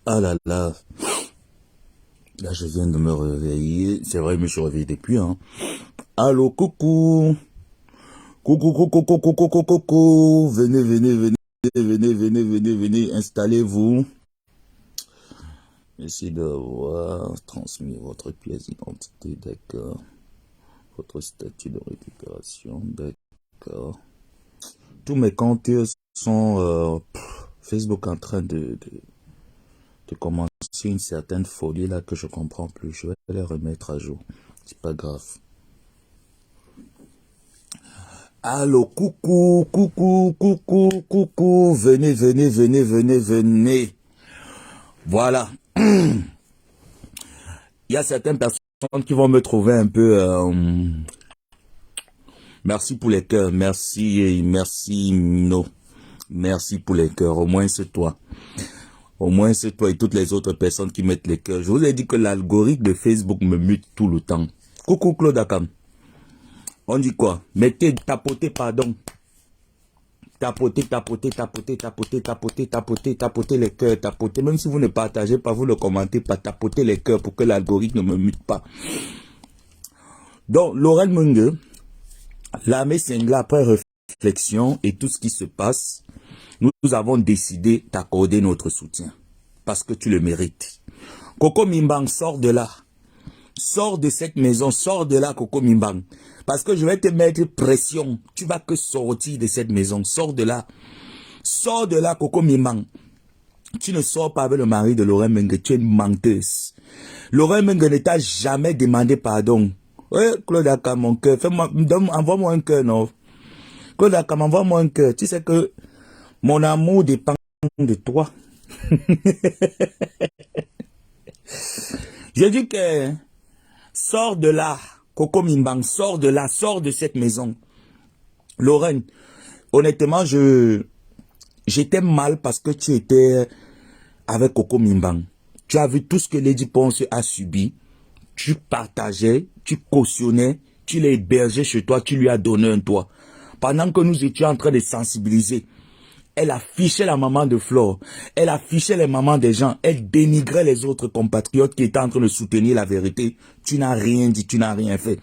Ah là là, là je viens de me réveiller. C'est vrai, je me suis réveillé depuis, hein. Allô, coucou. Coucou, coucou, coucou, coucou, coucou. Venez, venez, venez, venez, venez, venez, venez, installez-vous. Essayez d'avoir transmis votre pièce d'identité, d'accord. Votre statut de récupération, d'accord. Tous mes comptes sont Facebook en train de commencer une certaine folie là que je comprends plus. Je vais les remettre à jour. C'est pas grave. Allô, coucou, coucou, coucou, coucou. Venez, venez, venez, venez, venez. Voilà. Il y a certaines personnes qui vont me trouver un peu... merci pour les cœurs. Merci, merci, Mino. Merci pour les cœurs. Au moins c'est toi. Au moins c'est toi et toutes les autres personnes qui mettent les cœurs. Je vous ai dit que l'algorithme de Facebook me mute tout le temps. Coucou Claude Akam. On dit quoi? Mettez, tapotez, pardon. Tapotez, tapotez, tapotez, tapotez, tapotez, tapotez, tapotez les cœurs, tapotez. Même si vous ne partagez pas, vous ne commentez pas, tapotez les cœurs pour que l'algorithme ne me mute pas. Donc, Laurel Mungue, l'armée Singla, après réflexion et tout ce qui se passe, nous avons décidé d'accorder notre soutien. Parce que tu le mérites. Coco Mimbang, sors de là. Sors de cette maison, sors de là, Coco Mimbang. Parce que je vais te mettre pression. Tu vas que sortir de cette maison. Sors de là. Sors de là, Coco Mimbang. Tu ne sors pas avec le mari de Laurel Mengue. Tu es une menteuse. Laurel Mengue ne t'a jamais demandé pardon. Oui, Claude Akam, mon cœur. Envoie-moi un cœur, non. Claude Akam, envoie-moi un cœur. Tu sais que mon amour dépend de toi. Je dis que sors de là, Coco Mimbang, sors de là, sors de cette maison. Lorraine, honnêtement, j'étais mal parce que tu étais avec Coco Mimbang. Tu as vu tout ce que Lady Ponce a subi. Tu partageais, tu cautionnais, tu l'as hébergé chez toi, tu lui as donné un toit. Pendant que nous étions en train de sensibiliser, elle affichait la maman de Flore, elle affichait les mamans des gens, elle dénigrait les autres compatriotes qui étaient en train de soutenir la vérité. Tu n'as rien dit, tu n'as rien fait.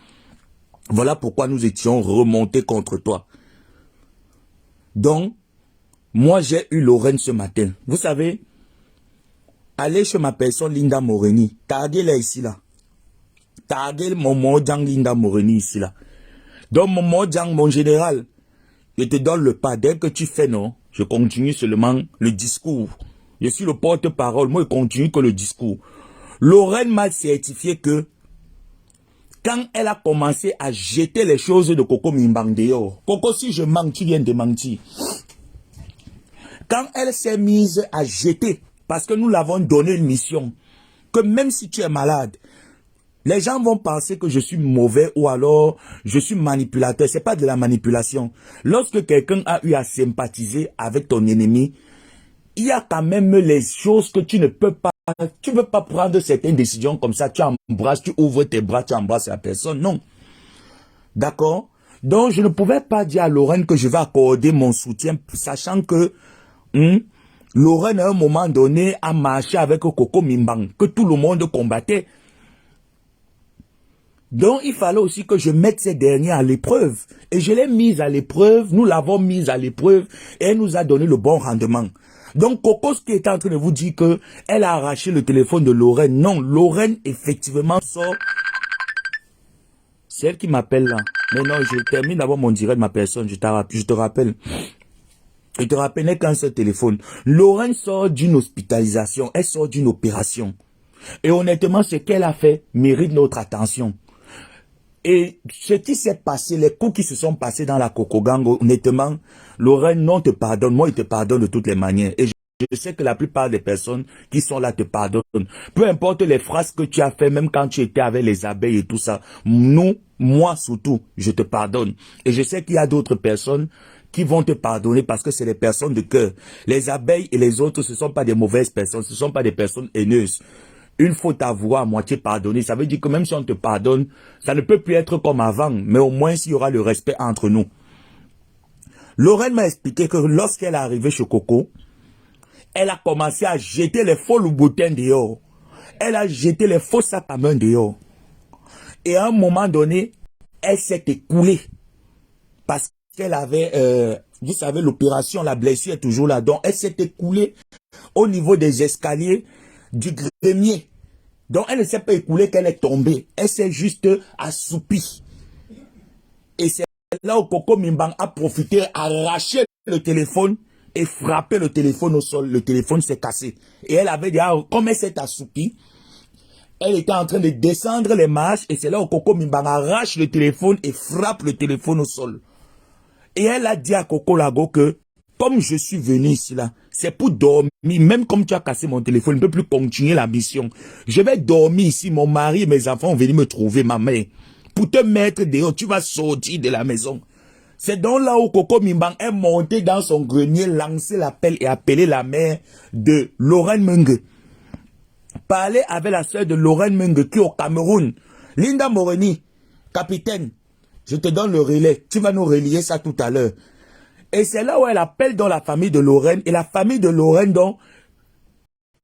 Voilà pourquoi nous étions remontés contre toi. Donc, moi j'ai eu Lorraine ce matin. Vous savez, allez chez ma personne Linda Moreni, taguez-la ici là. Taguez mon Mojang Linda Moreni ici là. Donc mon Mojang, mon général, je te donne le pas. Dès que tu fais non, je continue seulement le discours. Je suis le porte-parole. Moi, je continue que le discours. Lorraine m'a certifié que quand elle a commencé à jeter les choses de Coco Mimbang dehors, Coco, si je mens, tu viens de mentir. Quand elle s'est mise à jeter, parce que nous l'avons donné une mission, que même si tu es malade, les gens vont penser que je suis mauvais ou alors je suis manipulateur. C'est pas de la manipulation. Lorsque quelqu'un a eu à sympathiser avec ton ennemi, il y a quand même les choses que tu ne peux pas. Tu ne peux pas prendre certaines décisions comme ça. Tu embrasses, tu ouvres tes bras, tu embrasses la personne. Non. D'accord? Donc, je ne pouvais pas dire à Lorraine que je vais accorder mon soutien, sachant que Lorraine, à un moment donné, a marché avec Coco Mimbang, que tout le monde combattait. Donc, il fallait aussi que je mette ces derniers à l'épreuve. Et je l'ai mise à l'épreuve, nous l'avons mise à l'épreuve, et elle nous a donné le bon rendement. Donc, Coco, ce qui est en train de vous dire que elle a arraché le téléphone de Lorraine. Non, Lorraine, effectivement, sort. C'est elle qui m'appelle là. Mais non, je termine d'abord mon direct de ma personne, je te rappelle. Je te rappelle, n'est qu'un seul téléphone. Lorraine sort d'une hospitalisation, elle sort d'une opération. Et honnêtement, ce qu'elle a fait mérite notre attention. Et ce qui s'est passé, les coups qui se sont passés dans la Coco Gang, honnêtement, Lorraine, non te pardonne. Moi, il te pardonne de toutes les manières. Et je sais que la plupart des personnes qui sont là te pardonnent. Peu importe les phrases que tu as fait, même quand tu étais avec les abeilles et tout ça. Nous, moi surtout, je te pardonne. Et je sais qu'il y a d'autres personnes qui vont te pardonner parce que c'est des personnes de cœur. Les abeilles et les autres, ce ne sont pas des mauvaises personnes, ce ne sont pas des personnes haineuses. Une faute avouée à moitié pardonnée, ça veut dire que même si on te pardonne, ça ne peut plus être comme avant, mais au moins il y aura le respect entre nous. Lorraine m'a expliqué que lorsqu'elle est arrivée chez Coco, Elle a commencé à jeter les faux loups-boutins dehors. Elle a jeté les faux sacs à main dehors. Et à un moment donné, elle s'est écoulée. Parce qu'elle avait, vous savez, l'opération, la blessure est toujours là. Donc, elle s'est écoulée au niveau des escaliers du grenier. Donc, elle ne s'est pas écoulée qu'elle est tombée. Elle s'est juste assoupie. Et c'est là où Coco Mimbang a profité, arraché le téléphone et frappé le téléphone au sol. Le téléphone s'est cassé. Et elle avait dit, comme elle s'est assoupie, elle était en train de descendre les marches et c'est là où Coco Mimbang arrache le téléphone et frappe le téléphone au sol. Et elle a dit à Coco Lago que, comme je suis venu ici là, c'est pour dormir. Même comme tu as cassé mon téléphone, je ne peux plus continuer la mission. Je vais dormir ici. Mon mari et mes enfants vont venir me trouver, ma mère. Pour te mettre dehors, tu vas sortir de la maison. C'est donc là où Coco Mimbang est monté dans son grenier, lancé l'appel et appelé la mère de Lorraine Menge. Parler avec la sœur de Lorraine Menge qui est au Cameroun. Linda Moreni, capitaine, je te donne le relais. Tu vas nous relier ça tout à l'heure. Et c'est là où elle appelle dans la famille de Lorraine. Et la famille de Lorraine donc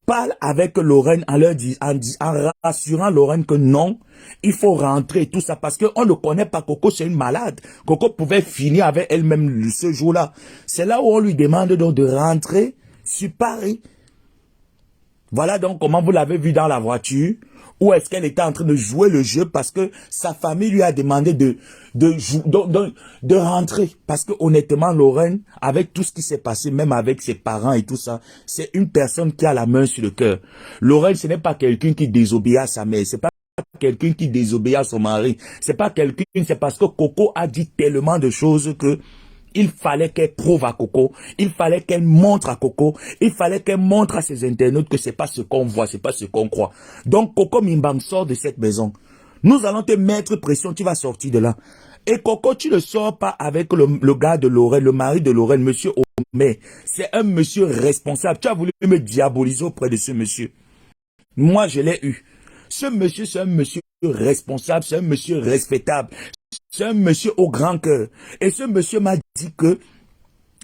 parle avec Lorraine en rassurant Lorraine que non, il faut rentrer tout ça parce qu'on ne connaît pas Coco, c'est une malade. Coco pouvait finir avec elle-même ce jour-là. C'est là où on lui demande donc de rentrer sur Paris. Voilà donc comment vous l'avez vu dans la voiture. Où est-ce qu'elle était en train de jouer le jeu parce que sa famille lui a demandé de rentrer. Parce que honnêtement, Lorraine, avec tout ce qui s'est passé, même avec ses parents et tout ça, c'est une personne qui a la main sur le cœur. Lorraine, ce n'est pas quelqu'un qui désobéit à sa mère. C'est pas quelqu'un qui désobéit à son mari. C'est pas quelqu'un, c'est parce que Coco a dit tellement de choses que il fallait qu'elle prouve à Coco, il fallait qu'elle montre à Coco, il fallait qu'elle montre à ses internautes que c'est pas ce qu'on voit, c'est pas ce qu'on croit. Donc Coco Mimbang sort de cette maison. Nous allons te mettre pression, tu vas sortir de là. Et Coco, tu ne sors pas avec le gars de Lorraine, le mari de Lorraine, monsieur Omer. C'est un monsieur responsable. Tu as voulu me diaboliser auprès de ce monsieur. Moi, je l'ai eu. Ce monsieur, c'est un monsieur responsable, c'est un monsieur respectable. C'est un monsieur au grand cœur. Et ce monsieur m'a dit que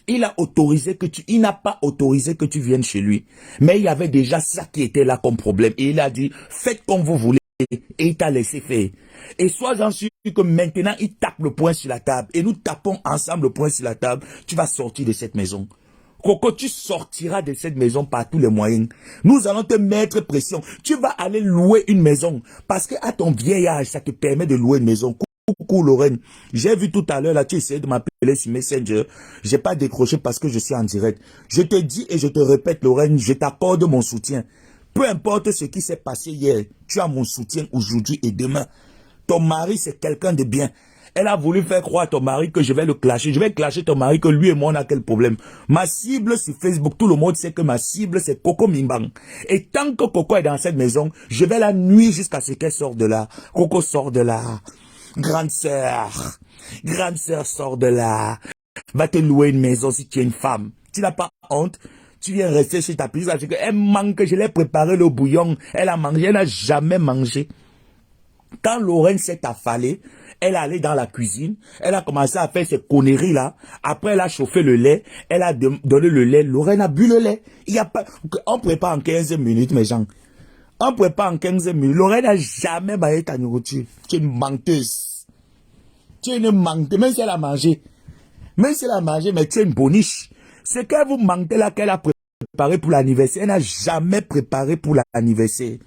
il a autorisé que il n'a pas autorisé que tu viennes chez lui. Mais il y avait déjà ça qui était là comme problème. Et il a dit, faites comme vous voulez. Et il t'a laissé faire. Et sois-en sûr que maintenant, il tape le poing sur la table. Et nous tapons ensemble le poing sur la table. Tu vas sortir de cette maison. Coco, tu sortiras de cette maison par tous les moyens. Nous allons te mettre pression. Tu vas aller louer une maison. Parce que à ton vieil âge, ça te permet de louer une maison. Coucou Lorraine, j'ai vu tout à l'heure là, tu essayais de m'appeler sur Messenger. J'ai pas décroché parce que je suis en direct. Je te dis et je te répète Lorraine, je t'accorde mon soutien. Peu importe ce qui s'est passé hier, tu as mon soutien aujourd'hui et demain. Ton mari c'est quelqu'un de bien. Elle a voulu faire croire à ton mari que je vais le clasher. Je vais clasher ton mari que lui et moi on a quel problème. Ma cible sur Facebook, tout le monde sait que ma cible c'est Coco Mimbang. Et tant que Coco est dans cette maison, je vais la nuire jusqu'à ce qu'elle sorte de là. Coco sort de là. Grande sœur sort de là. Va te louer une maison si tu es une femme. Tu n'as pas honte. Tu viens rester chez ta petite parce qu'elle manque. Je l'ai préparé le bouillon. Elle a mangé. Elle n'a jamais mangé. Quand Lorraine s'est affalée, elle est allée dans la cuisine. Elle a commencé à faire ces conneries là. Après, elle a chauffé le lait. Elle a donné le lait. Lorraine a bu le lait. Il y a pas. On prépare en 15 minutes, mes gens. On prépare en 15 minutes. Lorraine n'a jamais baillé ta nourriture. Tu es une menteuse. Tu es une menteuse. Même si elle a mangé. Même si elle a mangé, mais tu es une boniche. Ce qu'elle vous mentez là, qu'elle a préparé pour l'anniversaire, elle n'a jamais préparé pour l'anniversaire.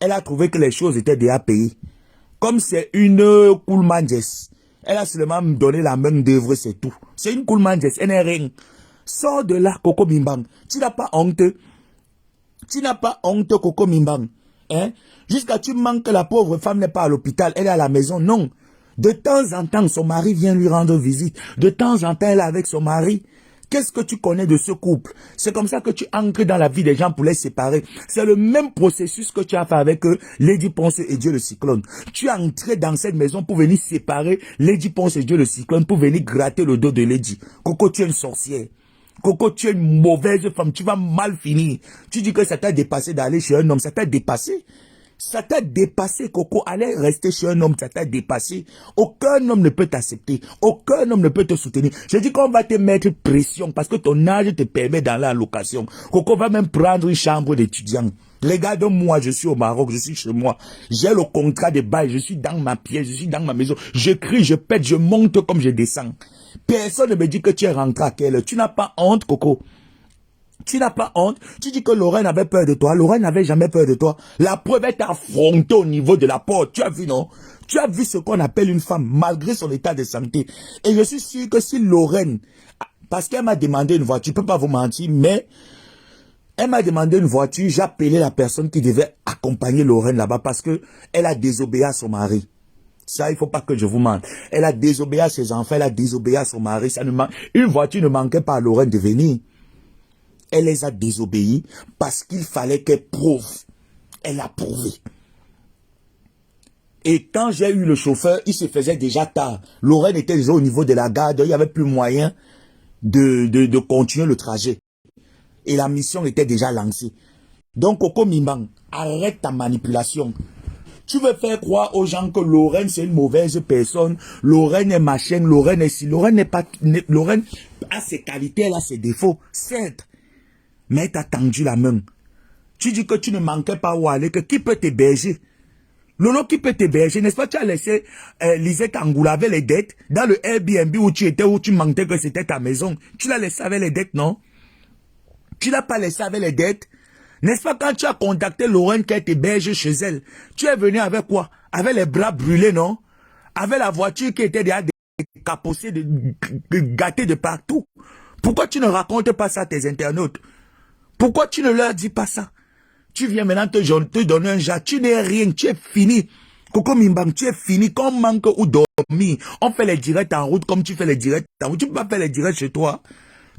Elle a trouvé que les choses étaient déjà payées. Comme c'est une cool manges. Elle a seulement donné la main d'œuvre, c'est tout. C'est une cool manges. Elle n'est rien. Sors de là, Coco Mimbang. Tu n'as pas honte. Tu n'as pas honte, Coco Mimbang. Hein? Jusqu'à tu manques que la pauvre femme n'est pas à l'hôpital, elle est à la maison. Non. De temps en temps, son mari vient lui rendre visite. De temps en temps, elle est avec son mari. Qu'est-ce que tu connais de ce couple? C'est comme ça que tu entres dans la vie des gens pour les séparer. C'est le même processus que tu as fait avec Lady Ponce et Dieu le Cyclone. Tu es entré dans cette maison pour venir séparer Lady Ponce et Dieu le Cyclone, pour venir gratter le dos de Lady. Coco, tu es une sorcière. Coco, tu es une mauvaise femme, tu vas mal finir. Tu dis que ça t'a dépassé d'aller chez un homme, ça t'a dépassé. Ça t'a dépassé, Coco. Allez rester chez un homme, ça t'a dépassé. Aucun homme ne peut t'accepter. Aucun homme ne peut te soutenir. Je dis qu'on va te mettre pression parce que ton âge te permet d'aller en location. Coco va même prendre une chambre d'étudiant. Regarde-moi, je suis au Maroc, je suis chez moi. J'ai le contrat de bail, je suis dans ma pièce, je suis dans ma maison. Je crie, je pète, je monte comme je descends. Personne ne me dit que tu es rentré à quelle heure. Tu n'as pas honte, Coco. Tu n'as pas honte. Tu dis que Lorraine avait peur de toi. Lorraine n'avait jamais peur de toi. La preuve est affrontée au niveau de la porte. Tu as vu, non? Tu as vu ce qu'on appelle une femme, malgré son état de santé. Et je suis sûr que si Lorraine, parce qu'elle m'a demandé une voiture, je ne peux pas vous mentir, mais elle m'a demandé une voiture, j'ai appelé la personne qui devait accompagner Lorraine là-bas parce que elle a désobéi à son mari. Ça, il faut pas que je vous mente. Elle a désobéi à ses enfants, elle a désobéi à son mari. Une voiture ne manquait pas à Lorraine de venir. Elle les a désobéis parce qu'il fallait qu'elle prouve. Elle a prouvé. Et quand j'ai eu le chauffeur, il se faisait déjà tard. Lorraine était déjà au niveau de la gare, il n'y avait plus moyen de continuer le trajet. Et la mission était déjà lancée. Donc, Coco Mimbang, arrête ta manipulation. Tu veux faire croire aux gens que Lorraine, c'est une mauvaise personne. Lorraine est machin, Lorraine est si. Lorraine n'est pas... Lorraine a ses qualités, elle a ses défauts. Certes. Mais t'as tendu la main. Tu dis que tu ne manquais pas où aller, que qui peut t'héberger? Lolo, qui peut t'héberger? N'est-ce pas, tu as laissé Lisette Angoula avec les dettes dans le Airbnb où tu étais, où tu mentais que c'était ta maison. Tu l'as laissé avec les dettes, non? Tu l'as pas laissé avec les dettes? N'est-ce pas, quand tu as contacté Lorraine qui t'héberge chez elle, tu es venu avec quoi? Avec les bras brûlés, non? Avec la voiture qui était déjà décapossée, gâtée de partout. Pourquoi tu ne racontes pas ça à tes internautes? Pourquoi tu ne leur dis pas ça? Tu viens maintenant te donner un jas. Tu n'es rien, tu es fini. Coco Mimbang, tu es fini. Quand on manque où dormir, on fait les directs en route comme tu fais les directs en route. Tu ne peux pas faire les directs chez toi.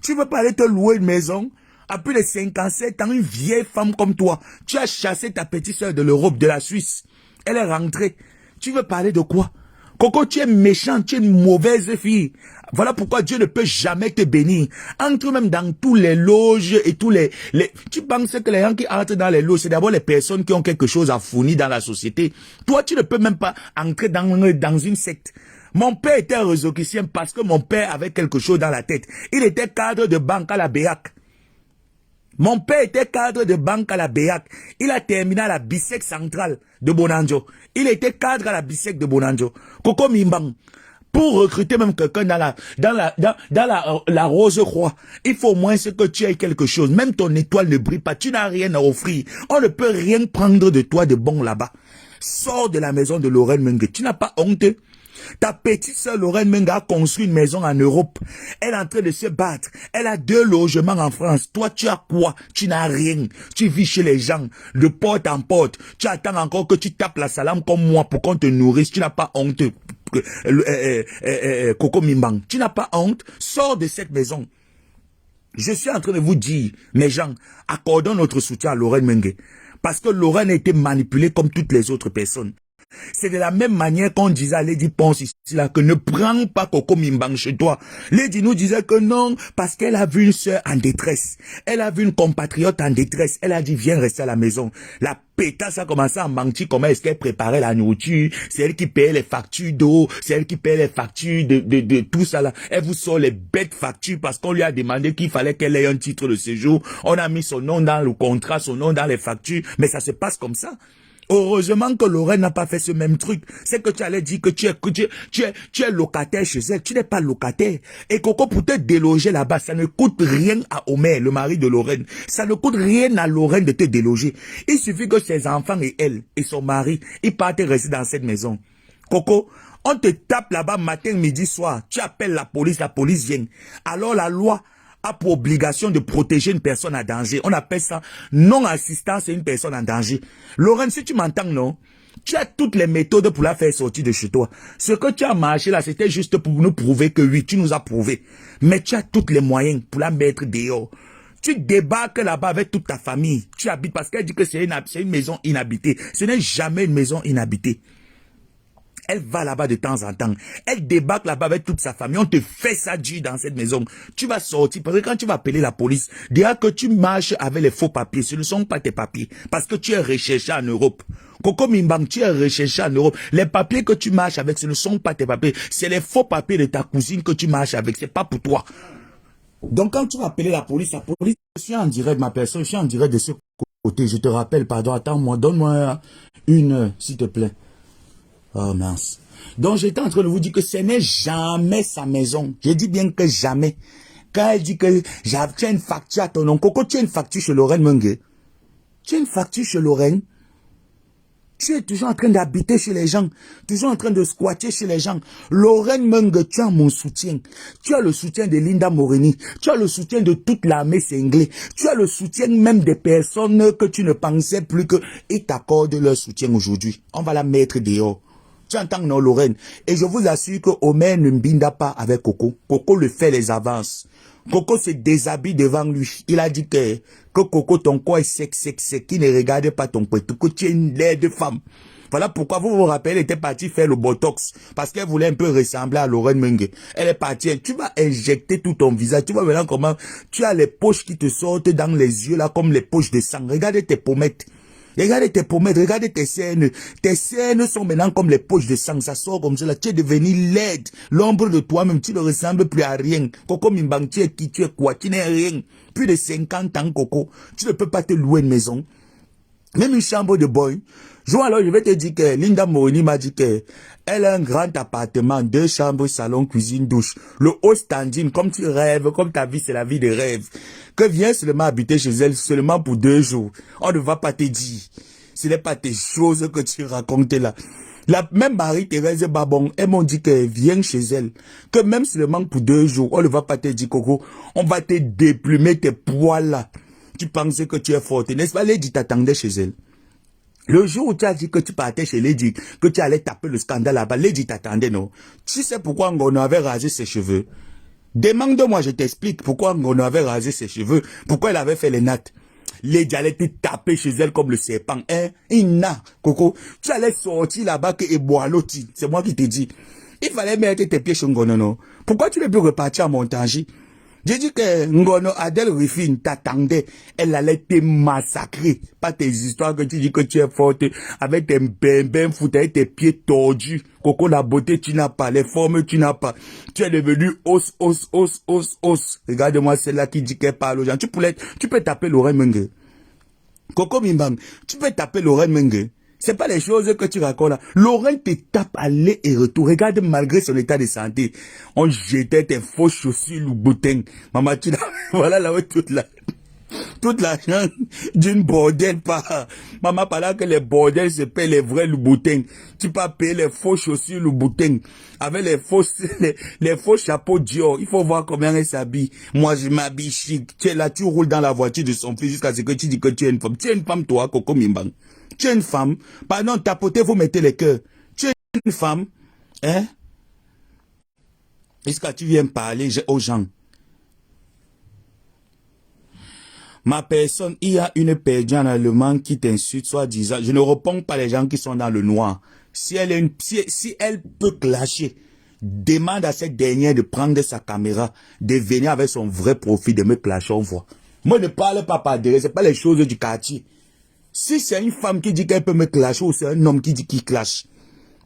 Tu veux pas aller te louer une maison? À plus de 57 ans, une vieille femme comme toi, tu as chassé ta petite soeur de l'Europe, de la Suisse. Elle est rentrée. Tu veux parler de quoi? Coco, tu es méchant, tu es une mauvaise fille. Voilà pourquoi Dieu ne peut jamais te bénir. Entre même dans tous les loges et tous les... Tu penses que les gens qui entrent dans les loges, c'est d'abord les personnes qui ont quelque chose à fournir dans la société. Toi, tu ne peux même pas entrer dans une secte. Mon père était résurrectien parce que mon père avait quelque chose dans la tête. Il était cadre de banque à la BEAC. Mon père était cadre de banque à la BEAC. Il a terminé à la BISEC centrale de Bonanjo. Il était cadre à la BISEC de Bonanjo. Coco Mimbang. Pour recruter même quelqu'un dans la Rose-Croix, il faut au moins que tu aies quelque chose. Même ton étoile ne brille pas. Tu n'as rien à offrir. On ne peut rien prendre de toi de bon là-bas. Sors de la maison de Lorraine Mengue. Tu n'as pas honte? Ta petite sœur Lorraine Menga a construit une maison en Europe. Elle est en train de se battre. Elle a 2 logements en France. Toi, tu as quoi? Tu n'as rien. Tu vis chez les gens, de porte en porte. Tu attends encore que tu tapes la salame comme moi pour qu'on te nourrisse. Tu n'as pas honte, Coco Mimbang. Tu n'as pas honte? Sors de cette maison. Je suis en train de vous dire, mes gens, accordons notre soutien à Lorraine Mengue. Parce que Lorraine a été manipulée comme toutes les autres personnes. C'est de la même manière qu'on disait à Lady Ponce ici là que ne prends pas Coco Mimbang chez toi. Lady nous disait que non parce qu'elle a vu une soeur en détresse. Elle a vu une compatriote en détresse. Elle a dit viens rester à la maison. La pétasse a commencé à mentir comment est-ce qu'elle préparait la nourriture. C'est elle qui payait les factures d'eau. C'est elle qui payait les factures de tout ça là. Elle vous sort les bêtes factures parce qu'on lui a demandé qu'il fallait qu'elle ait un titre de séjour. On a mis son nom dans le contrat, son nom dans les factures. Mais ça se passe comme ça. Heureusement que Lorraine n'a pas fait ce même truc. C'est que tu allais dire que tu es locataire chez elle. Tu n'es pas locataire. Et Coco, pour te déloger là-bas, ça ne coûte rien à Omer, le mari de Lorraine. Ça ne coûte rien à Lorraine de te déloger. Il suffit que ses enfants et elle et son mari, ils partent rester dans cette maison. Coco, on te tape là-bas matin, midi, soir. Tu appelles la police vient. Alors la loi a pour obligation de protéger une personne en danger. On appelle ça non-assistance à une personne en danger. Lorraine, si tu m'entends, non? Tu as toutes les méthodes pour la faire sortir de chez toi. Ce que tu as marché là, c'était juste pour nous prouver que oui, tu nous as prouvé. Mais tu as tous les moyens pour la mettre dehors. Tu débarques là-bas avec toute ta famille. Tu habites parce qu'elle dit que c'est une maison inhabitée. Ce n'est jamais une maison inhabitée. Elle va là-bas de temps en temps. Elle débarque là-bas avec toute sa famille. On te fait ça du dans cette maison. Tu vas sortir. Parce que quand tu vas appeler la police, déjà que tu marches avec les faux papiers, ce ne sont pas tes papiers. Parce que tu es recherché en Europe. Coco Mimbang, tu es recherché en Europe. Les papiers que tu marches avec, ce ne sont pas tes papiers. C'est les faux papiers de ta cousine que tu marches avec. C'est pas pour toi. Donc, quand tu vas appeler la police, je suis en direct, ma personne, je suis en direct de ce côté. Je te rappelle, pardon, attends-moi, donne-moi une heure, s'il te plaît. Oh, mince. Donc, j'étais en train de vous dire que ce n'est jamais sa maison. Je dis bien que jamais. Quand elle dit que tu as une facture à ton nom, Coco, tu as une facture chez Lorraine Mengue. Tu as une facture chez Lorraine. Tu es toujours en train d'habiter chez les gens, toujours en train de squatter chez les gens. Lorraine Mengue, tu as mon soutien. Tu as le soutien de Linda Morini. Tu as le soutien de toute l'armée cinglée. Tu as le soutien même des personnes que tu ne pensais plus que ils t'accordent leur soutien aujourd'hui. On va la mettre dehors. Tu entends, non, Lorraine? Et je vous assure que Omer ne binda pas avec Coco. Coco le fait les avances. Coco se déshabille devant lui. Il a dit que Coco, ton corps est sec, qui ne regarde pas ton poids. Que tu es une laide femme. Voilà pourquoi vous vous rappelez, elle était partie faire le botox. Parce qu'elle voulait un peu ressembler à Lorraine Mengue. Elle est partie. Tu vas injecter tout ton visage. Tu vois maintenant comment tu as les poches qui te sortent dans les yeux là comme les poches de sang. Regarde tes pommettes. Regardez tes pommettes, regardez tes scènes. Tes scènes sont maintenant comme les poches de sang. Ça sort comme cela. Tu es devenu laide. L'ombre de toi-même, tu ne ressembles plus à rien. Coco Mimbang, tu es qui? Tu es quoi? Tu n'es rien. Plus de 50 ans, Coco. Tu ne peux pas te louer une maison. Même une chambre de boy. Alors, je vais te dire que Linda Morini m'a dit que elle a un grand appartement, 2 chambres, salon, cuisine, douche. Le haut standing, comme tu rêves, comme ta vie, c'est la vie de rêve. Que viens seulement habiter chez elle, seulement pour 2 jours. On ne va pas te dire. Ce n'est pas tes choses que tu racontes là. La même Marie-Thérèse Babon, elles m'ont dit qu'elle vient chez elle. Que même seulement pour 2 jours, on ne va pas te dire, Coco, on va te déplumer tes poils là. Tu pensais que tu es forte, n'est-ce pas? Lady t'attendait chez elle. Le jour où tu as dit que tu partais chez Lady, que tu allais taper le scandale là-bas, Lady t'attendait, non? Tu sais pourquoi Ngono avait rasé ses cheveux? Demande-moi, je t'explique pourquoi Ngono avait rasé ses cheveux, pourquoi elle avait fait les nattes. Lady allait te taper chez elle comme le serpent, hein? Inna, Coco, tu allais sortir là-bas que Eboaloti, c'est moi qui te dis. Il fallait mettre tes pieds chez Ngono, non? Pourquoi tu ne peux repartir à Montangi? J'ai dit que Ngono Adèle Riffin t'attendait. Elle allait te massacrer. Pas tes histoires que tu dis que tu es forte. Avec tes bébés foutus, avec tes pieds tordus. Coco, la beauté, tu n'as pas. Les formes, tu n'as pas. Tu es devenu os. Regarde-moi celle-là qui dit qu'elle parle aux gens. Tu peux taper Lorraine Mengue. Coco Mimbang, tu peux taper Lorraine Mengue. C'est pas les choses que tu racontes là. Lorraine te tape aller et retour. Regarde, malgré son état de santé, on jetait tes faux chaussures Louboutin. Maman, tu l'as, voilà là où toute l'argent d'une bordel pas. Maman, pendant que les bordels se paient les vrais Louboutin, tu peux payer les faux chaussures Louboutin. Avec les faux chapeaux Dior. Il faut voir combien elle s'habille. Moi, je m'habille chic. Tu es là, tu roules dans la voiture de son fils jusqu'à ce que tu dis que tu es une femme. Tu es une femme, toi, Coco Mimbang. Tu es une femme. Pardon, tapotez, vous mettez les cœurs. Tu es une femme. Hein? Est-ce que tu viens parler aux gens? Ma personne, il y a une personne en allemand qui t'insulte, soit disant, je ne réponds pas les gens qui sont dans le noir. Si elle peut clasher, demande à cette dernière de prendre sa caméra, de venir avec son vrai profil, de me clasher, on voit. Moi, ne parle pas par derrière, c'est pas les choses du quartier. Si c'est une femme qui dit qu'elle peut me clasher ou c'est un homme qui dit qu'il clash,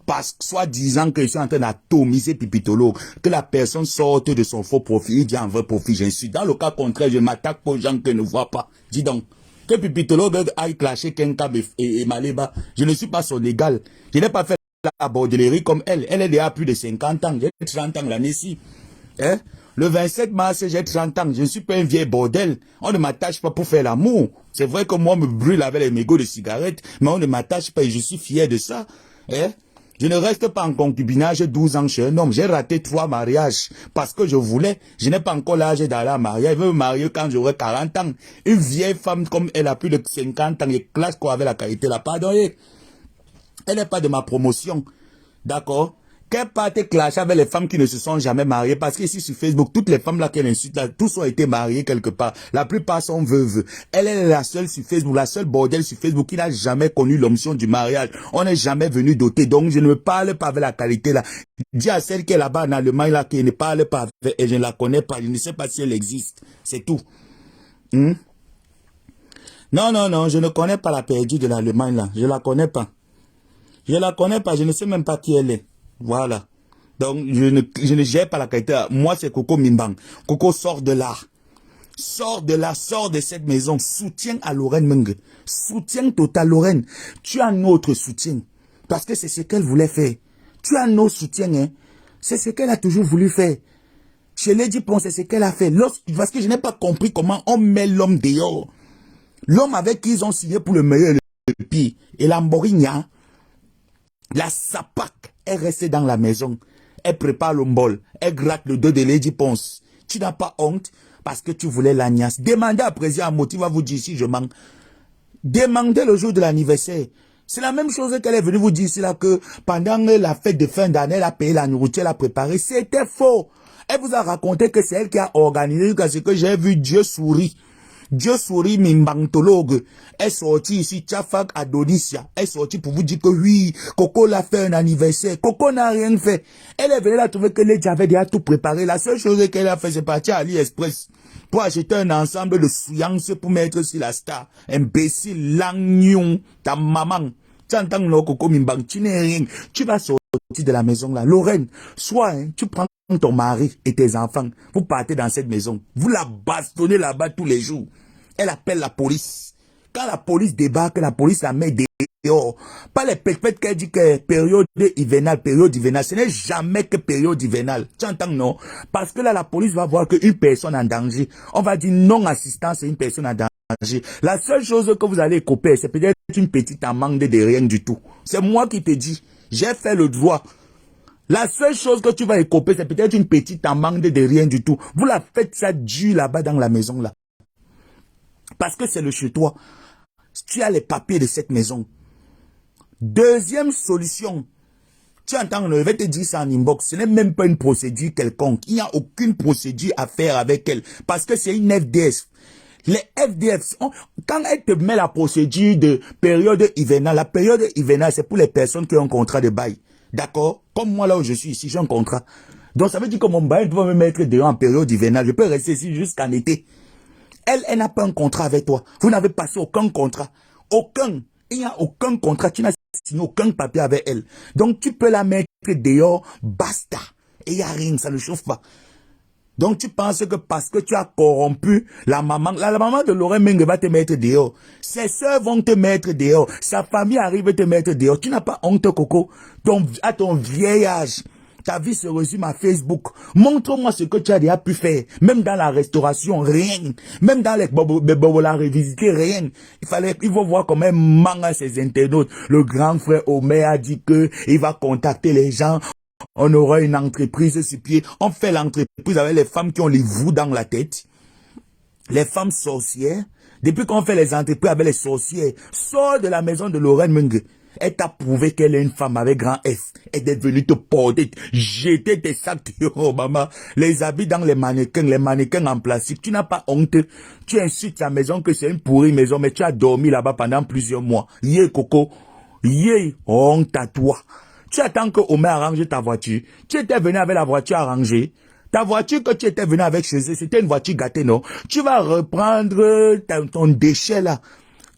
parce que soit disant que je suis en train d'atomiser Pipitolo, que la personne sorte de son faux profil, il dit un vrai profil, j'insulte. Dans le cas contraire, je m'attaque aux gens qui ne voient pas. Dis donc, que Pipitolo aille clasher Kenkab et Maleba, je ne suis pas son égal. Je n'ai pas fait la bordellerie comme elle. Elle est déjà plus de 50 ans, j'ai 30 ans l'année-ci. Hein? Le 27 mars, j'ai 30 ans. Je ne suis pas un vieil bordel. On ne m'attache pas pour faire l'amour. C'est vrai que moi, me brûle avec les mégots de cigarettes, mais on ne m'attache pas et je suis fier de ça. Hein? Je ne reste pas en concubinage 12 ans chez un homme. J'ai raté 3 mariages parce que je voulais. Je n'ai pas encore l'âge d'aller à marier. Elle veut me marier quand j'aurai 40 ans. Une vieille femme comme elle a plus de 50 ans et classe quoi avec la qualité là. Pardonnez. Elle n'est pas de ma promotion. D'accord? Qu'elle parte clasher avec les femmes qui ne se sont jamais mariées, parce qu'ici sur Facebook, toutes les femmes là qu'elle insulte, là, tous ont été mariées quelque part. La plupart sont veuves. Elle est la seule sur Facebook, la seule bordel sur Facebook qui n'a jamais connu l'option du mariage. On n'est jamais venu doter. Donc, je ne me parle pas avec la qualité là. Dis à celle qui est là-bas en Allemagne là, qui ne parle pas avec, et je ne la connais pas. Je ne sais pas si elle existe. C'est tout. Non, je ne connais pas la perdue de l'Allemagne là. Je la connais pas. Je la connais pas, je ne sais même pas qui elle est. Voilà. Donc, je ne gère pas la qualité. Moi, c'est Coco Mimbang. Coco, sort de là. Sors de là, sors de cette maison. Soutien à Lorraine Menge. Soutien total, Lorraine. Tu as notre soutien. Parce que c'est ce qu'elle voulait faire. Tu as nos soutiens, hein. C'est ce qu'elle a toujours voulu faire. Chez Lady Pon, c'est ce qu'elle a fait. Parce que je n'ai pas compris comment on met l'homme dehors. L'homme avec qui ils ont signé pour le meilleur et le pire. Et la Morigna, la Sapak, est restée dans la maison. Elle prépare le bol. Elle gratte le dos de Lady Ponce. Tu n'as pas honte parce que tu voulais l'agnace. Demandez à président Amoti, va vous dire si je manque. Demandez le jour de l'anniversaire. C'est la même chose qu'elle est venue vous dire ici là que pendant la fête de fin d'année, elle a payé la nourriture, elle a préparé. C'était faux. Elle vous a raconté que c'est elle qui a organisé ce que j'ai vu Dieu sourit. Dieu sourit, mimbantologue, est sorti ici, Tchafak Adonisia, est sorti pour vous dire que oui, Coco l'a fait un anniversaire. Coco n'a rien fait. Elle est venue là trouver que les avait déjà tout préparé. La seule chose qu'elle a fait, c'est partir à AliExpress pour acheter un ensemble de souillance pour mettre sur la star. Imbécile, l'agnon, ta maman. Tu entends le Coco Mimbang, tu n'es rien. Tu vas sortir de la maison là. Lorraine, soit hein, tu prends ton mari et tes enfants, vous partez dans cette maison. Vous la bastonnez là-bas tous les jours. Elle appelle la police. Quand la police débarque, la police la met dehors. Pas les pépètes qu'elle dit que période hivernale, période hivernale. Ce n'est jamais que période hivernale. Tu entends, non? Parce que là, la police va voir qu'une personne en danger. On va dire non-assistance et une personne en danger. La seule chose que vous allez couper, c'est peut-être une petite amende de rien du tout. C'est moi qui te dis. J'ai fait le droit. La seule chose que tu vas écoper, c'est peut-être une petite amende de rien du tout. Vous la faites ça dur là-bas dans la maison là. Parce que c'est le chez toi. Tu as les papiers de cette maison. Deuxième solution. Tu entends, je vais te dire ça en inbox. Ce n'est même pas une procédure quelconque. Il n'y a aucune procédure à faire avec elle. Parce que c'est une FDS. Les FDF, quand elle te met la procédure de période hivernale, la période hivernale, c'est pour les personnes qui ont un contrat de bail. D'accord? Comme moi, là où je suis ici, j'ai un contrat. Donc, ça veut dire que mon bail doit me mettre dehors en période hivernale. Je peux rester ici jusqu'en été. Elle n'a pas un contrat avec toi. Vous n'avez passé aucun contrat. Aucun. Il n'y a aucun contrat. Tu n'as signé aucun papier avec elle. Donc, tu peux la mettre dehors. Basta. Et il n'y a rien. Ça ne chauffe pas. Donc, tu penses que parce que tu as corrompu la maman de Lorraine Menge va te mettre dehors. Ses soeurs vont te mettre dehors. Sa famille arrive à te mettre dehors. Tu n'as pas honte, Coco. À ton vieil âge. Ta vie se résume à Facebook. Montre-moi ce que tu as déjà pu faire. Même dans la restauration, rien. Même dans les bobola revisiter, rien. Il faut voir comment manga ses internautes. Le grand frère Omer a dit que il va contacter les gens. On aura une entreprise sur pied. On fait l'entreprise avec les femmes qui ont les voûts dans la tête. Les femmes sorcières. Depuis qu'on fait les entreprises avec les sorcières, sors de la maison de Lorraine Menge. Elle t'a prouvé qu'elle est une femme avec grand F. Elle est venue te porter, jeter tes sacs. Oh maman, les habits dans les mannequins en plastique. Tu n'as pas honte. Tu insultes ta maison que c'est une pourrie maison, mais tu as dormi là-bas pendant plusieurs mois. Yé Coco, yé honte à toi. Tu attends que Omer arrange ta voiture. Tu étais venu avec la voiture arrangée. Ta voiture que tu étais venu avec chez eux, c'était une voiture gâtée, non? Tu vas reprendre ton déchet là.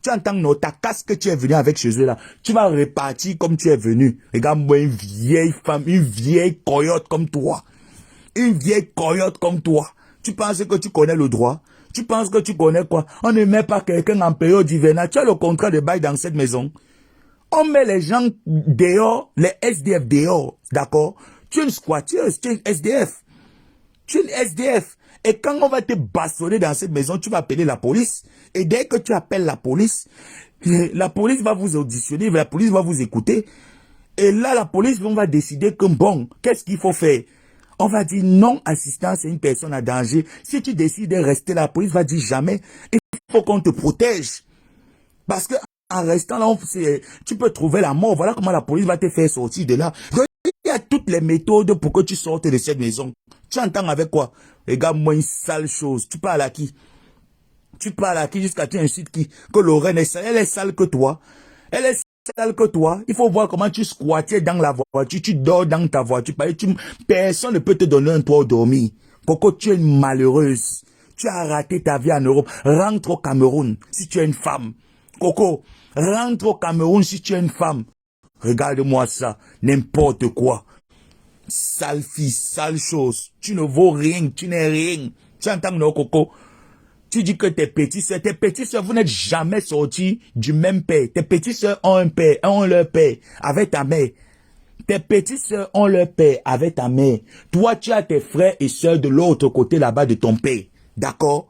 Tu entends, non? Ta casque que tu es venu avec chez eux là. Tu vas repartir comme tu es venu. Regarde-moi une vieille femme, une vieille coyote comme toi. Une vieille coyote comme toi. Tu penses que tu connais le droit? Tu penses que tu connais quoi? On ne met pas quelqu'un en période hivernale. Tu as le contrat de bail dans cette maison. On met les gens dehors, les SDF dehors, d'accord? Tu es une squatteuse, tu es une SDF. Tu es une SDF. Et quand on va te bastonner dans cette maison, tu vas appeler la police. Et dès que tu appelles la police va vous auditionner, la police va vous écouter. Et là, la police va décider que bon, qu'est-ce qu'il faut faire? On va dire non, assistance à une personne en danger. Si tu décides de rester, la police va dire jamais. Il faut qu'on te protège. Parce que en restant là, tu peux trouver la mort. Voilà comment la police va te faire sortir de là. Donc, il y a toutes les méthodes pour que tu sortes de cette maison. Tu entends avec quoi? Regarde-moi une sale chose. Tu parles à qui? Tu parles à qui jusqu'à tu incites qui? Que Lorraine est sale. Elle est sale que toi. Elle est sale que toi. Il faut voir comment tu squattais dans la voiture. Tu dors dans ta voiture. Personne ne peut te donner un toit dormir. Coco, tu es une malheureuse. Tu as raté ta vie en Europe. Rentre au Cameroun si tu es une femme. Coco, rentre au Cameroun si tu es une femme. Regarde-moi ça. N'importe quoi. Sale fille, sale chose. Tu ne vaux rien, tu n'es rien. Tu entends, non, Coco? Tu dis que tes petites sœurs, vous n'êtes jamais sortis du même père. Tes petites sœurs ont un père, ont leur père, avec ta mère. Tes petites sœurs ont leur père, avec ta mère. Toi, tu as tes frères et sœurs de l'autre côté là-bas de ton père. D'accord?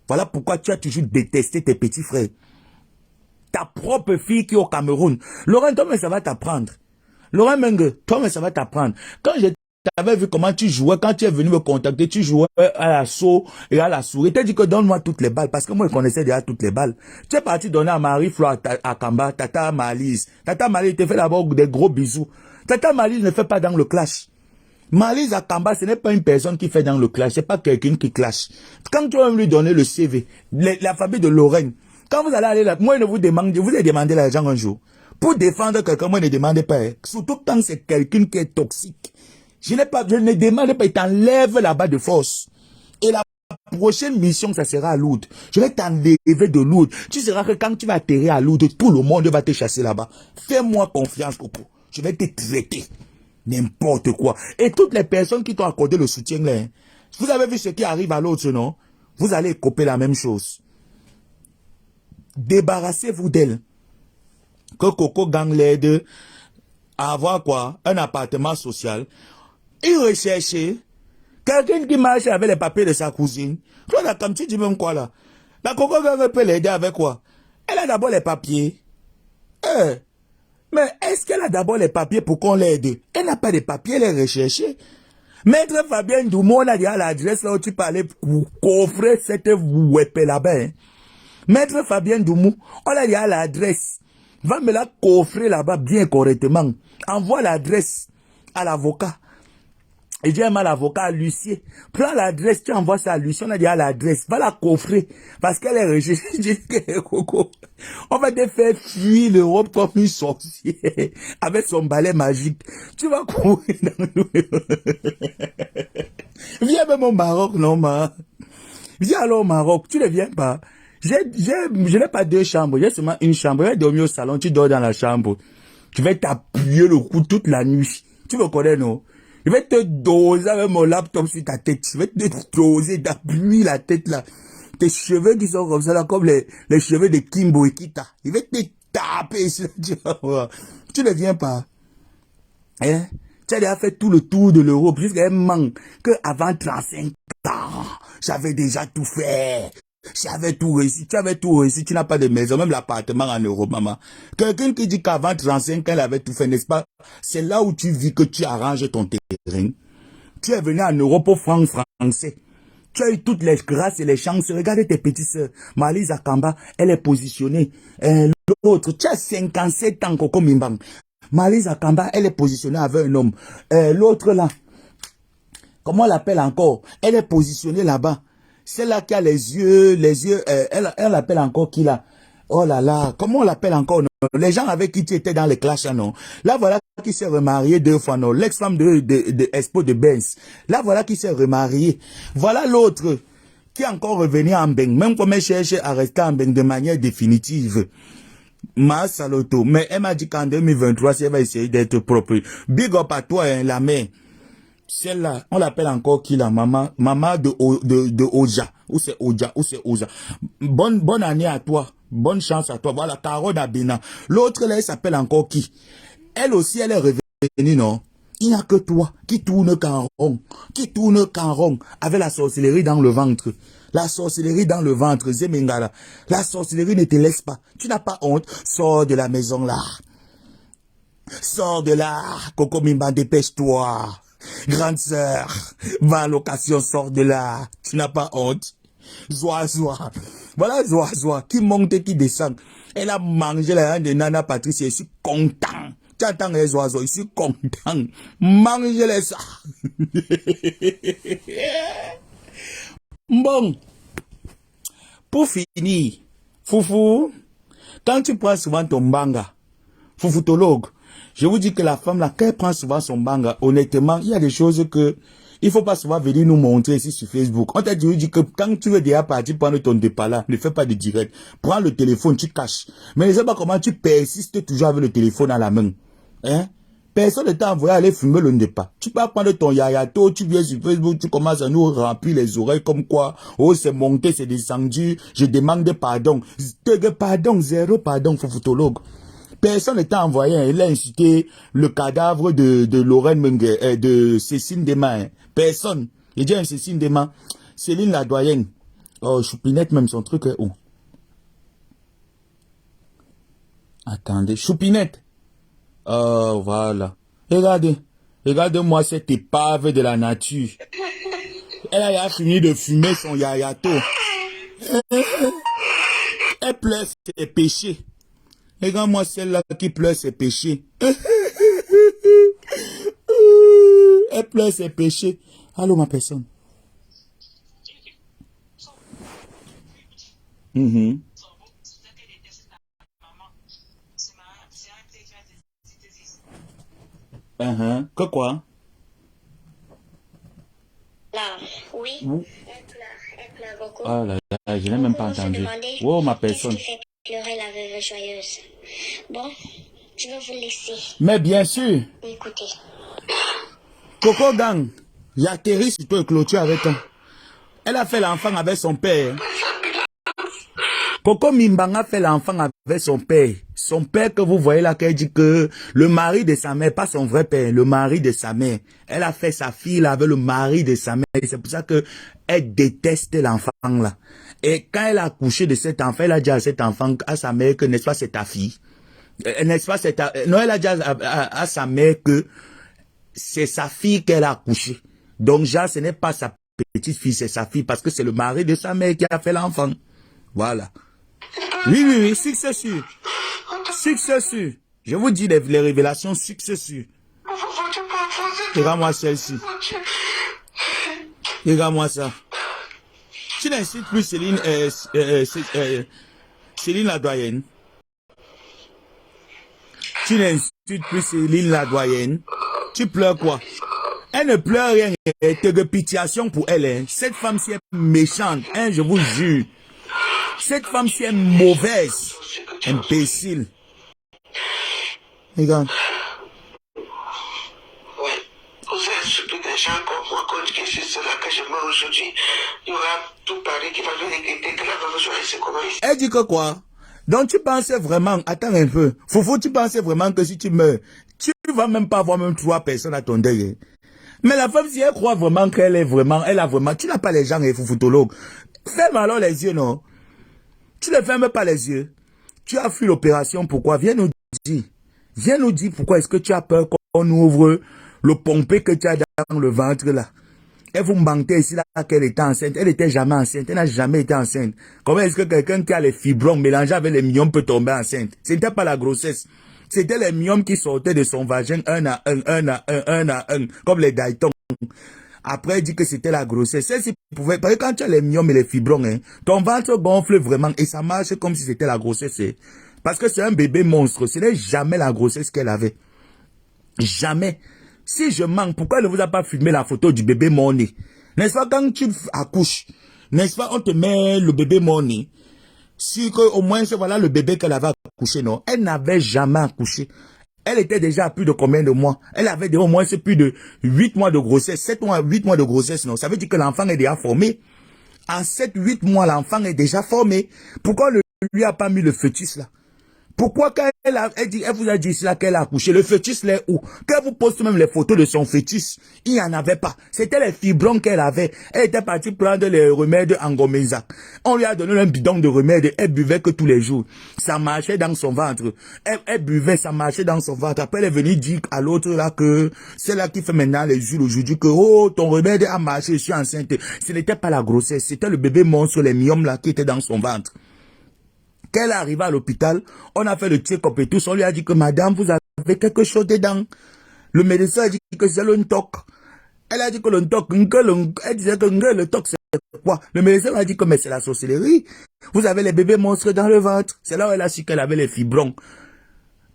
Voilà pourquoi tu as toujours détesté tes petits frères. Ta propre fille qui est au Cameroun. Laurent, toi, mais ça va t'apprendre. Laurent Menge, toi, mais ça va t'apprendre. Quand je t'avais vu comment tu jouais, quand tu es venu me contacter, tu jouais à l'assaut et à la souris. Tu as dit que donne-moi toutes les balles, parce que moi, je connaissais déjà toutes les balles. Tu es parti donner à Marie-Flo, à Kamba, Tata Malise. Tata Malise te fait d'abord des gros bisous. Tata Malise ne fait pas dans le clash. Malise à Kamba, ce n'est pas une personne qui fait dans le clash, c'est pas quelqu'un qui clash. Quand tu vas lui donner le CV, la famille de Lorraine, quand vous allez aller là, moi, je vous demande, vous avez demandé l'argent un jour. Pour défendre quelqu'un, moi, ne demandez pas. Hein. Surtout quand c'est quelqu'un qui est toxique. Je ne demande pas, il t'enlève là-bas de force. Et la prochaine mission, ça sera à Lourdes. Je vais t'enlever de Lourdes. Tu seras que quand tu vas atterrir à Lourdes, tout le monde va te chasser là-bas. Fais-moi confiance, Coco. Je vais te traiter. N'importe quoi. Et toutes les personnes qui t'ont accordé le soutien là, hein, vous avez vu ce qui arrive à l'autre, non? Vous allez copier la même chose. Débarrassez-vous d'elle. Que Coco gagne l'aide à avoir quoi? Un appartement social. Il recherche quelqu'un qui marche avec les papiers de sa cousine. Toi, là, comme tu dis même quoi, là? La Coco gagne peut l'aider avec quoi? Elle a d'abord les papiers. Mais est-ce qu'elle a d'abord les papiers pour qu'on l'aide? Elle n'a pas de papiers, elle est recherchée. Maître Fabien Doumon, on a dit à l'adresse là où tu parlais pour coffrer cette web là-bas. Hein. Maître Fabien Doumou, on a dit à l'adresse. Va me la coffrer là-bas bien correctement. Envoie l'adresse à l'avocat. Et j'ai mal l'avocat à l'huissier. Prends l'adresse, tu envoies ça à l'huissier. On a dit à l'adresse. Va la coffrer. Parce qu'elle est recherchée. On va te faire fuir l'Europe comme une sorcière. Avec son balai magique. Tu vas courir dans nous. Viens même au Maroc, non, ma. Viens alors au Maroc. Tu ne viens pas. Je n'ai pas deux chambres. J'ai seulement une chambre. Je vais dormir au salon. Tu dors dans la chambre. Tu vas t'appuyer le cou toute la nuit. Tu me connais, non? Je vais te doser avec mon laptop sur ta tête. Je vais te doser, t'appuyer la tête là. Tes cheveux qui sont comme ça là, comme les cheveux de Kimbo et Kita. Je vais te taper. Tu ne viens pas. Hein? Tu as déjà fait tout le tour de l'Europe jusqu'à un manque que avant 35 ans, j'avais déjà tout fait. J'avais tout réussi, tu avais tout réussi, tu n'as pas de maison, même l'appartement en Europe, maman. Quelqu'un qui dit qu'avant 35 ans, elle avait tout fait, n'est-ce pas? C'est là où tu vis que tu arranges ton terrain. Tu es venu en Europe au franc français. Tu as eu toutes les grâces et les chances. Regardez tes petites sœurs. Malise Akamba, elle est positionnée. L'autre, tu as 57 ans, Coco Mimbang. Malise Akamba, elle est positionnée avec un homme. L'autre là, comment on l'appelle encore? Elle est positionnée là-bas. Celle-là qui a les yeux, elle appelle encore qui là? Oh là là, comment on l'appelle encore, non? Les gens avec qui tu étais dans les clashs, non? Là, voilà qui s'est remarié 2 fois, non? L'ex-femme de Expo de Benz. Là, voilà qui s'est remarié. Voilà l'autre qui est encore revenu en Beng, même comme elle cherche à rester en Beng de manière définitive. Ma saloto. Mais elle m'a dit qu'en 2023, si elle va essayer d'être propre. Big up à toi, hein, la mère. Celle-là, on l'appelle encore qui la maman de Oja. Ou c'est Oja, ou c'est Oja. Bonne année à toi. Bonne chance à toi. Voilà, Carole Abena. L'autre là, elle s'appelle encore qui? Elle aussi, elle est revenue, non? Il n'y a que toi qui tourne qu'en rond. Qui tourne qu'en rond. Avec la sorcellerie dans le ventre. La sorcellerie dans le ventre, Zemingala. La sorcellerie ne te laisse pas. Tu n'as pas honte. Sors de la maison là. Sors de là. Coco Mimba, dépêche-toi. Grande sœur, va à location, sors de là. Tu n'as pas honte. Zoa. Voilà Zoa, qui monte et qui descend. Elle a mangé la de Nana Patricia, je suis content. Tu entends les oiseaux, je suis content. Mangez-les ça. Bon. Pour finir, Foufou, quand tu prends souvent ton banga, Foufoutologue, je vous dis que la femme là, quand elle prend souvent son banga, honnêtement, il y a des choses que il faut pas souvent venir nous montrer ici sur Facebook. On t'a dit que quand tu veux déjà partir prendre ton départ là, ne fais pas de direct. Prends le téléphone, tu caches. Mais je sais pas comment tu persistes toujours avec le téléphone à la main. Hein? Personne ne t'a envoyé aller fumer le Ndepa. Tu peux prendre ton yayato, tu viens sur Facebook, tu commences à nous remplir les oreilles comme quoi, oh c'est monté, c'est descendu, je demande pardon. Pardon, zéro pardon, foufutologue. Personne ne t'a envoyé, il a incité le cadavre de Lorraine Mengue, de Cécile Dema. Hein. Personne. Il dit à Cécile Dema, Céline la doyenne. Oh, Choupinette même son truc est où? Attendez, Choupinette. Oh, voilà. Regardez. Regardez-moi cette épave de la nature. Elle a fini de fumer son yayato. Elle pleure ses péchés. Regarde-moi celle-là qui pleure ses péchés. Elle pleure ses péchés. Allô, ma personne. Que quoi? Là, oui. Elle pleure beaucoup. Oh là là, je n'ai même pas entendu. Oh, ma personne. Qu'est-ce qui fait pleurer la veuve joyeuse? Bon, je vais vous laisser. Mais bien sûr. Écoutez. Coco Gang, j'atterris sur toi et clôture avec toi. Elle a fait l'enfant avec son père. Coco Mimbanga fait l'enfant avec son père. Son père que vous voyez là, qu'elle dit que le mari de sa mère, pas son vrai père, le mari de sa mère. Elle a fait sa fille là avec le mari de sa mère. C'est pour ça que elle déteste l'enfant là. Et quand elle a accouché de cet enfant, elle a dit à cet enfant, à sa mère que n'est-ce pas c'est ta fille. N'est-ce pas c'est ta... Non, elle a dit à sa mère que c'est sa fille qu'elle a accouchée. Donc déjà, ce n'est pas sa petite fille, c'est sa fille parce que c'est le mari de sa mère qui a fait l'enfant. Voilà. Oui, succès sûr. Succès sûr. Je vous dis les révélations, succès sûr. Regarde-moi celle-ci. Regarde-moi ça. Tu n'incites plus Céline, Céline la doyenne. Tu n'insultes plus Céline la doyenne. Tu pleures quoi? Elle ne pleure rien. C'est de pitiation pour elle. Hein. Cette femme, si elle est méchante, hein, je vous jure. Cette femme, si elle est mauvaise, imbécile. Regarde. Ouais. Vous êtes surtout des gens comme moi, quand c'est cela que je mets aujourd'hui. Il y aura tout Paris qui va nous regretter que la veuve joyeuse se commence. Elle dit que quoi? Donc tu pensais vraiment, attends un peu, Foufou, tu pensais vraiment que si tu meurs, tu vas même pas avoir même 3 personnes à ton deuil. Mais la femme, si elle croit vraiment qu'elle est vraiment, elle a vraiment, tu n'as pas les gens, les foufoutologues. Ferme alors les yeux, non? Tu ne fermes pas les yeux. Tu as fui l'opération, pourquoi? Viens nous dire. Viens nous dire pourquoi est-ce que tu as peur qu'on ouvre le pompé que tu as dans le ventre là. Et vous me mentez ici là qu'elle était enceinte. Elle n'était jamais enceinte. Elle n'a jamais été enceinte. Comment est-ce que quelqu'un qui a les fibromes mélangés avec les myomes peut tomber enceinte? Ce n'était pas la grossesse. C'était les myomes qui sortaient de son vagin un à un, comme les Dayton. Après, il dit que c'était la grossesse. Celle-ci pouvait, parce que quand tu as les myomes et les fibromes, hein, ton ventre gonfle vraiment et ça marche comme si c'était la grossesse. Hein. Parce que c'est un bébé monstre. Ce n'est jamais la grossesse qu'elle avait. Jamais. Si je manque, pourquoi elle ne vous a pas filmé la photo du bébé mort-né? N'est-ce pas, quand tu accouches, n'est-ce pas, on te met le bébé mort-né. Si au moins, voilà le bébé qu'elle avait accouché, non? Elle n'avait jamais accouché. Elle était déjà à plus de combien de mois? Elle avait au moins plus de 8 mois de grossesse, 7 mois, 8 mois de grossesse, non? Ça veut dire que l'enfant est déjà formé. En 7, 8 mois, l'enfant est déjà formé. Pourquoi on ne lui a pas mis le fœtus là? Pourquoi quand elle vous a dit cela qu'elle a accouché, le fœtus là où? Quand vous postez même les photos de son fœtus, il n'y en avait pas. C'était les fibromes qu'elle avait. Elle était partie prendre les remèdes en Gomeza. On lui a donné un bidon de remèdes. Elle buvait que tous les jours. Ça marchait dans son ventre. Elle buvait, ça marchait dans son ventre. Après, elle est venue dire à l'autre là que c'est là qui fait maintenant les jours aujourd'hui que oh, ton remède a marché, je suis enceinte. Ce n'était pas la grossesse. C'était le bébé monstre, les myomes là qui était dans son ventre. Quand elle est arrivée à l'hôpital, on a fait le check-up et tout. On lui a dit que madame, vous avez quelque chose dedans. Le médecin a dit que c'est le ntoc. Elle a dit que le ntoc, elle disait que le ntoc c'est quoi? Le médecin a dit que mais c'est la sorcellerie. Vous avez les bébés monstres dans le ventre. C'est là où elle a su qu'elle avait les fibromes.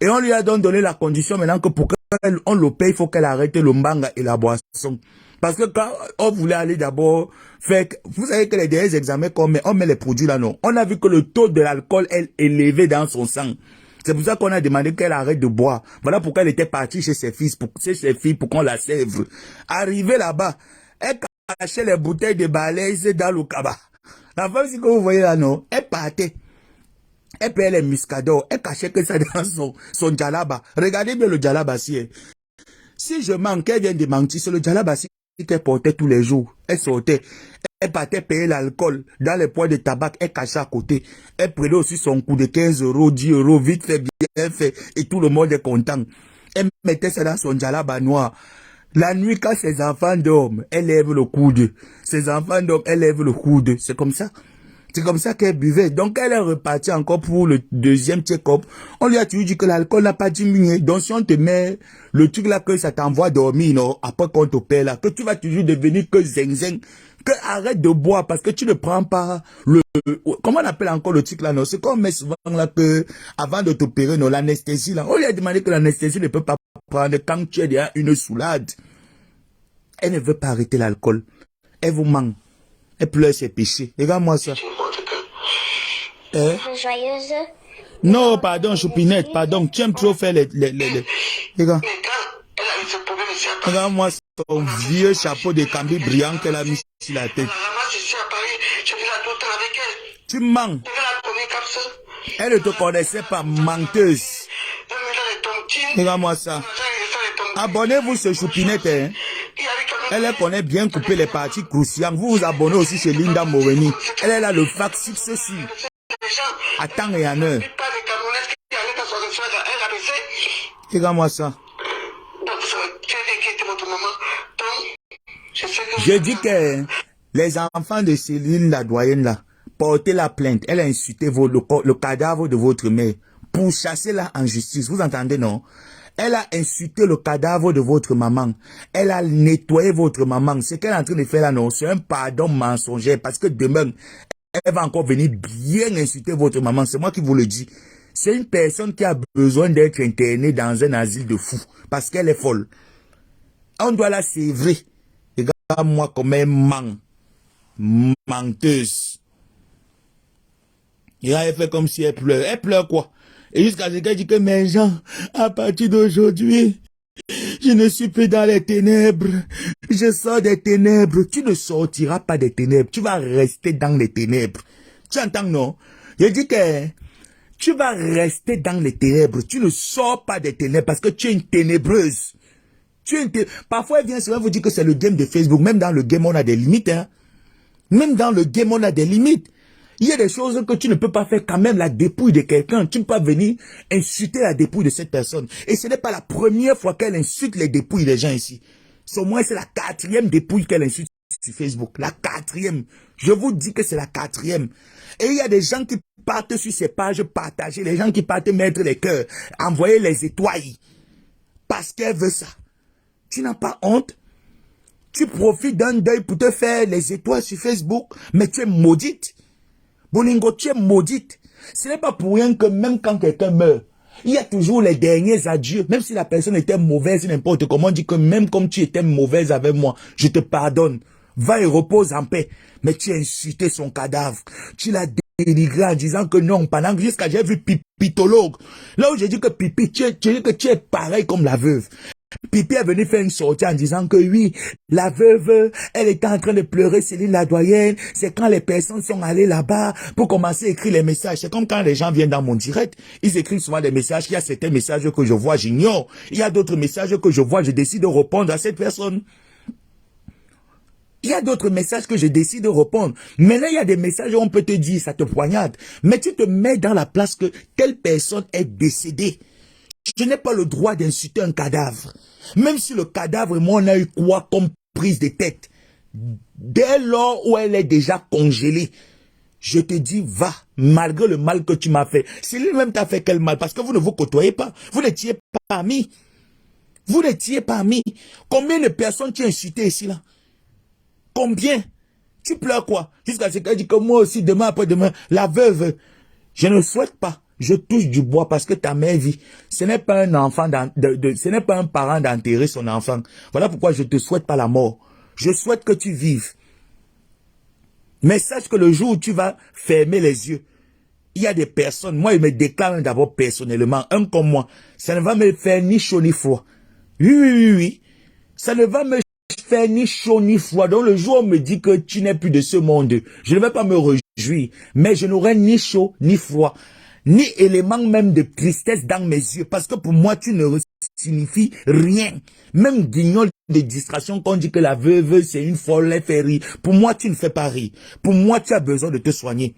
Et on lui a donc donné la condition maintenant que pour qu'on le paye, il faut qu'elle arrête le manga et la boisson. Parce que quand on voulait aller d'abord faire... Vous savez que les derniers examens qu'on met, on met les produits là, non. On a vu que le taux de l'alcool est élevé dans son sang. C'est pour ça qu'on a demandé qu'elle arrête de boire. Voilà pourquoi elle était partie chez ses filles pour qu'on la sève. Arrivée là-bas, elle cachait les bouteilles de balèze dans le cabas. La femme, si que vous voyez là, non, elle partait. Elle payait les muscadors. Elle cachait que ça dans son djalaba. Regardez bien le djalaba si. Si je manque, elle vient de mentir. C'est le djalaba si qu'elle portait tous les jours. Elle sortait. Elle partait payer l'alcool dans les poids de tabac. Elle cachait à côté. Elle prenait aussi son coup de 15 €, 10 €, vite fait, bien fait. Et tout le monde est content. Elle mettait ça dans son djalaba noir. La nuit, quand ses enfants dorment, elle lève le coude. Ses enfants dorment, elle lève le coude. C'est comme ça. C'est comme ça qu'elle buvait. Donc, elle est repartie encore pour le deuxième check-up. On lui a toujours dit que l'alcool n'a pas diminué. Donc, si on te met le truc là que ça t'envoie dormir, non, après qu'on t'opère là, que tu vas toujours devenir que zing-zing, que arrête de boire parce que tu ne prends pas le, comment on appelle encore le truc là, non? C'est qu'on met souvent là que, avant de t'opérer, non, l'anesthésie là. On lui a demandé que l'anesthésie ne peut pas prendre quand tu es déjà une soulade. Elle ne veut pas arrêter l'alcool. Elle vous manque. Elle pleure ses péchés. Regarde-moi ça. Joyeuse. Non, pardon, Choupinette, pardon. Tu aimes trop faire les... Regarde. Regarde-moi son vieux chapeau de cambi brillant qu'elle a mis sur la tête. Tu mens. Elle ne te connaissait pas, menteuse. Regarde-moi ça. Abonnez-vous sur Choupinette, hein. Elle connaît bien couper les parties cruciales. Vous vous abonnez aussi chez Linda Moreni. Elle est là, le fax fixe aussi. À temps et en heure. Regarde-moi ça. Je dis que les enfants de Céline, la doyenne là, portez la plainte. Elle a insulté le cadavre de votre mère pour chasser la en justice. Vous entendez, non? Elle a insulté le cadavre de votre maman. Elle a nettoyé votre maman. Ce qu'elle est en train de faire là, non, c'est un pardon mensonger parce que demain, elle va encore venir bien insulter votre maman. C'est moi qui vous le dis. C'est une personne qui a besoin d'être internée dans un asile de fous parce qu'elle est folle. On doit la sévrer. Regarde-moi comme elle ment. Menteuse. Et là, elle fait comme si elle pleure. Elle pleure quoi? Et jusqu'à ce qu'elle dit que mes gens, à partir d'aujourd'hui, je ne suis plus dans les ténèbres. Je sors des ténèbres. Tu ne sortiras pas des ténèbres. Tu vas rester dans les ténèbres. Tu entends, non? Je dis que tu vas rester dans les ténèbres. Tu ne sors pas des ténèbres parce que tu es une ténébreuse. Parfois, elle vient souvent vous dire que c'est le game de Facebook. Même dans le game, on a des limites. Hein? Même dans le game, on a des limites. Il y a des choses que tu ne peux pas faire quand même la dépouille de quelqu'un. Tu ne peux pas venir insulter la dépouille de cette personne. Et ce n'est pas la première fois qu'elle insulte les dépouilles des gens ici. Au moins, c'est la 4e dépouille qu'elle insulte sur Facebook. La 4e. Je vous dis que c'est la 4e. Et il y a des gens qui partent sur ces pages partager, les gens qui partent mettre les cœurs, envoyer les étoiles. Parce qu'elle veut ça. Tu n'as pas honte? Tu profites d'un deuil pour te faire les étoiles sur Facebook, mais tu es maudite. Bolingo, tu es maudite. Ce n'est pas pour rien que même quand quelqu'un meurt, il y a toujours les derniers adieux. Même si la personne était mauvaise, n'importe comment, on dit que même comme tu étais mauvaise avec moi, je te pardonne. Va et repose en paix. Mais tu as insulté son cadavre. Tu l'as dénigré en disant que non, pendant que jusqu'à j'ai vu Pipitologue. Là où j'ai dit que Pipi, tu es pareil comme la veuve. Pipi est venu faire une sortie en disant que oui, la veuve, elle était en train de pleurer Céline la doyenne. C'est quand les personnes sont allées là-bas pour commencer à écrire les messages. C'est comme quand les gens viennent dans mon direct. Ils écrivent souvent des messages. Il y a certains messages que je vois, j'ignore. Il y a d'autres messages que je vois, je décide de répondre à cette personne. Il y a d'autres messages que je décide de répondre. Mais là, il y a des messages où on peut te dire, ça te poignarde. Mais tu te mets dans la place que telle personne est décédée. Je n'ai pas le droit d'insulter un cadavre. Même si le cadavre, moi, on a eu quoi comme prise de tête. Dès lors où elle est déjà congelée, je te dis, va, malgré le mal que tu m'as fait. Si lui-même t'a fait quel mal, parce que vous ne vous côtoyez pas. Vous n'étiez pas amis. Vous n'étiez pas amis. Combien de personnes tu as insultées ici, là? Combien? Tu pleures quoi? Jusqu'à ce qu'elle dit que moi aussi, demain après-demain, la veuve, je ne souhaite pas. Je touche du bois parce que ta mère vit. Ce n'est pas un enfant, ce n'est pas un parent d'enterrer son enfant. Voilà pourquoi je te souhaite pas la mort. Je souhaite que tu vives. Mais sache que le jour où tu vas fermer les yeux il y a des personnes, moi, ils me déclarent d'abord personnellement, un comme moi, ça ne va me faire ni chaud ni froid. Oui. Ça ne va me faire ni chaud ni froid. Donc, le jour où on me dit que tu n'es plus de ce monde, je ne vais pas me réjouir, mais je n'aurai ni chaud ni froid, ni élément même de tristesse dans mes yeux, parce que pour moi, tu ne signifies rien. Même guignol de distraction quand on dit que la veuve, c'est une folle, elle fait rire. Pour moi, tu ne fais pas rire. Pour moi, tu as besoin de te soigner.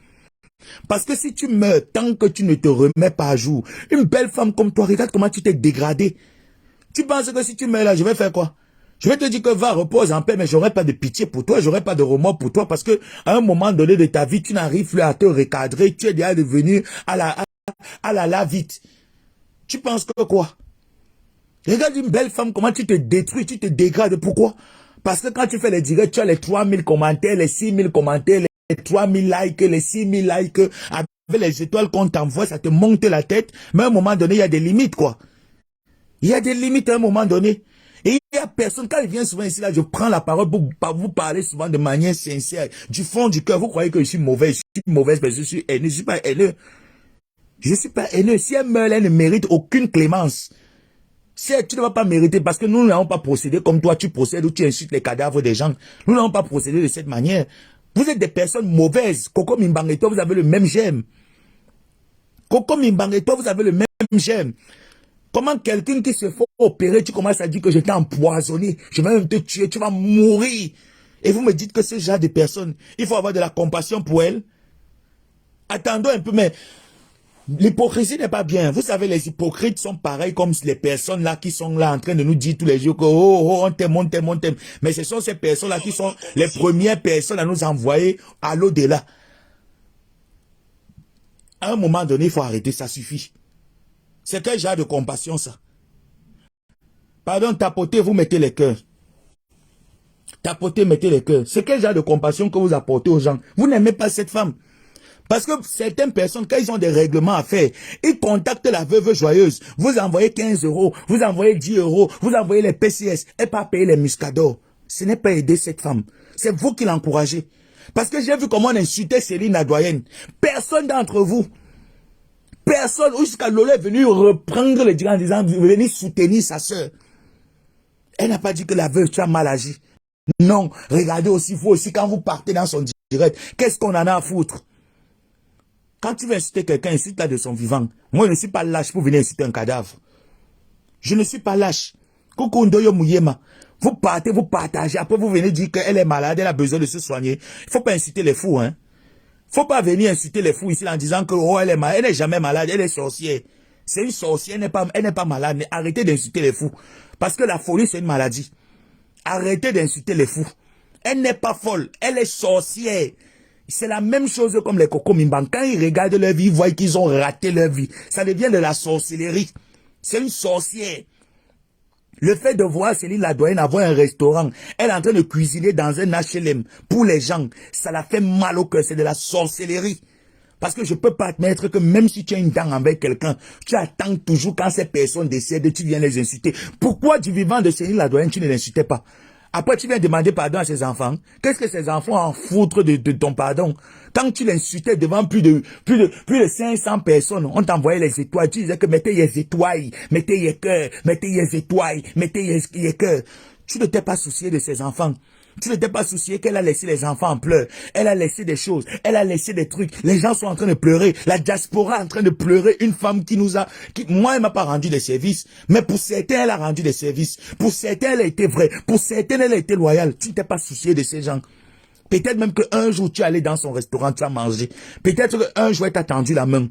Parce que si tu meurs, tant que tu ne te remets pas à jour, une belle femme comme toi, regarde comment tu t'es dégradé. Tu penses que si tu meurs là, je vais faire quoi? Je vais te dire que va, repose en paix, mais j'aurai pas de pitié pour toi, j'aurai pas de remords pour toi, parce que à un moment donné de ta vie, tu n'arrives plus à te recadrer, tu es déjà devenu à la vite. Tu penses que quoi? Regarde une belle femme, comment tu te détruis, tu te dégrades. Pourquoi? Parce que quand tu fais les directs, tu as les 3000 commentaires, les 6000 commentaires, les 3000 likes, les 6000 likes, avec les étoiles qu'on t'envoie, ça te monte la tête. Mais à un moment donné, il y a des limites, quoi. Il y a des limites à un moment donné. Et il y a personne, quand il vient souvent ici, là, je prends la parole pour vous parler souvent de manière sincère, du fond du cœur. Vous croyez que je suis mauvais, parce que je suis haineux, je suis pas haineux. Je suis pas haineux. Si elle meurt, elle ne mérite aucune clémence. Si tu ne vas pas mériter, parce que nous n'avons pas procédé comme toi, tu procèdes ou tu insultes les cadavres des gens. Nous n'avons pas procédé de cette manière. Vous êtes des personnes mauvaises. Coco Mimbang et toi, vous avez le même gemme. Coco Mimbang et toi, vous avez le même gemme. Comment quelqu'un qui se fait opérer, tu commences à dire que je t'ai empoisonné, je vais même te tuer, tu vas mourir. Et vous me dites que ce genre de personnes, il faut avoir de la compassion pour elles. Attendons un peu, mais l'hypocrisie n'est pas bien. Vous savez, les hypocrites sont pareils comme les personnes là qui sont là en train de nous dire tous les jours que on t'aime, on t'aime, on t'aime. Mais ce sont ces personnes là qui sont les premières personnes à nous envoyer à l'au-delà. À un moment donné, il faut arrêter, ça suffit. C'est quel genre de compassion, ça? Pardon, tapotez, vous mettez les cœurs. Tapotez, mettez les cœurs. C'est quel genre de compassion que vous apportez aux gens? Vous n'aimez pas cette femme. Parce que certaines personnes, quand ils ont des règlements à faire, ils contactent la veuve joyeuse. Vous envoyez 15 €, vous envoyez 10 €, vous envoyez les PCS, et pas payer les muscadors. Ce n'est pas aider cette femme. C'est vous qui l'encouragez. Parce que j'ai vu comment on insultait Céline la doyenne. Personne d'entre vous. Personne, jusqu'à Lola est venu reprendre le direct en disant, venez soutenir sa soeur. Elle n'a pas dit que la veuve, tu as mal agi. Non, regardez aussi, vous aussi, quand vous partez dans son direct, qu'est-ce qu'on en a à foutre? Quand tu veux inciter quelqu'un, incite-la de son vivant. Moi, je ne suis pas lâche pour venir inciter un cadavre. Je ne suis pas lâche. Vous partez, vous partagez, après vous venez dire qu'elle est malade, elle a besoin de se soigner. Il ne faut pas inciter les fous, hein. Faut pas venir inciter les fous ici en disant que oh, elle est malade, elle n'est jamais malade, elle est sorcière. C'est une sorcière, elle n'est pas malade. Mais arrêtez d'insulter les fous. Parce que la folie, c'est une maladie. Arrêtez d'insulter les fous. Elle n'est pas folle, elle est sorcière. C'est la même chose comme les Coco Mimbang. Quand ils regardent leur vie, ils voient qu'ils ont raté leur vie. Ça devient de la sorcellerie. C'est une sorcière. Le fait de voir Céline la doyenne avoir un restaurant, elle est en train de cuisiner dans un HLM pour les gens, ça la fait mal au cœur, c'est de la sorcellerie. Parce que je peux pas admettre que même si tu as une dent avec quelqu'un, tu attends toujours quand ces personnes décèdent, tu viens les insulter. Pourquoi du vivant de Céline la doyenne, tu ne l'insultais pas? Après, tu viens demander pardon à ses enfants. Qu'est-ce que ses enfants en foutent de ton pardon? Quand tu l'insultais devant plus de 500 personnes, on t'envoyait les étoiles. Tu disais que mettez les étoiles, mettez les cœurs, mettez les étoiles, mettez les cœurs. Tu ne t'es pas soucié de ses enfants. Tu ne t'es pas soucié qu'elle a laissé les enfants en pleurs. Elle a laissé des choses. Elle a laissé des trucs. Les gens sont en train de pleurer. La diaspora est en train de pleurer. Une femme moi, elle m'a pas rendu des services. Mais pour certains, elle a rendu des services. Pour certains, elle a été vraie. Pour certains, elle a été loyale. Tu ne t'es pas soucié de ces gens. Peut-être même qu'un jour, tu es allé dans son restaurant, tu as mangé. Peut-être qu'un jour, elle t'a tendu la main.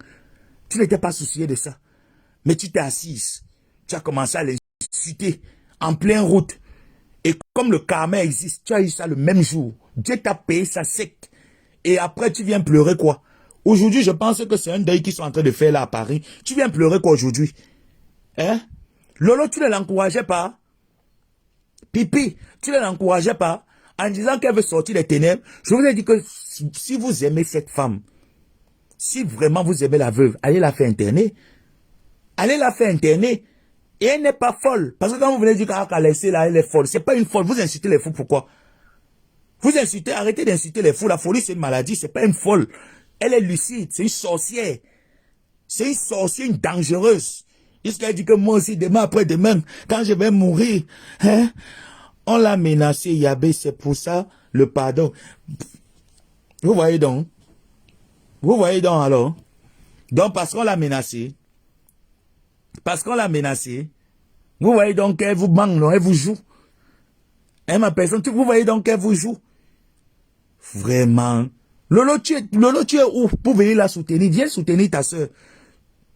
Tu n'étais pas soucié de ça. Mais tu t'es assise. Tu as commencé à l'insulter en pleine route. Et comme le karma existe, tu as eu ça le même jour. Dieu t'a payé ça sec. Et après, tu viens pleurer quoi? Aujourd'hui, je pense que c'est un deuil qu'ils sont en train de faire là à Paris. Tu viens pleurer quoi aujourd'hui? Hein? Lolo, tu ne l'encourageais pas? Pipi, tu ne l'encourageais pas? En disant qu'elle veut sortir des ténèbres. Je vous ai dit que si vous aimez cette femme, si vraiment vous aimez la veuve, allez la faire interner. Allez la faire interner. Et elle n'est pas folle. Parce que quand vous venez dire qu'elle laissé là, elle est folle. C'est pas une folle. Vous insultez les fous, pourquoi? Vous insultez, arrêtez d'insulter les fous. La folie, c'est une maladie, c'est pas une folle. Elle est lucide, c'est une sorcière. C'est une sorcière, une dangereuse. Jusqu'à dit que moi aussi, demain après-demain, quand je vais mourir, hein, on l'a menacé, Yabé, c'est pour ça le pardon. Vous voyez donc? Vous voyez donc alors? Donc parce qu'on l'a menacé, vous voyez donc qu'elle vous manque, non, elle vous joue. Hein, ma personne, vous voyez donc qu'elle vous joue. Vraiment. Lolo, tu es où pour venir la soutenir? Viens soutenir ta soeur.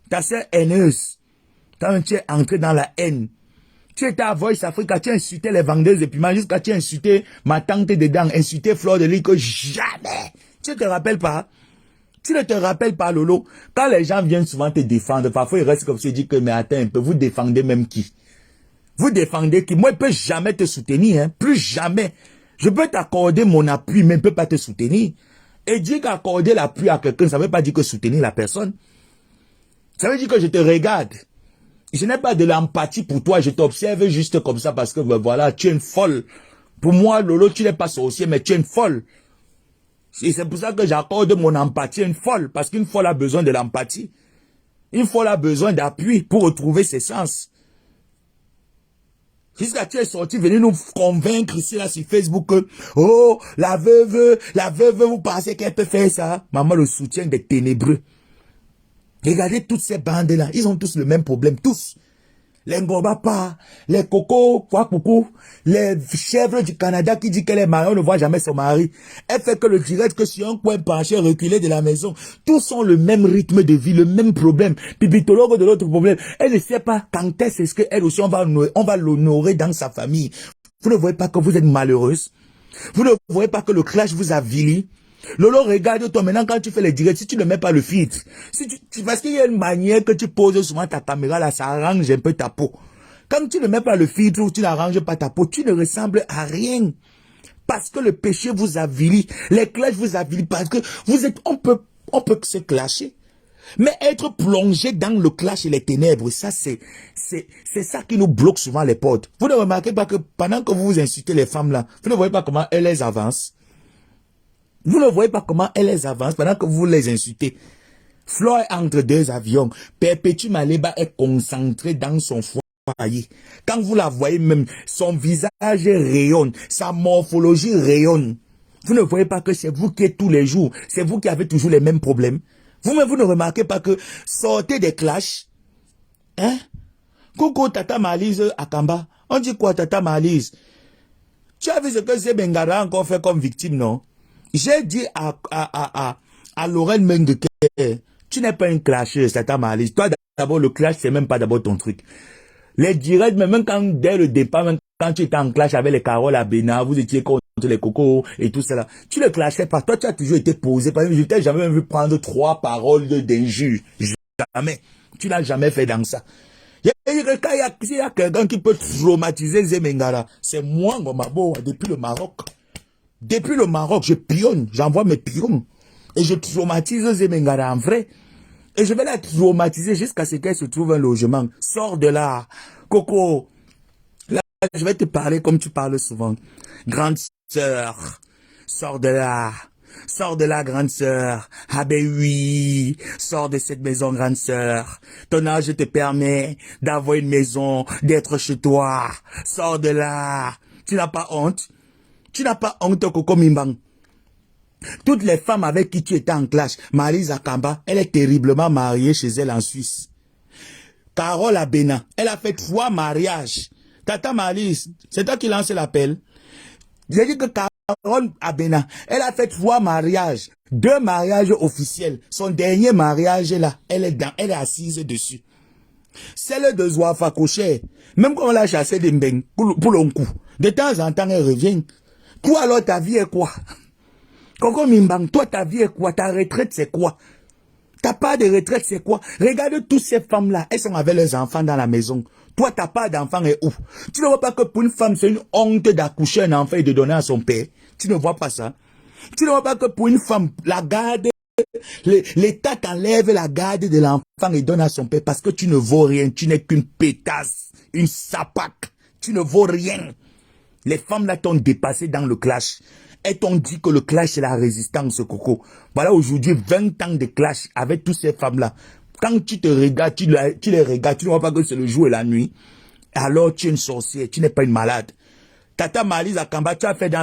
Ta soeur haineuse. Quand tu es entré dans la haine. Tu étais à Voice Africa, tu as insulté les vendeuses de piment jusqu'à tu as insulté ma tante dedans, insulté Fleur de Lys que jamais. Tu ne te rappelles pas? Tu ne te rappelles pas, Lolo? Quand les gens viennent souvent te défendre, parfois ils restent comme si ils disent que, mais attends un peu, vous défendez même qui? Vous défendez qui? Moi, je ne peux jamais te soutenir, hein. Plus jamais. Je peux t'accorder mon appui, mais je ne peux pas te soutenir. Et dire qu'accorder l'appui à quelqu'un, ça ne veut pas dire que soutenir la personne. Ça veut dire que je te regarde. Je n'ai pas de l'empathie pour toi, je t'observe juste comme ça parce que, ben voilà, tu es une folle. Pour moi, Lolo, tu n'es pas sorcier, mais tu es une folle. Et c'est pour ça que j'accorde mon empathie à une folle, parce qu'une folle a besoin de l'empathie. Une folle a besoin d'appui pour retrouver ses sens. Jusqu'à tu es sorti venir nous convaincre ici, là, sur Facebook, que, oh, la veuve, vous pensez qu'elle peut faire ça? Maman, le soutien des ténébreux. Regardez toutes ces bandes-là, ils ont tous le même problème, tous. Les Ngobapa, les Coco, les chèvres du Canada qui dit qu'elle est mariée, on ne voit jamais son mari. Elle fait que le direct que sur un coin penché, reculé de la maison. Tous ont le même rythme de vie, le même problème. Pipitologue de l'autre problème. Elle ne sait pas quand est-ce qu'elle aussi, on va l'honorer dans sa famille. Vous ne voyez pas que vous êtes malheureuse? Vous ne voyez pas que le clash vous a vili? Lolo, regarde-toi maintenant quand tu fais les directs, si tu ne mets pas le filtre, parce qu'il y a une manière que tu poses souvent ta caméra là, ça arrange un peu ta peau. Quand tu ne mets pas le filtre ou tu n'arranges pas ta peau, tu ne ressembles à rien. Parce que le péché vous a vili, les clashs vous a vili, parce que vous êtes, on peut se clasher. Mais être plongé dans le clash et les ténèbres, ça c'est ça qui nous bloque souvent les portes. Vous ne remarquez pas que pendant que vous insultez les femmes là, vous ne voyez pas comment elles les avancent. Vous ne voyez pas comment elles les avancent pendant que vous les insultez. Flo est entre deux avions. Perpétue Maleba est concentré dans son foyer. Quand vous la voyez même, son visage rayonne. Sa morphologie rayonne. Vous ne voyez pas que c'est vous qui êtes tous les jours. C'est vous qui avez toujours les mêmes problèmes. Vous-même, vous ne remarquez pas que sortez des clashs. Hein? Coucou Tata Malise Akamba. On dit quoi Tata Malise? Tu as vu ce que Zé Bengara a encore fait comme victime, non? J'ai dit à Lorraine Mengue que tu n'es pas une clasheuse, Tata Malise. Toi, d'abord, le clash, c'est même pas d'abord ton truc. Les directs, même quand, dès le départ, même quand tu étais en clash avec les Carole à Bénin, vous étiez contre les cocos et tout cela. Tu ne clashais pas. Toi, tu as toujours été posé. Par exemple, je t'ai jamais vu prendre 3 paroles d'injure. Jamais. Tu n'as jamais fait dans ça. Il y a quelqu'un qui peut traumatiser Zemengara. C'est moi, Ngomabo, depuis le Maroc. Depuis le Maroc, je pionne, j'envoie mes pions. Et je traumatise Zemengara en vrai. Et je vais la traumatiser jusqu'à ce qu'elle se trouve un logement. Sors de là. Coco, là, je vais te parler comme tu parles souvent. Grande sœur, sors de là. Sors de là, grande sœur. Ah ben oui, sors de cette maison, grande sœur. Ton âge te permet d'avoir une maison, d'être chez toi. Sors de là. Tu n'as pas honte? Tu n'as pas honte, Coco Mimbang. Toutes les femmes avec qui tu étais en clash, Marie Zakamba, elle est terriblement mariée chez elle en Suisse. Carole Abena, elle a fait 3 mariages. Tata Marise, c'est toi qui lance l'appel. J'ai dit que Carole Abena, elle a fait 3 mariages. 2 mariages officiels. Son dernier mariage là, elle est assise dessus. Celle de Zouafa Koché, même quand on l'a chassée d'Mbeng, pour l'on coup, de temps en temps elle revient. Toi alors ta vie est quoi? Coco Mimbang, toi ta vie est quoi? Ta retraite c'est quoi? Ta part de retraite c'est quoi? Regarde toutes ces femmes-là, elles sont avec leurs enfants dans la maison. Toi ta part d'enfant est où? Tu ne vois pas que pour une femme c'est une honte d'accoucher un enfant et de donner à son père? Tu ne vois pas ça? Tu ne vois pas que pour une femme, la garde, l'État t'enlève la garde de l'enfant et donne à son père parce que tu ne vaux rien, tu n'es qu'une pétasse, une sapaque, tu ne vaux rien. Les femmes là t'ont dépassé dans le clash. Et on dit que le clash c'est la résistance, Coco. Voilà aujourd'hui 20 ans de clash avec toutes ces femmes-là. Quand tu te regardes, tu les regardes, tu ne vois pas que c'est le jour et la nuit. Alors tu es une sorcière, tu n'es pas une malade. Tata Marlise Akamba, tu fais dans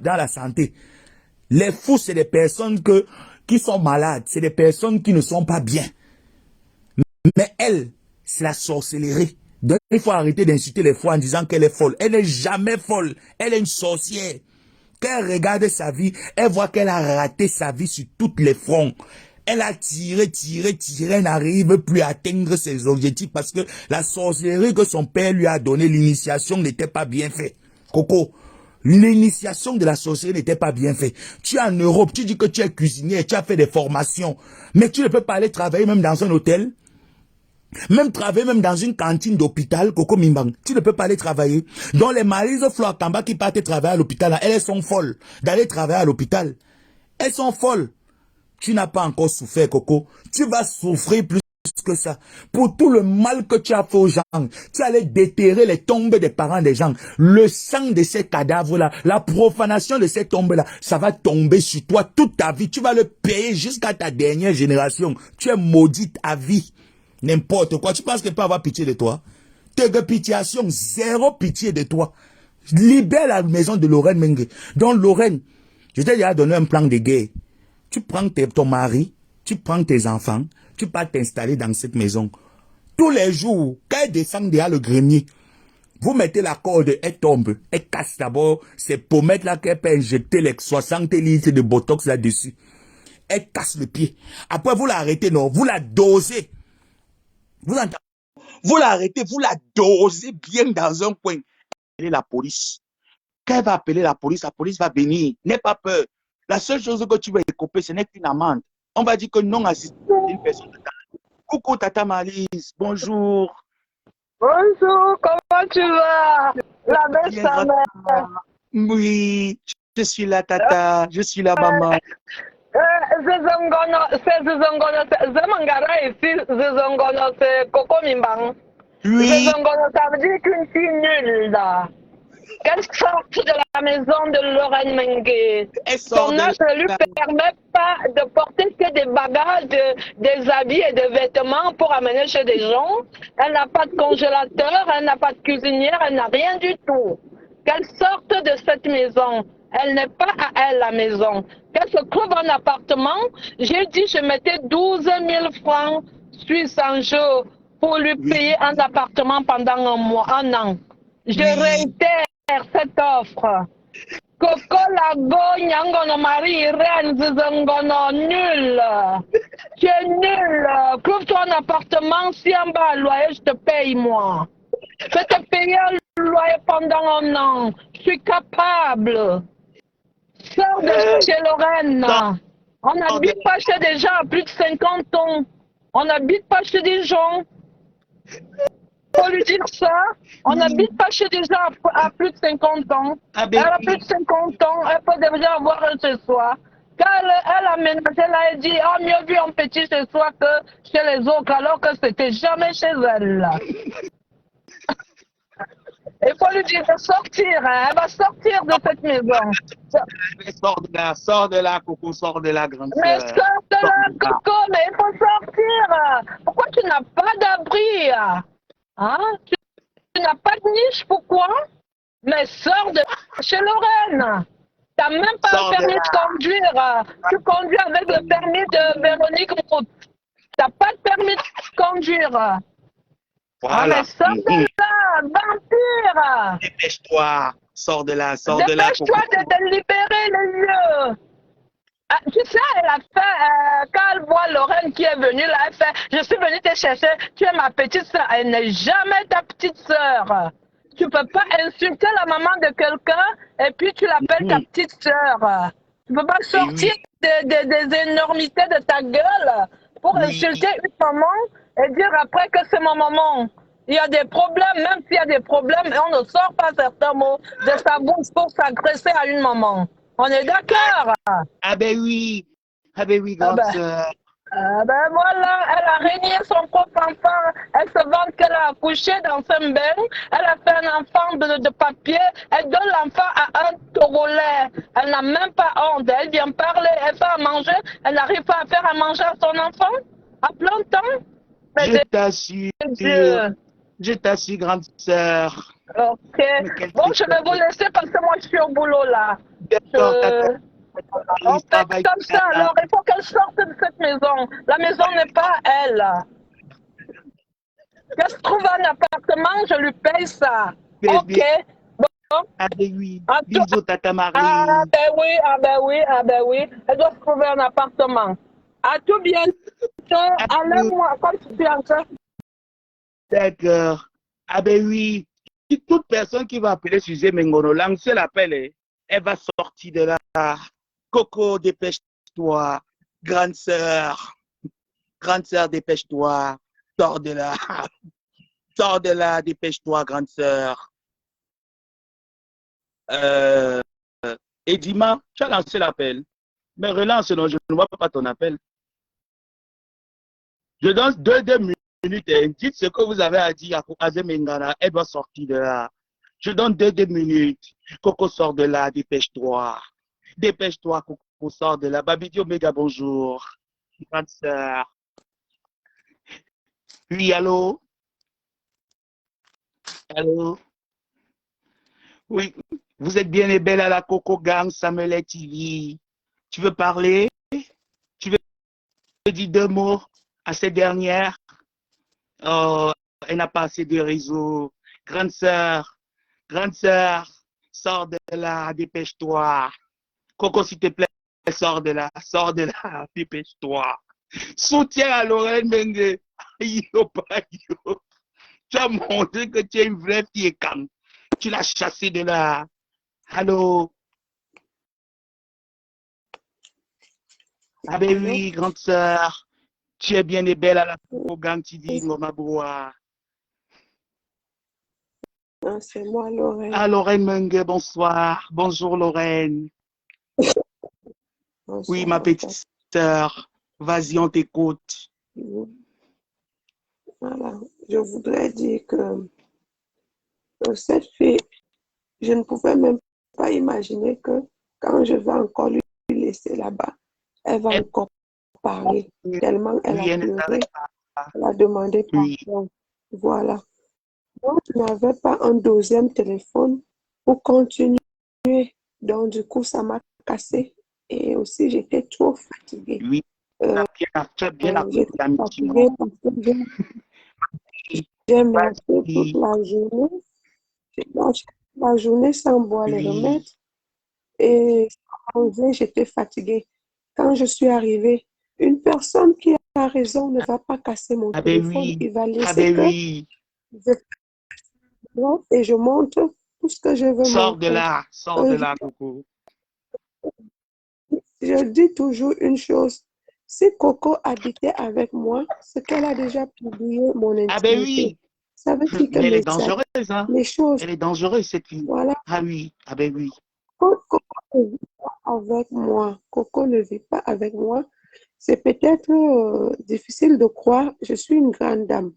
la santé. Les fous, c'est des personnes qui sont malades, c'est des personnes qui ne sont pas bien. Mais elle, c'est la sorcellerie. Donc, il faut arrêter d'insulter les fois en disant qu'elle est folle. Elle n'est jamais folle. Elle est une sorcière. Quand elle regarde sa vie, elle voit qu'elle a raté sa vie sur tous les fronts. Elle a tiré, elle n'arrive plus à atteindre ses objectifs parce que la sorcellerie que son père lui a donnée, l'initiation n'était pas bien faite. Coco, l'initiation de la sorcellerie n'était pas bien faite. Tu es en Europe, tu dis que tu es cuisinier, tu as fait des formations, mais tu ne peux pas aller travailler même dans un hôtel. Même travailler, même dans une cantine d'hôpital, Coco Mimbang, tu ne peux pas aller travailler. Donc les Marises Flor Kamba qui partent travailler à l'hôpital, elles sont folles d'aller travailler à l'hôpital. Elles sont folles. Tu n'as pas encore souffert, Coco. Tu vas souffrir plus que ça. Pour tout le mal que tu as fait aux gens, tu allais déterrer les tombes des parents des gens. Le sang de ces cadavres-là, la profanation de ces tombes-là, ça va tomber sur toi toute ta vie. Tu vas le payer jusqu'à ta dernière génération. Tu es maudite à vie. N'importe quoi. Tu penses qu'elle peut avoir pitié de toi? Pitiation, zéro pitié de toi. Libère la maison de Lorraine Mengue. Donc Lorraine, je t'ai déjà donné un plan de guerre. Tu prends ton mari, tu prends tes enfants, tu pars t'installer dans cette maison. Tous les jours, quand elle descend derrière le grenier, vous mettez la corde, elle tombe, elle casse d'abord ces pommettes là qu'elle peut injecter les 60 litres de botox là-dessus. Elle casse le pied. Après, vous l'arrêtez, non, vous la dosez. Vous entendez? Vous l'arrêtez, vous la dosez bien dans un coin. Appelez la police. Quand elle va appeler la police va venir. N'aie pas peur. La seule chose que tu vas écoper, ce n'est qu'une amende. On va dire que non assisté une personne de talent. Coucou Tata Marlise, bonjour. Bonjour, comment tu vas? La belle sa mère. Oui, je suis là Tata, je suis là maman. C'est Coco Mimbang. Oui. Ça veut dire qu'une fille nulle là. Qu'elle sorte de la maison de Lorraine Mengue. Son âge ne lui permet pas de porter que des bagages, des habits et des vêtements pour amener chez des gens. Elle n'a pas de congélateur, elle n'a pas de cuisinière, elle n'a rien du tout. Qu'elle sorte de cette maison. Elle n'est pas à elle la maison. Qu'elle se trouve en appartement. J'ai dit je mettais 12 000 francs suisses en jeu pour lui payer un appartement pendant un mois, un an. Je réitère cette offre. Coco Lago, Nyangono Marie, Rennes, Zangono, nul. Tu es nul. Trouve-toi un appartement, si en bas loyer, je te paye moi. Je vais te payer un loyer pendant un an. Je suis capable. Sors de chez Lorraine. On n'habite pas chez des gens à plus de 50 ans. On n'habite pas chez des gens. Faut lui dire ça. On n'habite pas chez des gens à plus de 50 ans. Elle a plus de 50 ans. Elle peut déjà avoir un chez soi. Quand elle a ménagé là, elle dit ah, mieux vu un petit chez soi que chez les autres, alors que c'était jamais chez elle. Il faut lui dire de sortir. Hein. Elle va sortir de cette maison. Sors de là, Coco, sors de là, grande sœur. Mais sors de là, Coco, mais il faut sortir. Pourquoi tu n'as pas d'abri? Hein? Tu n'as pas de niche, pourquoi? Mais sors de chez Lorraine. Tu n'as même pas un permis de conduire. Tu conduis avec le permis de Véronique Mout. Tu n'as pas de permis de conduire. Voilà. Ah, mais sors de là, vampire. Dépêche-toi, sors de là, sors de là. Dépêche-toi de te libérer les yeux. Ah, tu sais, elle a fait, quand elle voit Lorraine qui est venue là, elle fait, je suis venue te chercher, tu es ma petite soeur. Elle n'est jamais ta petite soeur. Tu peux pas insulter la maman de quelqu'un et puis tu l'appelles ta petite soeur. Tu peux pas sortir des énormités de ta gueule pour insulter une maman et dire après que c'est ma maman. Il y a des problèmes, même s'il y a des problèmes, on ne sort pas certains mots de sa bouche pour s'agresser à une maman. On est d'accord? Ah ben oui, grande sœur. Ben voilà, elle a régné son propre enfant, elle se vante qu'elle a couché dans un bain, elle a fait un enfant de papier, elle donne l'enfant à un Togolais. Elle n'a même pas honte, elle vient parler, elle fait à manger, elle n'arrive pas à faire à manger à son enfant à plein temps. Mais Je t'assure, Dieu. je t'assure, grande sœur. Ok. Mais quel Bon, je vais vous laisser parce que moi je suis au boulot là. D'accord, On fait comme ça, alors il faut qu'elle sorte de cette maison. La maison n'est pas à elle. Qu'elle se trouve un appartement, je lui paye ça. Ok. Bon. Ah ben oui, En tout- bisous Tata Marie. Ah ben oui, ah ben oui, ah ben oui. Elle doit se trouver un appartement. À tout bientôt. Allez-moi, comme tu es en train. D'accord. Ah ben oui, si toute personne qui va appeler Suzy Mengono, lancer l'appel, elle va sortir de là. Coco, dépêche-toi. Grande sœur, dépêche-toi. Sors de là. Sors de là, dépêche-toi, grande sœur. Edima, tu as lancé l'appel. Mais relance, non, je ne vois pas ton appel. Je donne deux minutes. Dites ce que vous avez à dire à Zemengana. Elle doit sortir de là. Je donne deux minutes. Coco, sort de là, dépêche-toi. Dépêche-toi, Coco, sort de là. Babidi Omega, bonjour. Grande sœur. Oui, allô? Allô? Oui, vous êtes bien et belle à la Coco Gang, Samuel TV. Tu veux parler? Tu veux dire deux mots à cette dernière? Oh, elle n'a pas assez de réseau. Grande sœur, sors de là, dépêche-toi. Coco, s'il te plaît, sors de là, dépêche-toi. Soutien à Lorraine Mengue. Yo, yo. Tu as montré que tu es une vraie fille quand tu l'as chassée de là. Allô? Ah ben oui, grande sœur. Tu es bien et belle à la Coco Gang, tu dis, Ngoma Boua. C'est moi, Lorraine. Ah, Lorraine Mengue, bonsoir. Bonjour, Lorraine. Bonsoir, Oui, ma petite sœur. Vas-y, on t'écoute. Voilà. Je voudrais dire que cette fille, je ne pouvais même pas imaginer que quand je vais encore lui laisser là-bas, elle va encore parler. Tellement elle a pleuré, elle a demandé pardon. Voilà. Donc, je n'avais pas un deuxième téléphone pour continuer. Donc, du coup, ça m'a cassé. Et aussi, j'étais trop fatiguée. Oui, tu as bien J'étais fatiguée parce que j'ai marché toute la journée. J'ai marché toute la journée sans boire les remèdes. Et j'étais fatiguée. Quand je suis arrivée, une personne qui a raison ne va pas casser mon téléphone. Il va laisser que et je montre tout ce que je veux montrer. Sors de là, Coco. Je dis toujours une chose. Si Coco habitait avec moi, ce qu'elle a déjà publié, mon intimité, ah ben oui. Ça veut dire que elle est dangereuse, hein? Les choses. Elle est dangereuse, cette fille. Voilà. Ah oui, ah ben oui. Coco ne vit pas avec moi. Coco ne vit pas avec moi. C'est peut-être difficile de croire. Je suis une grande dame.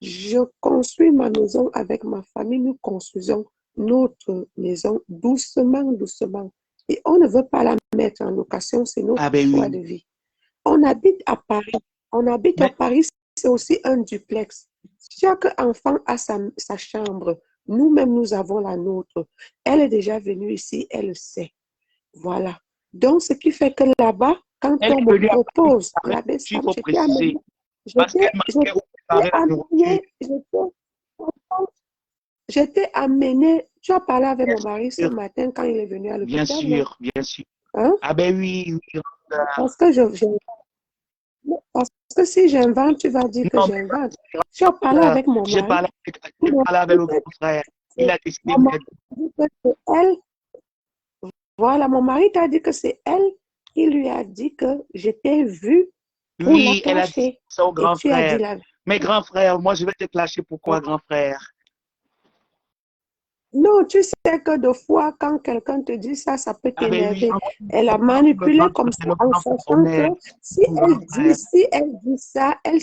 Je construis ma maison avec ma famille. Nous construisons notre maison doucement, doucement. Et on ne veut pas la mettre en location, c'est notre choix de vie. On habite à Paris. À Paris, c'est aussi un duplex. Chaque enfant a sa chambre. Nous-mêmes, nous avons la nôtre. Elle est déjà venue ici, elle le sait. Voilà. Donc, ce qui fait que là-bas, quand on me propose la descente, j'étais amenée. Tu as parlé avec mon mari ce matin quand il est venu à l'hôpital. Bien sûr. Hein? Ah ben oui. Parce que si j'invente, tu vas dire que j'invente. Tu as parlé avec mon mari. J'ai parlé avec le grand frère. Il a décidé elle. Voilà, mon mari t'a dit que c'est elle qui lui a dit que j'étais vue. Oui, elle a dit ça au grand frère. Mais grand frère, moi je vais te clasher. Pourquoi, grand frère? Non, tu sais que des fois, quand quelqu'un te dit ça, ça peut t'énerver. Elle a manipulé comme ça en sachant que si elle dit ça, elle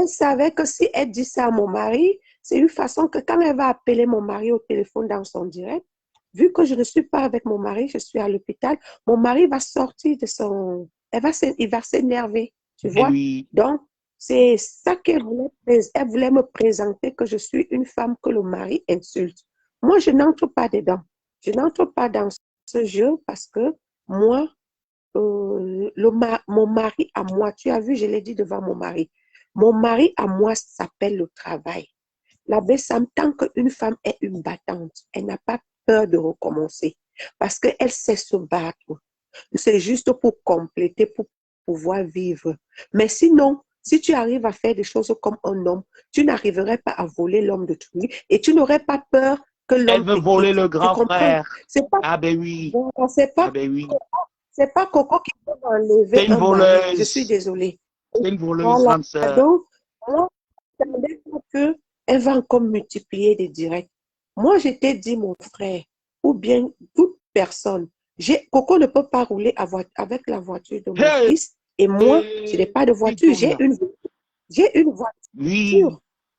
savait que si elle dit ça à mon mari, c'est une façon que quand elle va appeler mon mari au téléphone dans son direct, vu que je ne suis pas avec mon mari, je suis à l'hôpital, mon mari va sortir de son... il va s'énerver, tu Eh vois. oui. Donc, c'est ça qu'elle voulait, elle voulait me présenter que je suis une femme que le mari insulte. Moi, je n'entre pas dedans. Je n'entre pas dans ce jeu parce que moi, mon mari à moi, tu as vu, je l'ai dit devant mon mari à moi s'appelle le travail. L'abbé Sam, tant qu'une femme est une battante, elle n'a pas peur de recommencer parce qu'elle sait se battre. C'est juste pour compléter, pour pouvoir vivre. Mais sinon, si tu arrives à faire des choses comme un homme, tu n'arriverais pas à voler l'homme d'autrui et tu n'aurais pas peur que Elle l'homme veut te voler quitte. le Tu grand comprends? frère. C'est pas, Ah ben oui. c'est Ah pas, ben oui. c'est pas Coco qui peut C'est m'enlever une un mari. Je suis voleuse. désolée. C'est une voleuse, Voilà. grande sœur. Donc, moi, je m'attendais pas qu'elle va encore multiplier des directs. Moi, je t'ai dit, mon frère, ou bien toute personne, Coco ne peut pas rouler avec la voiture de mon Hey! fils. Et moi, je n'ai pas de Qui voiture. tourne là? J'ai une voiture. Oui.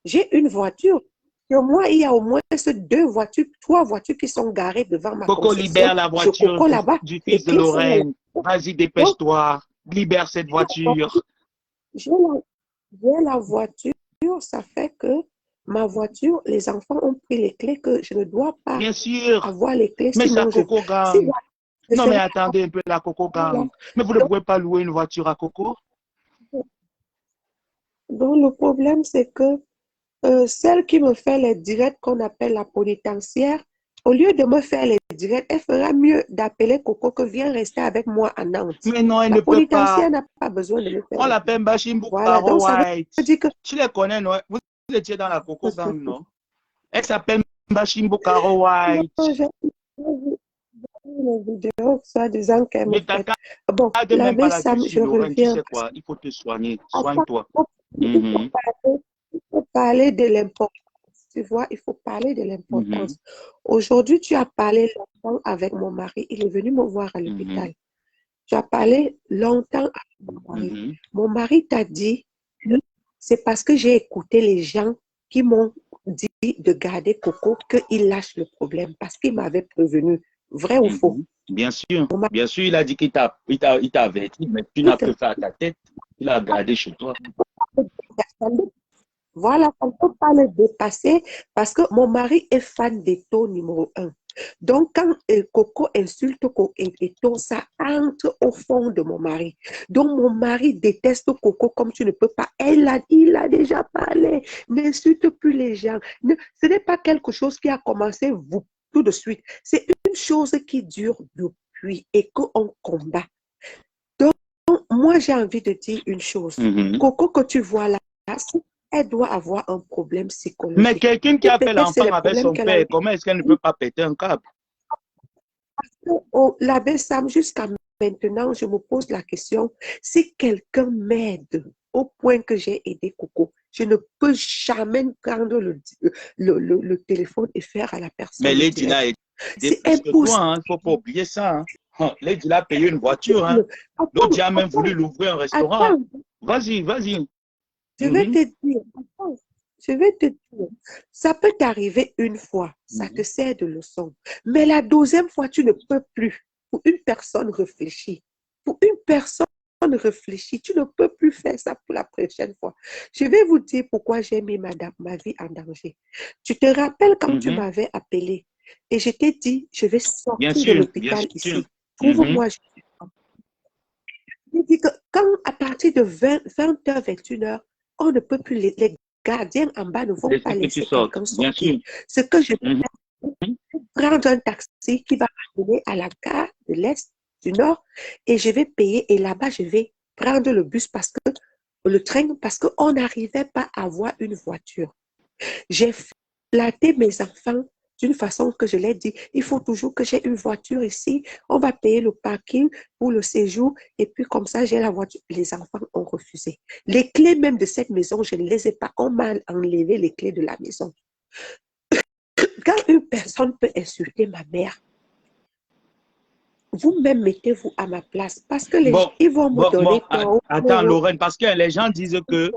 J'ai une voiture. Sur moi, il y a au moins trois voitures qui sont garées devant ma Coco, concession. libère la Chez voiture Coco là-bas. du Les fils de clés sont là. Lorraine. Vas-y, Donc, dépêche-toi. Libère cette voiture. j'ai la voiture. Ça fait que ma voiture, les enfants ont pris les clés que je ne dois pas Bien sûr. avoir les clés. Mais ça, Sinon, Coco si Gang. je Non, mais serais attendez un peu, la Coco là. Gang. Mais vous ne pouvez pas louer une voiture à Coco? Donc, le problème, c'est que celle qui me fait les directs qu'on appelle la pénitentiaire, au lieu de me faire les directs, elle fera mieux d'appeler Coco que viens rester avec moi à Nantes. Mais non, elle La ne peut pas. pénitentiaire n'a pas besoin de me faire On les l'appelle directs. Bashimbu Voilà, Caro donc ça veut White. dire que Tu les connais, non? Vous étiez dans la Coco Gang, non? Elle s'appelle Bashimbu Caro White. non, j'ai vu les vidéos, soit disant qu'elle me Ne fait. Bon, t'attarde la même pas là-dessus, Sam, je Lorraine. Tu reviens sais parce quoi? Il faut te soigner. que Soigne-toi. il faut parler de l'importance. Tu vois, il faut parler de Mhm, l'importance. Aujourd'hui, tu as parlé longtemps avec mon mari. Il est venu me voir à l'hôpital. mhm, Tu as parlé longtemps avec mon mari. mhm. Mon mari t'a dit que c'est parce que j'ai écouté les gens qui m'ont dit de garder Coco qu'il lâche le problème parce qu'il m'avait prévenu. Vrai ou faux? Bien sûr. Mon mari, Bien sûr, il a dit qu'il t'a averti, mais tu n'as que fait à ta tête. Il a gardé chez toi. voilà, on ne peut pas le dépasser parce que mon mari est fan d'Eto numéro 1. Donc, quand Coco insulte Eto, ça entre au fond de mon mari. Donc, mon mari déteste Coco comme tu ne peux pas. Il a déjà parlé. N'insulte plus les gens. Ce n'est pas quelque chose qui a commencé tout de suite. C'est une chose qui dure depuis et qu'on combat. Donc, moi, j'ai envie de dire une chose. Mhm. Coco que tu vois là, elle doit avoir un problème Mais psychologique. quelqu'un qui Et a fait peut-être c'est l'enfant le avec problème son qu'elle a père, eu. comment est-ce qu'elle ne peut pas péter un câble? L'abbé Sam, jusqu'à maintenant, je me pose la question, si quelqu'un m'aide au point que j'ai aidé Coco, je ne peux jamais prendre le téléphone et faire à la personne Mais le Lady direct. l'a aidé C'est plus que impossible. toi, il ne faut pas oublier ça. Lady l'a payé une voiture. Hein. L'autre a même voulu l'ouvrir un restaurant. Attends, Vas-y, vas-y. je vais te dire, attends, je vais te dire, ça peut t'arriver une fois, ça te sert de leçon. Mais la deuxième fois, tu ne peux plus. Pour une personne réfléchie, pour une personne réfléchie, tu ne peux plus faire ça pour la prochaine fois. Je vais vous dire pourquoi j'ai mis ma vie en danger. Tu te rappelles quand tu m'avais appelé et je t'ai dit, je vais Bien sortir de sûr, bien l'hôpital sûr. ici. Trouve-moi. Je dis que quand à partir de 20h, 21h, on ne peut plus, les gardiens en bas ne vont pas Laisse que tu laisser sortes, quelqu'un bien sortir. sûr. Ce que je vais Mhm. faire, c'est prendre un taxi qui va m'amener à la gare de l'Est, du Nord, et je vais payer. Et là-bas, je vais prendre le bus le train, parce qu'on n'arrivait pas à avoir une voiture. J'ai flatté mes enfants d'une façon que je l'ai dit, il faut toujours que j'ai une voiture ici, on va payer le parking pour le séjour, et puis comme ça, j'ai la voiture. Les enfants ont refusé. Les clés même de cette maison, je ne les ai pas. On m'a enlevé les clés de la maison. Quand une personne peut insulter ma mère, vous-même mettez-vous à ma place parce que Bon, ils vont me donner attends, Lorraine, parce que les gens disent que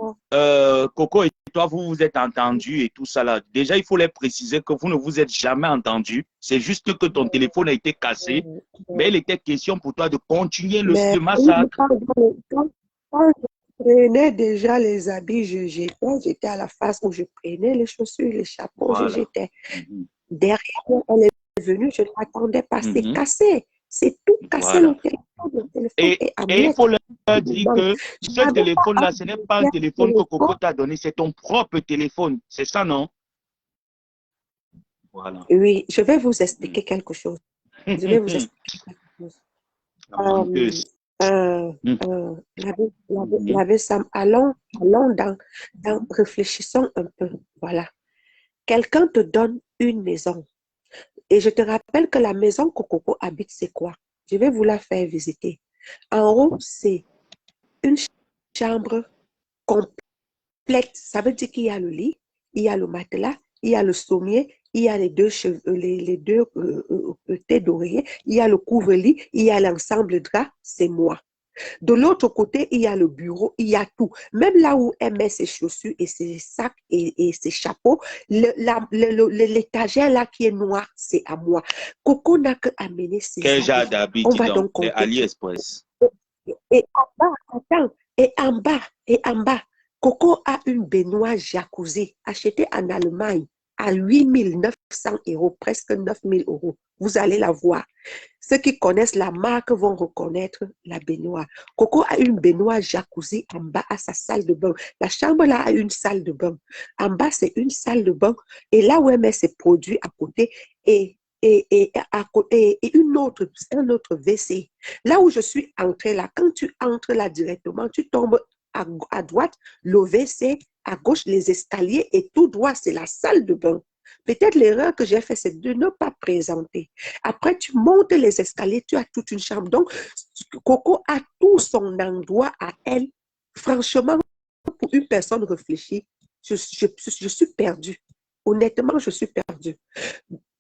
Coco et toi, vous vous êtes entendus et tout ça là. Déjà, il faut les préciser que vous ne vous êtes jamais entendus. C'est juste que ton téléphone a été cassé. Mais il était question pour toi de continuer Mais le massacre. quand je prenais déjà les habits, j'étais à la phase où je prenais les chaussures, les chapeaux, Voilà. j'étais derrière. Elle est venue, je ne l'attendais pas. C'est cassé. C'est tout cassé, Voilà. le téléphone. Le téléphone Et est à il faut leur mettre dire dedans. que Je ce n'avais pas téléphone-là, ce n'est pas un un téléphone que Coco téléphone. t'a donné, c'est ton propre téléphone. C'est ça, non? Voilà. Oui, je vais vous expliquer quelque chose. Je vais vous expliquer quelque chose. L'abbé Sam, allons réfléchissons un peu. Voilà. Quelqu'un te donne une maison. Et je te rappelle que la maison que Coco habite, c'est quoi? Je vais vous la faire visiter. En haut, c'est une chambre complète. Ça veut dire qu'il y a le lit, il y a le matelas, il y a le sommier, il y a les deux têtes d'oreiller, il y a le couvre-lit, il y a l'ensemble de draps, c'est moi. De l'autre côté, il y a le bureau, il y a tout. Même là où elle met ses chaussures et ses sacs et ses chapeaux, l'étagère là qui est noire, c'est à moi. Coco n'a qu'à amener ses Quel genre habits. d'habit, On dis va donc, donc les compter. AliExpress. Et en bas, attends, et en bas, Coco a une baignoire jacuzzi achetée en Allemagne à 8 900 €, presque 9 000 €. Vous allez la voir. Ceux qui connaissent la marque vont reconnaître la baignoire. Coco a une baignoire jacuzzi en bas à sa salle de bain. La chambre là a une salle de bain. En bas, c'est une salle de bain. Et là où elle met ses produits à côté et un autre WC. Là où je suis entrée là, quand tu entres là directement, tu tombes à droite, le WC, à gauche, les escaliers et tout droit, c'est la salle de bain. Peut-être l'erreur que j'ai faite, c'est de ne pas présenter. Après, tu montes les escaliers, tu as toute une chambre. Donc, Coco a tout son endroit à elle. Franchement, pour une personne réfléchie, je suis perdue. Honnêtement, je suis perdue.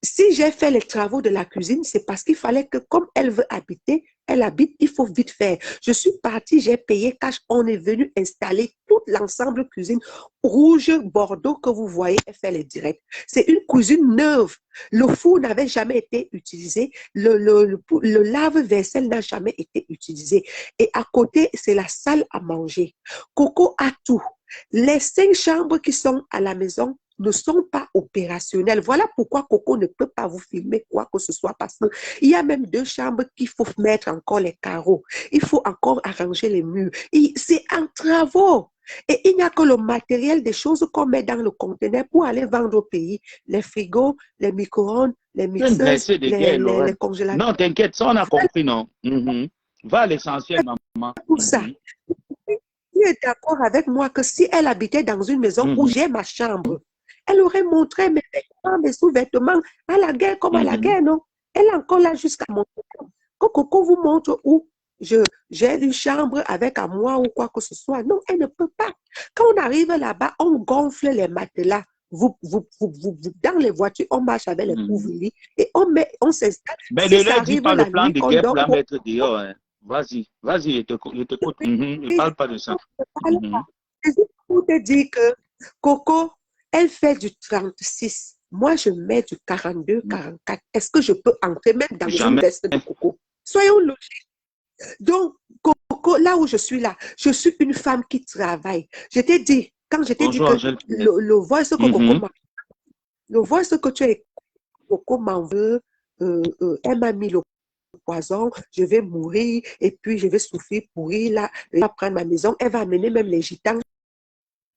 Si j'ai fait les travaux de la cuisine, c'est parce qu'il fallait que, comme elle veut habiter, elle habite, il faut vite faire. Je suis partie, j'ai payé cash, on est venu installer tout l'ensemble cuisine rouge bordeaux que vous voyez, elle fait les directs. C'est une cuisine neuve. Le four n'avait jamais été utilisé, le lave-vaisselle n'a jamais été utilisé. Et à côté, c'est la salle à manger. Coco a tout. Les 5 chambres qui sont à la maison ne sont pas opérationnels. Voilà pourquoi Coco ne peut pas vous filmer quoi que ce soit parce qu'il y a même 2 chambres qu'il faut mettre encore les carreaux. Il faut encore arranger les murs. C'est un travaux. Et il n'y a que le matériel des choses qu'on met dans le conteneur pour aller vendre au pays. Les frigos, les micro-ondes, les mixeurs, les congélateurs. Non, t'inquiète, ça on a compris, non? Va à l'essentiel, maman. Pour ça. Tu es d'accord avec moi que si elle habitait dans une maison où j'ai ma chambre, elle aurait montré mes vêtements, mes sous-vêtements à la guerre comme à la guerre, non? Elle est encore là jusqu'à mon temps. Quand Coco vous montre où j'ai une chambre avec à moi ou quoi que ce soit. Non, elle ne peut pas. Quand on arrive là-bas, on gonfle les matelas. Dans les voitures, on marche avec les couvre-lits et on s'installe. Mais si ne ça leur dis arrive pas la le plan nuit, de on guerre dort. pour la mettre dehors. Hein. Vas-y, je t'écoute. Ne parle pas de ça. Je pour te dire que Coco, elle fait du 36. Moi, je mets du 42, 44. Est-ce que je peux entrer même dans une veste de Coco? Soyons logiques. Donc, Coco, là où je suis là, je suis une femme qui travaille. Je t'ai dit, quand je t'ai dit que le voice que Coco m'a, le voice que tu as écouté, Coco m'en veut, elle m'a mis le poison, je vais mourir et puis je vais souffrir, pourrir là, elle va prendre ma maison, elle va amener même les gitans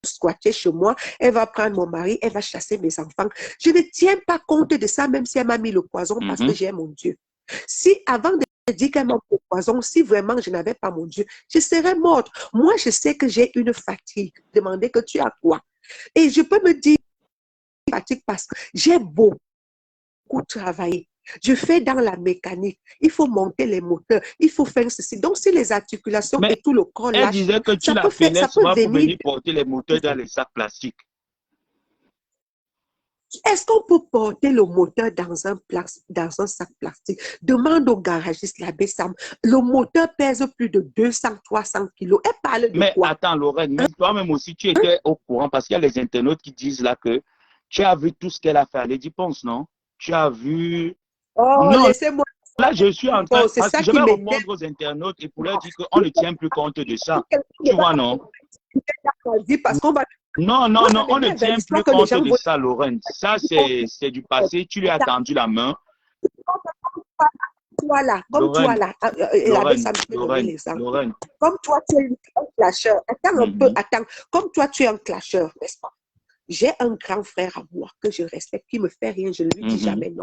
squatter chez moi, elle va prendre mon mari, elle va chasser mes enfants. Je ne tiens pas compte de ça, même si elle m'a mis le poison parce que j'ai mon Dieu. Si avant de dire qu'elle m'a mis le poison, si vraiment je n'avais pas mon Dieu, je serais morte. Moi, je sais que j'ai une fatigue. Demandez que tu as quoi. Et je peux me dire fatigue parce que j'ai beaucoup travaillé. Je fais dans la mécanique. Il faut monter les moteurs. Il faut faire ceci. Donc, si les articulations et tout le corps lâchent, elle disait que tu l'appelais souvent pour venir porter les moteurs dans les sacs plastiques. Est-ce qu'on peut porter le moteur dans un sac plastique? Demande au garagiste, l'abbé Sam. Le moteur pèse plus de 200, 300 kilos. Elle parle de Mais quoi? attends, Lorraine, même toi-même aussi, tu étais au courant parce qu'il y a les internautes qui disent là que tu as vu tout ce qu'elle a fait à Lady Ponce, non? Tu as vu. Oh, Non, laissez-moi. là, je suis en train. Oh, c'est Parce ça que je qui vais m'énerve. répondre aux internautes et pour leur dire qu'on ne tient plus compte de ça. Tu vois, non? Parce qu'on va. Non, non, Moi, ça non, on ne m'énerve, tient l'histoire plus que les compte gens de vont- ça, Lorraine. Ça, c'est du passé. Tu lui as tendu la main. Toi là, comme toi Lorraine, là, l'abbé Lorraine, Sam peut donner Lorraine, l'exemple. Lorraine. Comme toi, tu es un clasheur. Attends un peu, Mhm. attends. Comme toi, tu es un clasheur, n'est-ce pas? J'ai un grand frère à moi que je respecte, qui me fait rien, je ne lui dis Mhm. jamais non.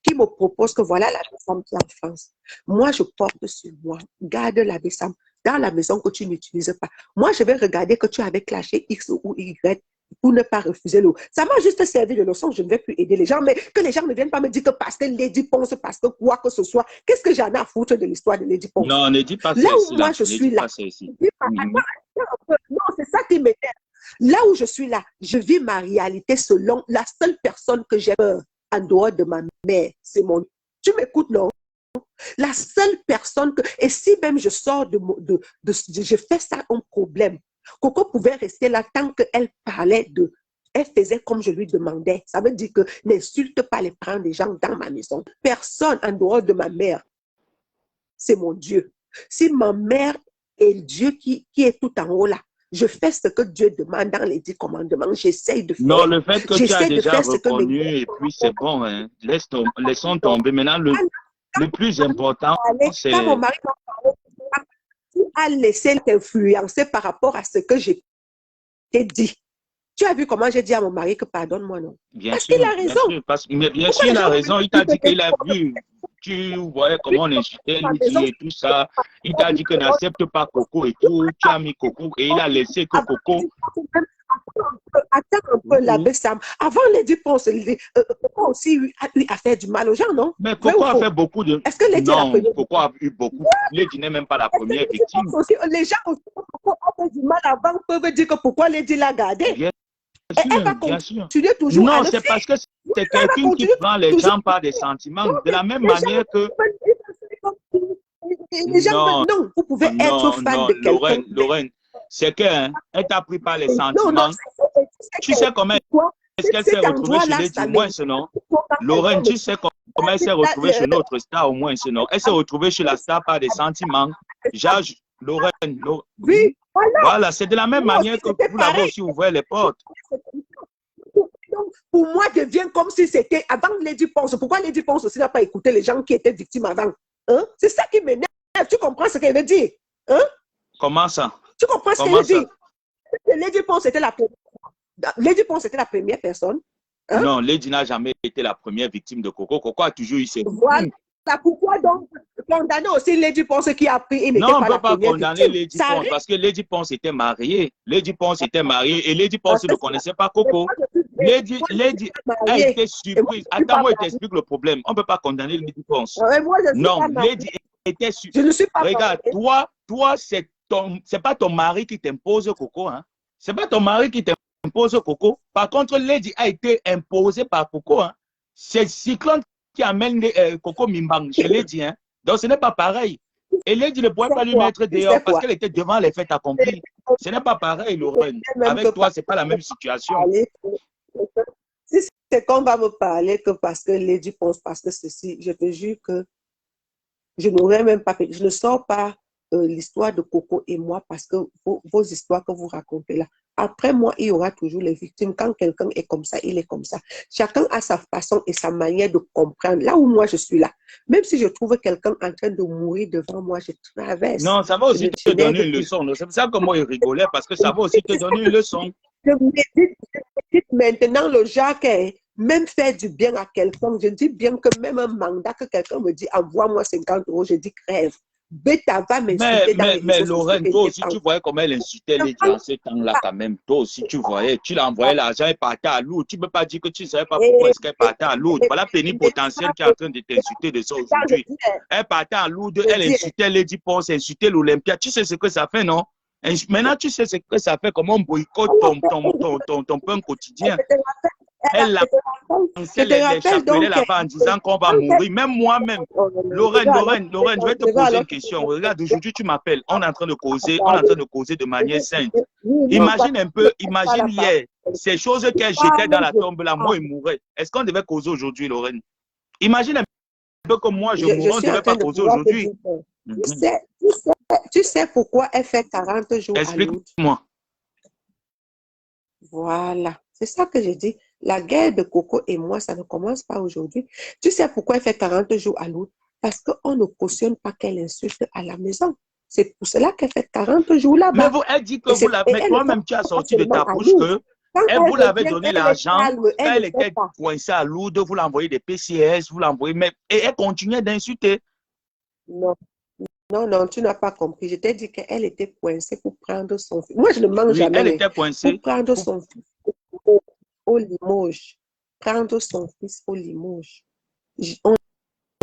Qui me propose que voilà l'abbé Sam qui est en France. Moi, je porte sur moi. Garde l'abbé Sam dans la maison que tu n'utilises pas. Moi, je vais regarder que tu avais clashé X ou Y pour ne pas refuser l'eau. Ça m'a juste servi de leçon. Je ne vais plus aider les gens, mais que les gens ne viennent pas me dire que parce que Lady Ponce, parce que quoi que ce soit, qu'est-ce que j'en ai à foutre de l'histoire de Lady Ponce? Non, ne dis pas Là ceci où là. moi je Ne suis dis là, pas ceci. attends un peu. Non, c'est ça qui m'énerve. Là où je suis là, je vis ma réalité selon la seule personne que j'ai peur en dehors de ma mère, c'est mon. Tu m'écoutes, non? La seule personne que. Et si même je sors je fais ça un problème. Coco pouvait rester là tant qu'elle parlait de. Elle faisait comme je lui demandais. Ça veut dire que n'insulte pas les parents des gens dans ma maison. Personne en dehors de ma mère, c'est mon Dieu. Si ma mère est le Dieu qui est tout en haut là, je fais ce que Dieu demande dans les 10 commandements. J'essaye de faire. Non, le fait que tu as J'essaie de déjà faire ce que reconnu mes. et puis c'est bon, hein. Laissons tomber. Maintenant, le plus important, c'est. Quand mon mari m'a parlé, tu as laissé t'influencer par rapport à ce que je t'ai dit. Tu as vu comment j'ai dit à mon mari que pardonne-moi, non? Bien Parce sûr, qu'il a raison. bien sûr, mais bien Pourquoi sûr, il les a gens raison. me Il t'a disent dit qu'il a vu. Tu voyais comment on insultait à la Lydie maison, et tout ça. Il t'a dit que n'accepte pas Coco et tout. Tu as mis Coco et il a laissé que Coco. Attends un peu, l'abbé Sam. Avant Lady Ponce, Coco aussi a eu à faire du mal aux gens, non? Mais Vrai Coco ou a faux? fait beaucoup de. Est-ce que Lady est la Non, première? Coco a eu beaucoup. Lydie n'est même pas la première Est-ce que Lady victime. Ponce aussi, les gens aussi, Coco a fait du mal avant, peuvent dire que pourquoi Lady l'a gardé? Bien Et elle va sûr, bien sûr. continuer toujours à Non, le c'est faire. parce que c'est Elle va quelqu'un qui continuer prend les toujours. gens par des sentiments. De la même Les gens manière que. les gens Non, veulent, non, vous pouvez être non, fan non, de quelqu'un. Lorraine, c'est qu'elle t'a pris par les Non, non, sentiments. Tu sais comment pourquoi est-ce qu'elle s'est retrouvée chez Lady, au moins, ce nom? Lorraine, tu sais comment elle s'est retrouvée chez notre star, au moins, ce nom? Elle s'est retrouvée chez la star par des sentiments. Lorraine, Oui, voilà. voilà, c'est de la même Moi manière aussi, que c'était vous l'avez pareil. aussi ouvert les portes. Donc, pour moi, devient comme si c'était avant Lady Ponce. Pourquoi Lady Ponce aussi n'a pas écouté les gens qui étaient victimes avant? Hein? C'est ça qui m'énerve. Tu comprends ce qu'elle veut dire? Hein? Comment ça? Tu comprends ce Comment qu'elle veut ça? dire? Lady Ponce était la première. Lady Ponce était la première personne. Hein? Non, Lady n'a jamais été la première victime de Coco. Coco a toujours eu ses Voilà. Pourquoi donc condamner aussi Lady Ponce qui a pris et n'était non, on pas ne la peut pas première condamner victime? Lady Ça Ponce arrive. parce que Lady Ponce était mariée. Lady Ponce était mariée et Lady Ponce ne connaissait pas Coco. Lady a mariée. été surprise. Attends, moi, je t'explique le problème. On ne peut pas condamner Lady Ponce. Moi, je suis Non, pas mariée. Lady était surprise. Je ne suis pas Regarde, mariée. toi, c'est pas ton mari qui t'impose Coco. Hein? C'est pas ton mari qui t'impose Coco. Par contre, Lady a été imposée par Coco. Hein? C'est Cyclone qui amène Coco Mimbang chez Lady. Hein? Donc, ce n'est pas pareil. Et Lady ne pourrait pas lui mettre dehors parce qu'elle était devant les fêtes accomplies. Ce n'est pas pareil, Lorraine. Avec toi, ce n'est pas la même situation. Si c'est qu'on va me parler que parce que Lady pense, parce que ceci, je te jure que je n'aurais même pas fait. Je ne sors pas l'histoire de Coco et moi parce que vos histoires que vous racontez là. Après moi, il y aura toujours les victimes. Quand quelqu'un est comme ça, il est comme ça. Chacun a sa façon et sa manière de comprendre. Là où moi, je suis là. Même si je trouve quelqu'un en train de mourir devant moi, je traverse. Non, ça va aussi te donner une leçon. C'est pour ça que moi, je rigolais parce que ça va aussi te donner une leçon. Je médite maintenant le Jacques, même faire du bien à quelqu'un. Je dis bien que même un mandat que quelqu'un me dit, envoie-moi 50 €, je dis crève. Beta va m'insulter dans les Mais réseaux Lorraine, sociaux. toi aussi, tu voyais comment elle insultait les gens en ce temps-là quand même. Toi aussi, tu voyais. Tu l'envoyais l'argent, elle partait à Lourdes. Tu ne peux pas dire que tu ne savais pas pourquoi est-ce qu'elle partait à Lourdes. Voilà plénipotentielle qui est en train de t'insulter de ça aujourd'hui. Elle partait à Lourdes, elle insultait Lady Ponce, insultait l'Olympia. Tu sais ce que ça fait, non? Maintenant, tu sais ce que ça fait, comment on boycotte ton pain quotidien. Elle lancer les chapelets là-bas en disant qu'on va mourir. Même moi-même. Lorraine, je vais te poser une question. Regarde, aujourd'hui, tu m'appelles. On est en train de causer, de manière sainte. Imagine un peu, imagine hier, ces choses qu'elle jetait dans la tombe là, moi, il mourrait. Est-ce qu'on devait causer aujourd'hui, Lorraine? Imagine un peu comme moi, je mourrais, on ne devait pas causer aujourd'hui. Tu sais pourquoi elle fait 40 jours à Lourdes? Explique-moi. Voilà, c'est ça que j'ai dit. La guerre de Coco et moi, ça ne commence pas aujourd'hui. Tu sais pourquoi elle fait 40 jours à Lourdes? Parce qu'on ne cautionne pas qu'elle insulte à la maison. C'est pour cela qu'elle fait 40 jours là-bas. Mais elle dit que vous l'avez, mais toi-même tu as sorti de ta bouche que vous l'avez donné l'argent, quand elle était coincée à Lourdes, vous l'envoyez des PCS, vous l'envoyez, mais et elle continuait d'insulter. Non. Non, tu n'as pas compris. Je t'ai dit qu'elle était coincée pour prendre son fils. Moi, je ne mange jamais. Elle était coincée. Pour prendre son fils au Limoges. Prendre son fils au Limoges. On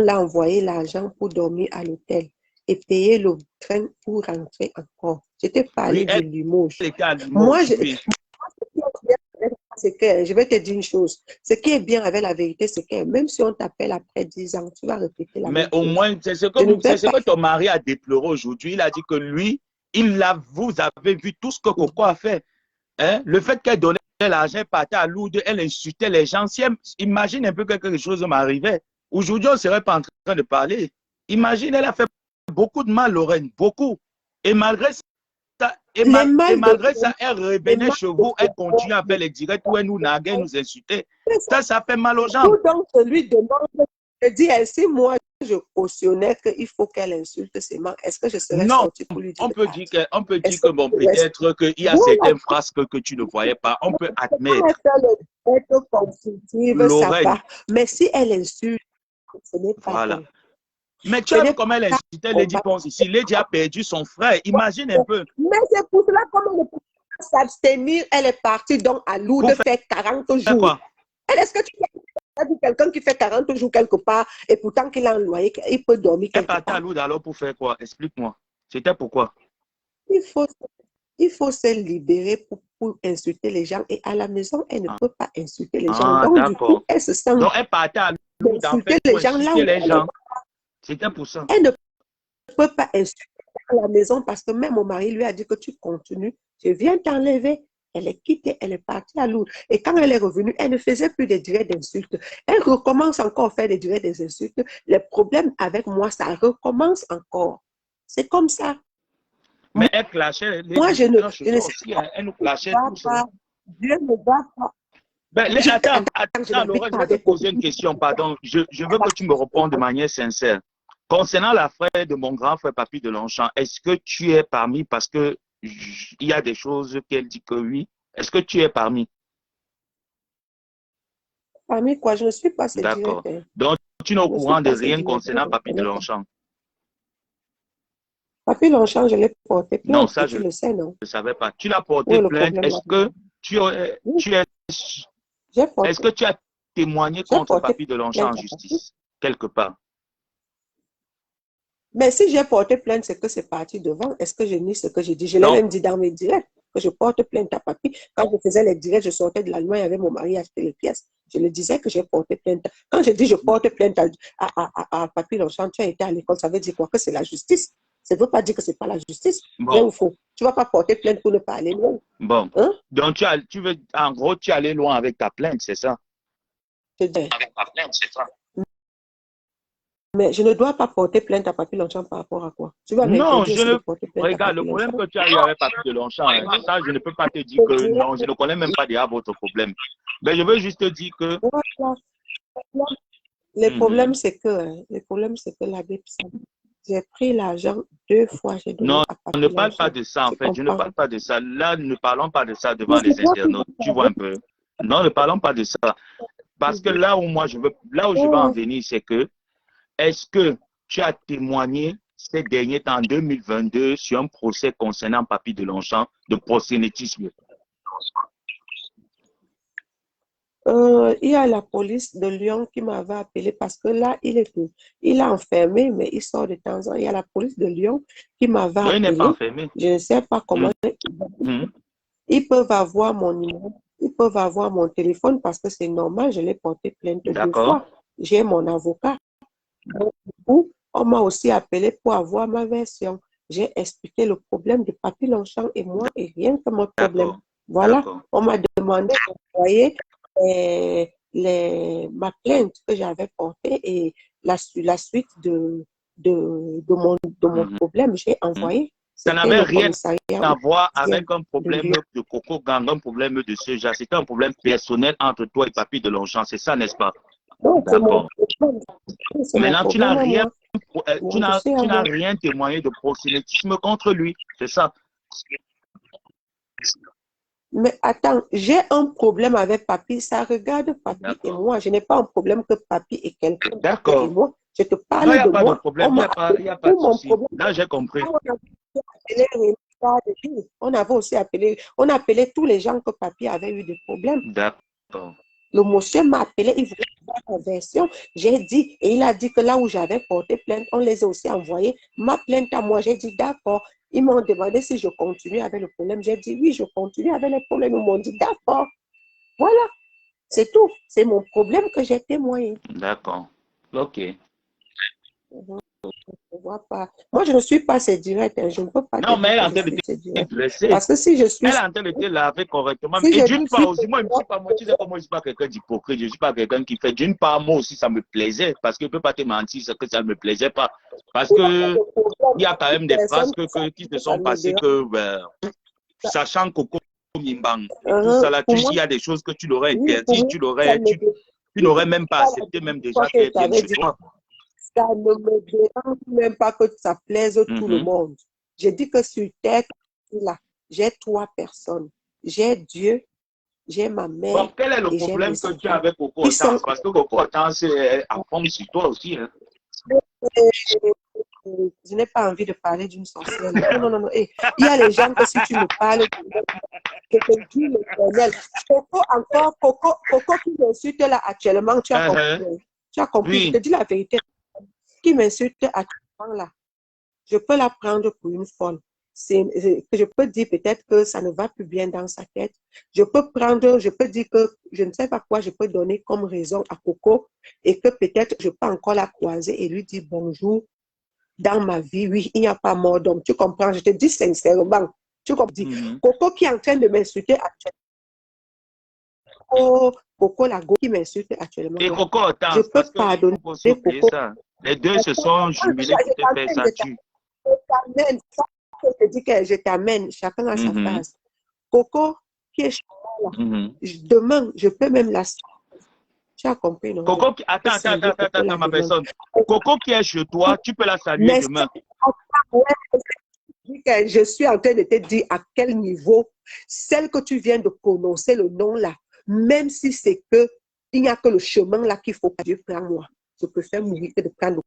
l'a envoyé l'argent pour dormir à l'hôtel et payer le train pour rentrer encore. Je t'ai parlé de Limoges. Moi, je vais te dire une chose. Ce qui est bien avec la vérité, c'est que même si on t'appelle après 10 ans, tu vas répéter la même chose. Mais au moins, c'est ce que ton mari a déploré aujourd'hui. Il a dit que lui, vous avez vu tout ce que Coco a fait. Hein? Le fait qu'elle donnait l'argent, elle partait à Lourdes, elle insultait les gens. Imagine un peu que quelque chose m'arrivait. Aujourd'hui, on ne serait pas en train de parler. Imagine, elle a fait beaucoup de mal, Lorraine, beaucoup. Et malgré ça, elle revenait chez vous, elle continue à faire les directs où elle nous naguait, nous insultait. Ça fait mal aux gens. Donc, celui demande, je dis ainsi, moi, je cautionnais qu'il faut qu'elle insulte ses mains. Est-ce que je serais sortie pour lui dire? On peut dire que bon, peut-être qu'il y a certaines phrases que tu ne voyais pas. On peut admettre. Lorraine. Mais si elle insulte, ce n'est pas voilà. bon. Mais tu as vu comment elle insultait Lady Ponce ici. Lady a perdu son frère. Imagine un peu. Mais c'est pour cela qu'on ne peut pas s'abstenir. Elle est partie donc à Lourdes faire 40 jours. Est-ce que tu as vu quelqu'un qui fait 40 jours quelque part et pourtant qu'il a un loyer, il peut dormir quelque part? Elle partait à Lourdes alors pour faire quoi? Explique-moi. C'était pourquoi? Il faut se libérer pour insulter les gens. Et à la maison, elle ne peut pas insulter les gens. Donc, du coup, elle se sent... Donc, elle partait à Lourdes insulter les gens là. C'était pour ça. Elle ne peut pas insulter à la maison parce que même mon mari lui a dit que tu continues, je viens t'enlever. Elle est quittée, elle est partie à Lourdes. Et quand elle est revenue, elle ne faisait plus des directs d'insultes. Elle recommence encore à faire des directs d'insultes. Les problèmes avec moi, ça recommence encore. C'est comme ça. Mais elle clashait. Moi, je ne sais pas. Elle nous clashait tout ça. Dieu ne va pas. Attends, Laurent, je vais te poser une question, pardon. Je veux que tu me répondes de manière sincère. Concernant la frère de mon grand frère Papy de Longchamp, est-ce que tu es parmi, parce que il y a des choses qu'elle dit que oui, est-ce que tu es parmi? Parmi quoi? Je ne suis pas cette D'accord. Donc, tu n'es au courant de rien concernant Papy de Longchamp? Papy Longchamp, je l'ai porté plainte. Non, ça, tu le sais, non? Je ne savais pas. Tu l'as porté plainte. Est-ce que est-ce que tu as témoigné contre Papy de Longchamp en justice, quelque part? Mais si j'ai porté plainte, c'est que c'est parti devant. Est-ce que je nie ce que je dis? Je l'ai même dit dans mes directs, que je porte plainte à Papy. Quand je faisais les directs, je sortais de l'Allemagne avec mon mari à acheter les pièces. Je le disais que j'ai porté plainte. Quand je dis je porte plainte à Papy Longchamp, tu as été à l'école, ça veut dire quoi? Que c'est la justice. Ça ne veut pas dire que ce n'est pas la justice. Vrai ou faux? Tu ne vas pas porter plainte pour ne pas aller loin. Bon. Hein? Donc, tu veux, en gros, tu es allé loin avec ta plainte, c'est ça? Avec ta plainte, c'est ça. Mais je ne dois pas porter plainte à Papy Longchamp par rapport à quoi? Tu vas non, je ne... Regarde, le problème que tu as eu avec Papy de Longchamp, ça, je ne peux pas te dire que non, je ne connais même pas déjà votre problème. Mais je veux juste te dire que... Le problème, c'est que la BIPS, j'ai pris l'argent 2 fois. Non, on ne parle pas de ça, en fait. Je ne parle pas de ça. Là, ne parlons pas de ça devant les internautes. Tu vois un peu. Non, ne parlons pas de ça. Parce que là où je veux en venir, c'est que est-ce que tu as témoigné ces derniers temps, en 2022, sur un procès concernant Papy de Longchamp de proxénétisme? Il y a la police de Lyon qui m'avait appelé parce que là, il a enfermé, mais il sort de temps en temps. Il y a la police de Lyon qui m'avait appelé. Il n'est pas enfermé. Je ne sais pas comment. Ils peuvent avoir mon numéro. Ils peuvent avoir mon téléphone parce que c'est normal, je l'ai porté plainte 2 D'accord. fois. J'ai mon avocat. Donc, du coup, on m'a aussi appelé pour avoir ma version. J'ai expliqué le problème de Papy Longchamp et moi et rien que mon problème. D'accord. Voilà, D'accord. on m'a demandé d'envoyer ma plainte que j'avais portée et la suite de mon problème, j'ai envoyé. Ça C'était n'avait le rien commissariat à voir de avec un problème Lyon. de Coco Gang, un problème de ce genre. C'était un problème personnel entre toi et Papy de Longchamp, c'est ça, n'est-ce pas? Non, c'est mon D'accord. problème. C'est mon Maintenant, tu n'as problème à rien, moi. Mon dossier à tu n'as moi. rien témoigné de proxénétisme contre lui, c'est ça? Mais attends, j'ai un problème avec Papy. Ça regarde Papy et D'accord. moi. Je n'ai pas un problème que Papy et quelqu'un d'autre et D'accord. moi. Je te Non, il parle n'y a de pas de moi. problème, On il n'y m'a a pas, appelé il y a pas de pour mon souci. problème. Là, j'ai compris. On avait appelé Rémi Dadji. On avait aussi appelé, on a appelé tous les gens que Papy avait eu des problèmes. D'accord. Le monsieur m'a appelé, il voulait avoir la version. J'ai dit, et il a dit que là où j'avais porté plainte, on les a aussi envoyés. Ma plainte à moi, j'ai dit d'accord. Ils m'ont demandé si je continue avec le problème. J'ai dit oui, je continue avec le problème. Ils m'ont dit d'accord. Voilà, c'est tout. C'est mon problème que j'ai témoigné. D'accord. OK. Je vois pas. Moi, je ne suis pas assez direct. Je ne peux pas te Non, mais dire elle est que en je train de suis assez te direct. dresser. Parce que si je suis... Elle est en train de te laver correctement. Si Et je d'une dis part aussi, moi, je ne suis pas, moi, tu sais comment je ne suis pas quelqu'un d'hypocrite, je ne suis pas quelqu'un qui fait. D'une part, moi aussi, ça me plaisait, parce que je ne peux pas te mentir, c'est que ça ne me plaisait pas. Parce que il y a quand même des phrases qui se sont passées que, sachant Coco Mimbang et tout ça là, pour il moi, y a des choses que tu l'aurais oui, pour interdit, moi, ça tu n'aurais même pas accepté, même déjà qu'elle vienne chez toi. Ça ne me dérange même pas que ça plaise tout le monde. J'ai dit que sur terre, là, j'ai 3 personnes. J'ai Dieu, j'ai ma mère. Bon, quel est le et j'ai problème mes que tu enfants. as avec Coco Ils Hortense? sont- Parce que Coco Hortense est à fond sur toi aussi. Hein. Je n'ai pas envie de parler d'une sorcière. Là. Non, non, non. Eh, il y a les gens que si tu me parles, je te dis l'éternel. Coco qui m'insulte là actuellement, tu as compris. Tu as compris, Oui. je te dis la vérité. Qui m'insulte actuellement là, je peux la prendre pour une folle. Je peux dire peut-être que ça ne va plus bien dans sa tête. Je peux dire que je ne sais pas quoi je peux donner comme raison à Coco et que peut-être je peux encore la croiser et lui dire bonjour. Dans ma vie, oui, il n'y a pas mort d'homme. Tu comprends? Je te dis sincèrement. Tu comprends? Coco qui est en train de m'insulter actuellement. Coco Lago qui m'insulte actuellement. Et Coco Hortense, Je peux parce pardonner Coco. Coco. Les deux se sont jumelés pour te faire ça. Je dis que je t'amène, chacun a sa phase. Coco qui est chez moi là, demain, je peux même la... Tu as compris, non? Coco, attends, ma personne. Coco qui est chez toi, tu peux la saluer demain. Je suis en train de te dire à quel niveau, celle que tu viens de prononcer le nom là, même si c'est que il n'y a que le chemin là qu'il faut que Dieu prenne moi. Je préfère mourir que de prendre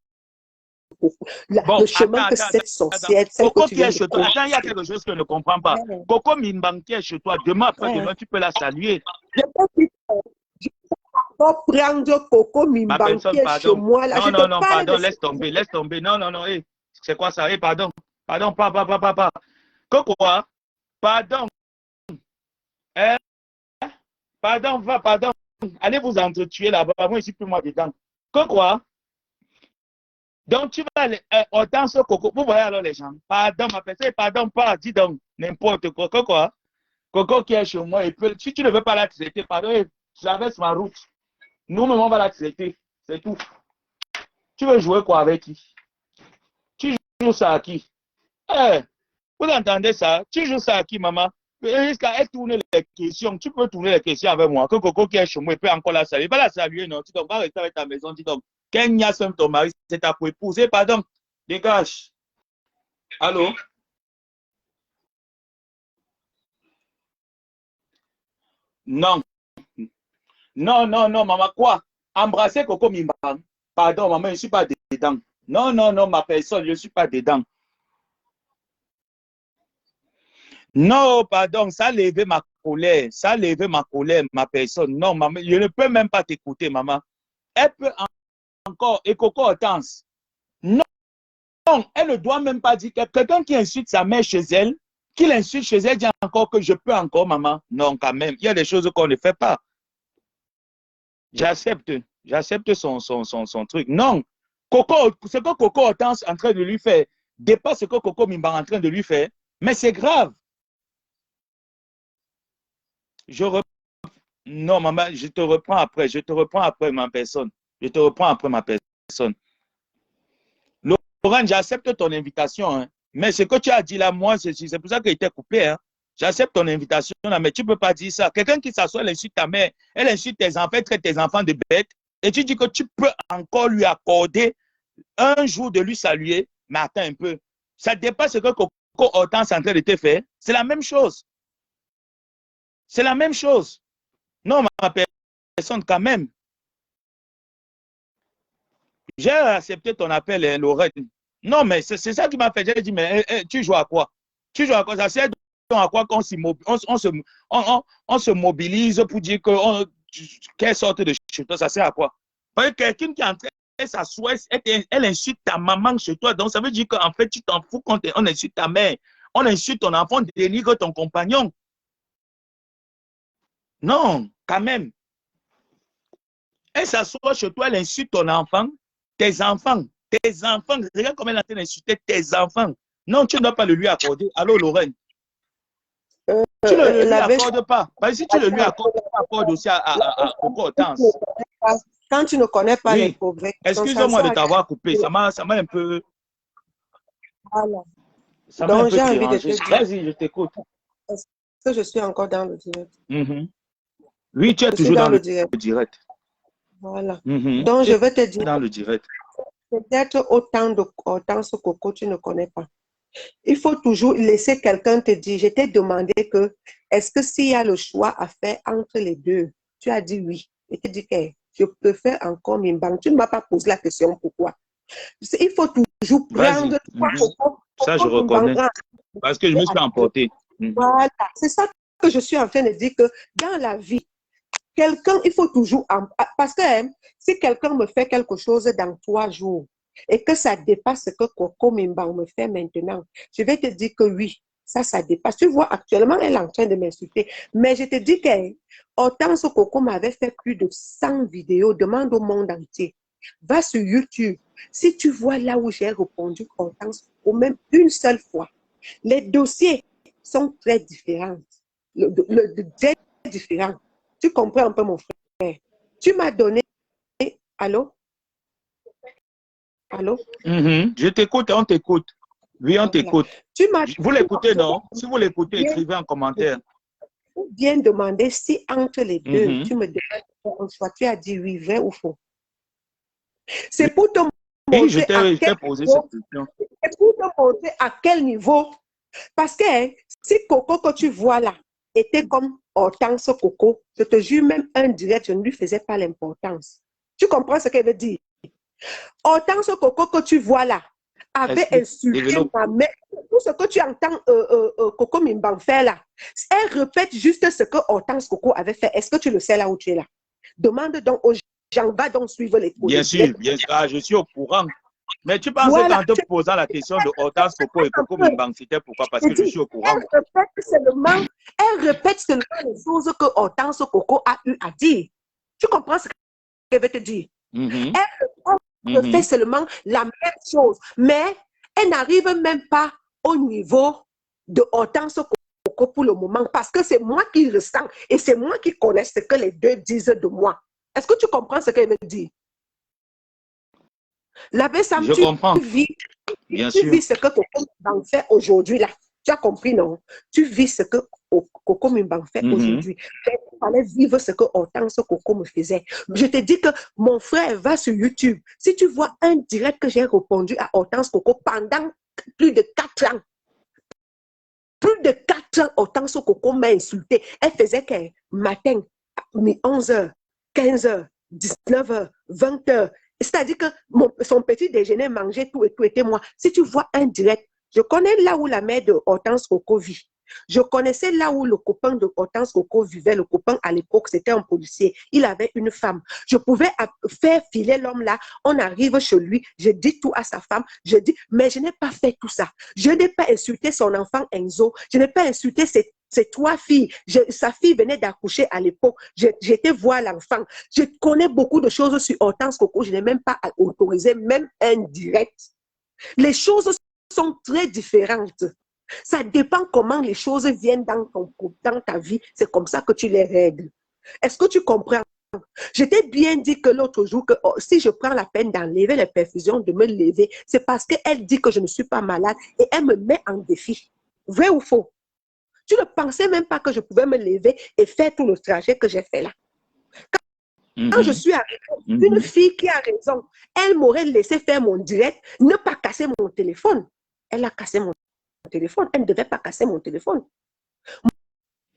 le chemin que cette sorcière, celle Coco que tu qui est viens chez toi, attends, il y a quelque chose que je ne comprends pas. Coco Mimbang qui est chez toi, demain après-demain, tu peux la saluer. Je peux prendre Coco Mimbang qui est chez moi là. Non, pardon, laisse tomber. Non, c'est quoi ça? Pardon, pas. Coco, pardon. Pardon. Allez vous entretuer là-bas, moi je suis plus moi dedans. Quoi? Donc tu vas autant ce Coco, vous voyez alors les gens. Pardon, ma personne, pardon, pas, dis donc, n'importe quoi. Quoi? Coco qui est chez moi, et puis, si tu ne veux pas la traiter, pardon, j'avance ma route. Nous-mêmes, on va la traiter. C'est tout. Tu veux jouer quoi avec qui? Tu joues ça à qui? Vous entendez ça? Tu joues ça à qui, maman? Jusqu'à elle tourner les questions. Tu peux tourner les questions avec moi. Que Coco qui est chez moi, il peut encore la saluer. Pas la saluer, non. Tu dois pas rester avec ta maison. Dis donc, Kenya, ton mari, c'est ta épouse. Pardon, dégage. Allô? Non, maman, quoi? Embrasser Coco Mimbang. Pardon, maman, je ne suis pas dedans. Non, ma personne, je ne suis pas dedans. Non, pardon, ça a levé ma colère. Ma personne. Non, maman, je ne peux même pas t'écouter, maman. Elle peut encore, et Coco Hortense. Non, elle ne doit même pas dire que quelqu'un qui insulte sa mère chez elle, Qu'il insulte chez elle, dit encore que je peux encore, maman. Non, quand même. Il y a des choses qu'on ne fait pas. J'accepte. J'accepte son truc. Non. Coco, ce que Coco Hortense est en train de lui faire dépasse ce que Coco Mimba est en train de lui faire. Mais c'est grave. Non, maman, je te reprends après. Je te reprends après ma personne. Je te reprends après ma personne. Laurent, j'accepte ton invitation. Hein. Mais ce que tu as dit là, moi, c'est pour ça que j'étais coupé. Hein. J'accepte ton invitation là, mais tu ne peux pas dire ça. Quelqu'un qui s'assoit, elle insulte ta mère, elle insulte tes enfants, elle traite tes enfants de bêtes. Et tu dis que tu peux encore lui accorder un jour de lui saluer. Mais attends un peu. Ça dépasse ce que Coco Hortense est en train de te faire. C'est la même chose. C'est la même chose. Non, ma personne, quand même. J'ai accepté ton appel, hein, Lorraine. Non, mais c'est ça qui m'a fait. J'ai dit, mais tu joues à quoi? Tu joues à quoi? Ça sert à quoi qu'on on se mobilise pour dire que quelle sorte de chez toi, ça sert à quoi? Parce que quelqu'un qui est en train de s'asseoir, elle insulte ta maman chez toi. Donc, ça veut dire qu'en fait, tu t'en fous quand on insulte ta mère. On insulte ton enfant, on dénigre ton compagnon. Non, quand même. Elle s'assoit chez toi, elle insulte ton enfant, tes enfants. Regarde comment elle a insulté tes enfants. Non, tu ne dois pas le lui accorder. Allô, Lorraine? Tu ne le lui accordes pas. Parce que si tu le lui accordes, tu accordes aussi à Coco Hortense. Quand tu ne connais pas les Oui. progrès. Excuse-moi de t'avoir coupé. Ça m'a un peu. Voilà. Ça m'a un Donc, peu j'ai envie de dérangé. te dire, Vas-y, je t'écoute. est-ce que je suis encore dans le direct? Oui, tu es Je suis toujours dans dans le le direct. direct. Voilà. Tu Donc, je es vais te dire, dans le direct. peut-être autant de Hortense Coco, tu ne connais pas. Il faut toujours laisser quelqu'un te dire, je t'ai demandé que, est-ce que s'il y a le choix à faire entre les deux, tu as dit oui. Et tu dis que je préfère encore Mimbang. Tu ne m'as pas posé la question pourquoi. Il faut toujours Vas-y. prendre Coco, Ça, je Coco reconnais. Mimbang. Parce que je me suis emporté. Voilà. C'est ça que je suis en train de dire que dans la vie, quelqu'un, il faut toujours... Parce que si quelqu'un me fait quelque chose dans 3 jours et que ça dépasse ce que Coco Mimbang me fait maintenant, je vais te dire que oui, ça dépasse. Tu vois, actuellement, elle est en train de m'insulter. Mais je te dis que Hortense Coco m'avait fait plus de 100 vidéos, demande au monde entier. Va sur YouTube. Si tu vois là où j'ai répondu Hortense, ou même une seule fois, les dossiers sont très différents. Très différents. Tu comprends un peu, mon frère? Tu m'as donné... Allô? Allô? Je t'écoute, on t'écoute. Oui, on t'écoute. Vous l'écoutez, non? Si vous l'écoutez, écrivez en commentaire. Bien demander si entre les deux, tu me demandes un choix. Tu as dit oui, vrai ou faux. C'est pour te Oui, je montrer t'ai posé cette question. c'est pour te montrer à quel niveau. Parce que si Coco que tu vois là était comme Hortense Coco, je te jure, même un direct, je ne lui faisais pas l'importance. Tu comprends ce qu'elle veut dire? Hortense Coco que tu vois là avait insulté ma mère. Tout ce que tu entends Coco Mimbang faire là, elle répète juste ce que Hortense Coco avait fait. Est-ce que tu le sais là où tu es là? Demande donc aux gens, va donc suivre les cours. Bien sûr, je suis au courant. Mais tu penses qu'en te posant la question de Hortense Coco et Coco Mimbang, c'était pourquoi? Parce que je suis au courant. Elle répète seulement les choses que Hortense Coco a eu à dire. Tu comprends ce qu'elle veut te dire? Elle fait seulement la même chose, mais elle n'arrive même pas au niveau de Hortense Coco pour le moment, parce que c'est moi qui le sens et c'est moi qui connais ce que les deux disent de moi. Est-ce que tu comprends ce qu'elle veut dire? L'abbé Sam, je comprends. Tu vis ce que Coco Mimbang fait aujourd'hui là. Tu as compris, non? Tu vis ce que Coco Mimbang fait aujourd'hui. Il fallait vivre ce que Hortense Coco me faisait. Je te dis que mon frère va sur YouTube. Si tu vois un direct que j'ai répondu à Hortense Coco pendant plus de 4 ans, Hortense Coco m'a insulté. Elle faisait que matin, 11h, 15h, 19h, 20h. C'est-à-dire que son petit déjeuner mangeait tout et tout était moi. Si tu vois un direct, je connais là où la mère de Hortense Coco vit. Je connaissais là où le copain de Hortense Coco vivait. Le copain à l'époque, c'était un policier. Il avait une femme. Je pouvais faire filer l'homme là. On arrive chez lui. Je dis tout à sa femme. Je dis, mais je n'ai pas fait tout ça. Je n'ai pas insulté son enfant Enzo. Je n'ai pas insulté ses 3 filles. Sa fille venait d'accoucher à l'époque. J'étais voir l'enfant. Je connais beaucoup de choses sur Hortense Coco. Je n'ai même pas autorisé, même un direct. Les choses sont très différentes. Ça dépend comment les choses viennent dans ta vie. C'est comme ça que tu les règles. Est-ce que tu comprends? Je t'ai bien dit que l'autre jour, que si je prends la peine d'enlever les perfusions, de me lever, c'est parce qu'elle dit que je ne suis pas malade et elle me met en défi. Vrai ou faux? Tu ne pensais même pas que je pouvais me lever et faire tout le trajet que j'ai fait là. Quand je suis arrivée, une fille qui a raison, elle m'aurait laissé faire mon direct, ne pas casser mon téléphone. Elle a cassé mon téléphone. Elle ne devait pas casser mon téléphone.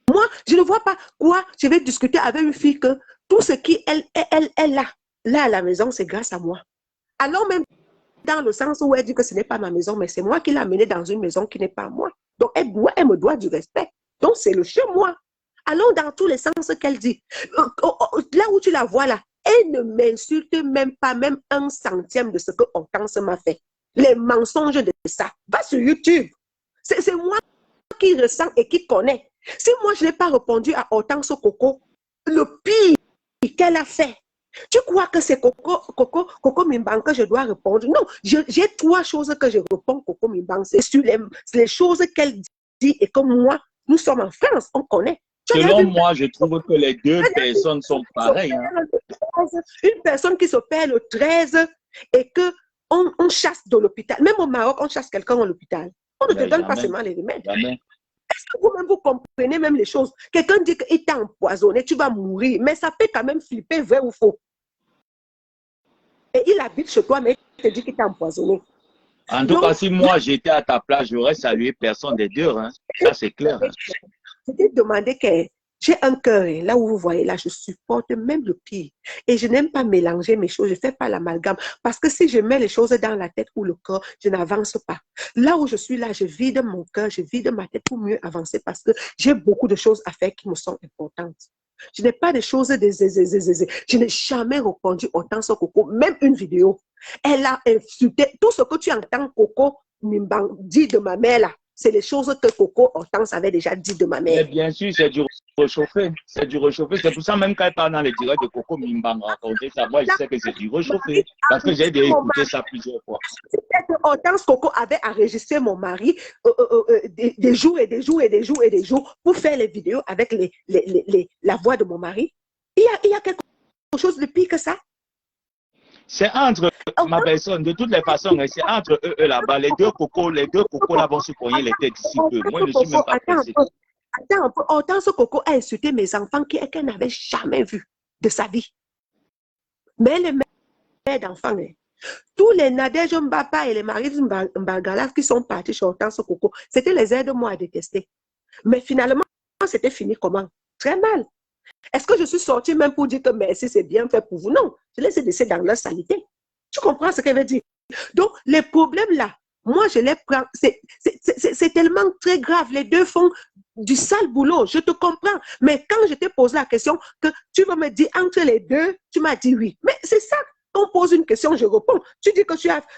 Moi, je ne vois pas quoi je vais discuter avec une fille que tout ce qu'elle a là à la maison, c'est grâce à moi. Alors même dans le sens où elle dit que ce n'est pas ma maison, mais c'est moi qui l'ai amenée dans une maison qui n'est pas moi. Donc, elle me doit du respect. Donc, c'est le chez moi. Allons dans tous les sens qu'elle dit. Là où tu la vois là, elle ne m'insulte même pas, même 1 centième de ce que Hortense m'a fait. Les mensonges de ça. Va sur YouTube. C'est moi qui ressens et qui connais. Si moi, je n'ai pas répondu à Hortense Coco, le pire qu'elle a fait, tu crois que c'est Coco Mimbang que je dois répondre? Non, j'ai 3 choses que je réponds Coco Mimbang. C'est sur les choses qu'elle dit et que moi, nous sommes en France, on connaît. Selon moi, je trouve que les 2 personnes sont pareilles. Une personne qui se perd le 13 et qu'on chasse de l'hôpital. Même au Maroc, on chasse quelqu'un à l'hôpital. On ne te donne pas seulement les remèdes. Est-ce que vous-même, vous comprenez même les choses? Quelqu'un dit qu'il t'a empoisonné, tu vas mourir. Mais ça fait quand même flipper, vrai ou faux? Et il habite chez toi, mais il te dit qu'il t'a empoisonné. En tout cas, si moi j'étais à ta place, j'aurais salué personne des 2. Hein. Ça, c'est clair. Hein. Je t'ai demandé que j'ai un cœur. Là où vous voyez, là, je supporte même le pire. Et je n'aime pas mélanger mes choses. Je ne fais pas l'amalgame. Parce que si je mets les choses dans la tête ou le corps, je n'avance pas. Là où je suis là, je vide mon cœur, je vide ma tête pour mieux avancer parce que j'ai beaucoup de choses à faire qui me sont importantes. Je n'ai pas de choses Je n'ai jamais répondu autant sur Coco, même une vidéo. Elle a insulté. Tout ce que tu entends Coco Mimbang dit de ma mère là, c'est les choses que Coco Hortense avait déjà dit de ma mère. Mais bien sûr, c'est du réchauffé. C'est du réchauffé. C'est pour ça même quand elle parle dans les directs de Coco Mimbang raconter ça, moi je sais que c'est du réchauffé. Parce que j'ai déjà écouté ça plusieurs fois. Peut-être Hortense Coco avait enregistré mon mari des jours et des jours et des jours et des jours pour faire les vidéos avec la voix de mon mari. Il y a quelque chose de pire que ça. C'est entre ma personne, de toutes les façons, c'est entre eux là-bas. Les deux cocos là vont se cogner les têtes d'ici peu. Moi, je ne suis même pas pressé. Attends un peu. Hortense Coco a insulté mes enfants qu'elle n'avait jamais vus de sa vie. Mais les mères d'enfants, tous les Nadège Mbapa et les Marie Mbagala qui sont partis chez Hortense Coco, c'était les aide-moi à détester. Mais finalement, c'était fini comment? Très mal. Est-ce que je suis sortie même pour dire que merci, c'est bien fait pour vous? Non, je les ai laissés dans leur saleté. Tu comprends ce qu'elle veut dire? Donc, les problèmes là, moi, je les prends. C'est tellement très grave. Les 2 font du sale boulot. Je te comprends. Mais quand je t'ai posé la question que tu vas me dire entre les 2, tu m'as dit oui. Mais c'est ça. Quand on pose une question, je réponds. Tu dis que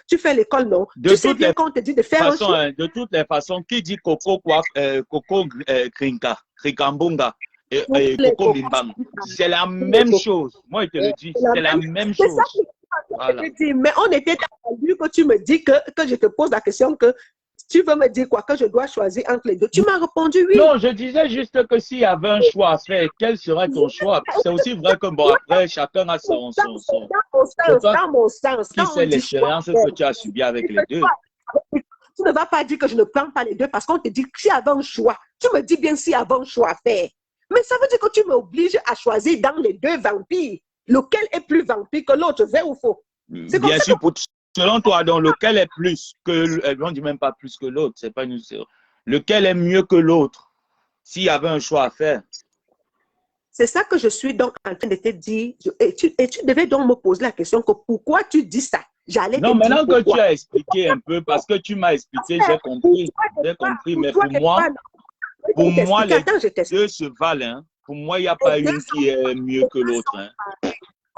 tu fais l'école, non? Tu sais bien qu'on te dit de faire un choix. De toutes les façons, qui dit Coco Krinka, Krikambunga et Coco Mimbang, c'est la même chose. Moi, je te le dis, c'est la même chose. Voilà. Mais on était attendu que tu me dis que je te pose la question que tu veux me dire quoi, que je dois choisir entre les 2. Tu m'as répondu oui. Non, je disais juste que s'il y avait un choix à faire, quel serait ton chois? C'est aussi vrai que bon, après, chacun a son dans mon sens. Qui c'est l'expérience que tu as subie avec les 2? Tu ne vas pas dire que je ne prends pas les 2 parce qu'on te dit s'il y avait un choix. Tu me dis bien s'il y avait un choix à faire. Mais ça veut dire que tu m'obliges à choisir dans les 2 vampires. Lequel est plus vampire que l'autre, vrai ou faux? Bien sûr, selon toi, donc, lequel est plus que... On ne dit même pas plus que l'autre, c'est pas une... Lequel est mieux que l'autre, s'il y avait un choix à faire? C'est ça que je suis donc en train de te dire. Et tu devais donc me poser la question que pourquoi tu dis ça? Non, maintenant que tu as expliqué un peu, parce que tu m'as expliqué, j'ai compris, mais pour moi... Pour moi, les Attends, je t'explique. deux se valent. Hein. Pour moi, il n'y a pas Les deux une qui est mieux que l'autre. Hein.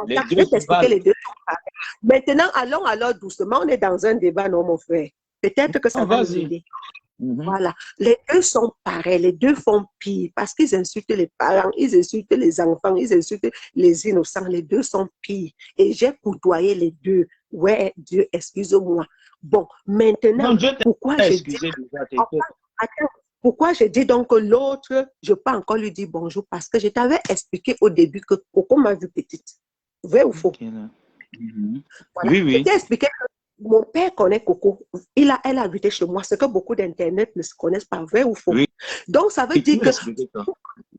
Les Attends, je deux vais se t'expliquer valent. les deux sont pareils. Maintenant, allons alors doucement. On est dans un débat, non, mon frère. Peut-être que ça Non, va nous vas-y. aider. Mhm. Voilà. Les deux sont pareils. Les deux font pire parce qu'ils insultent les parents, ils insultent les enfants, ils insultent les innocents. Les deux sont pires. Et j'ai côtoyé les deux. Ouais, Dieu, excuse-moi. Bon, maintenant, Non, Dieu pourquoi t'a je dis. excusé déjà. Attends, pourquoi je dis donc que l'autre, je peux encore lui dire bonjour parce que je t'avais expliqué au début que Coco m'a vu petite. Vrai ou faux? Ok, là. Mhm. Voilà. Oui, Je oui. t'ai expliqué que mon père connaît Coco. Elle a habité chez moi. Ce que beaucoup d'Internet ne se connaissent pas. Vrai ou faux? Oui. Donc, ça veut Et tu dire m'as que expliqué ça.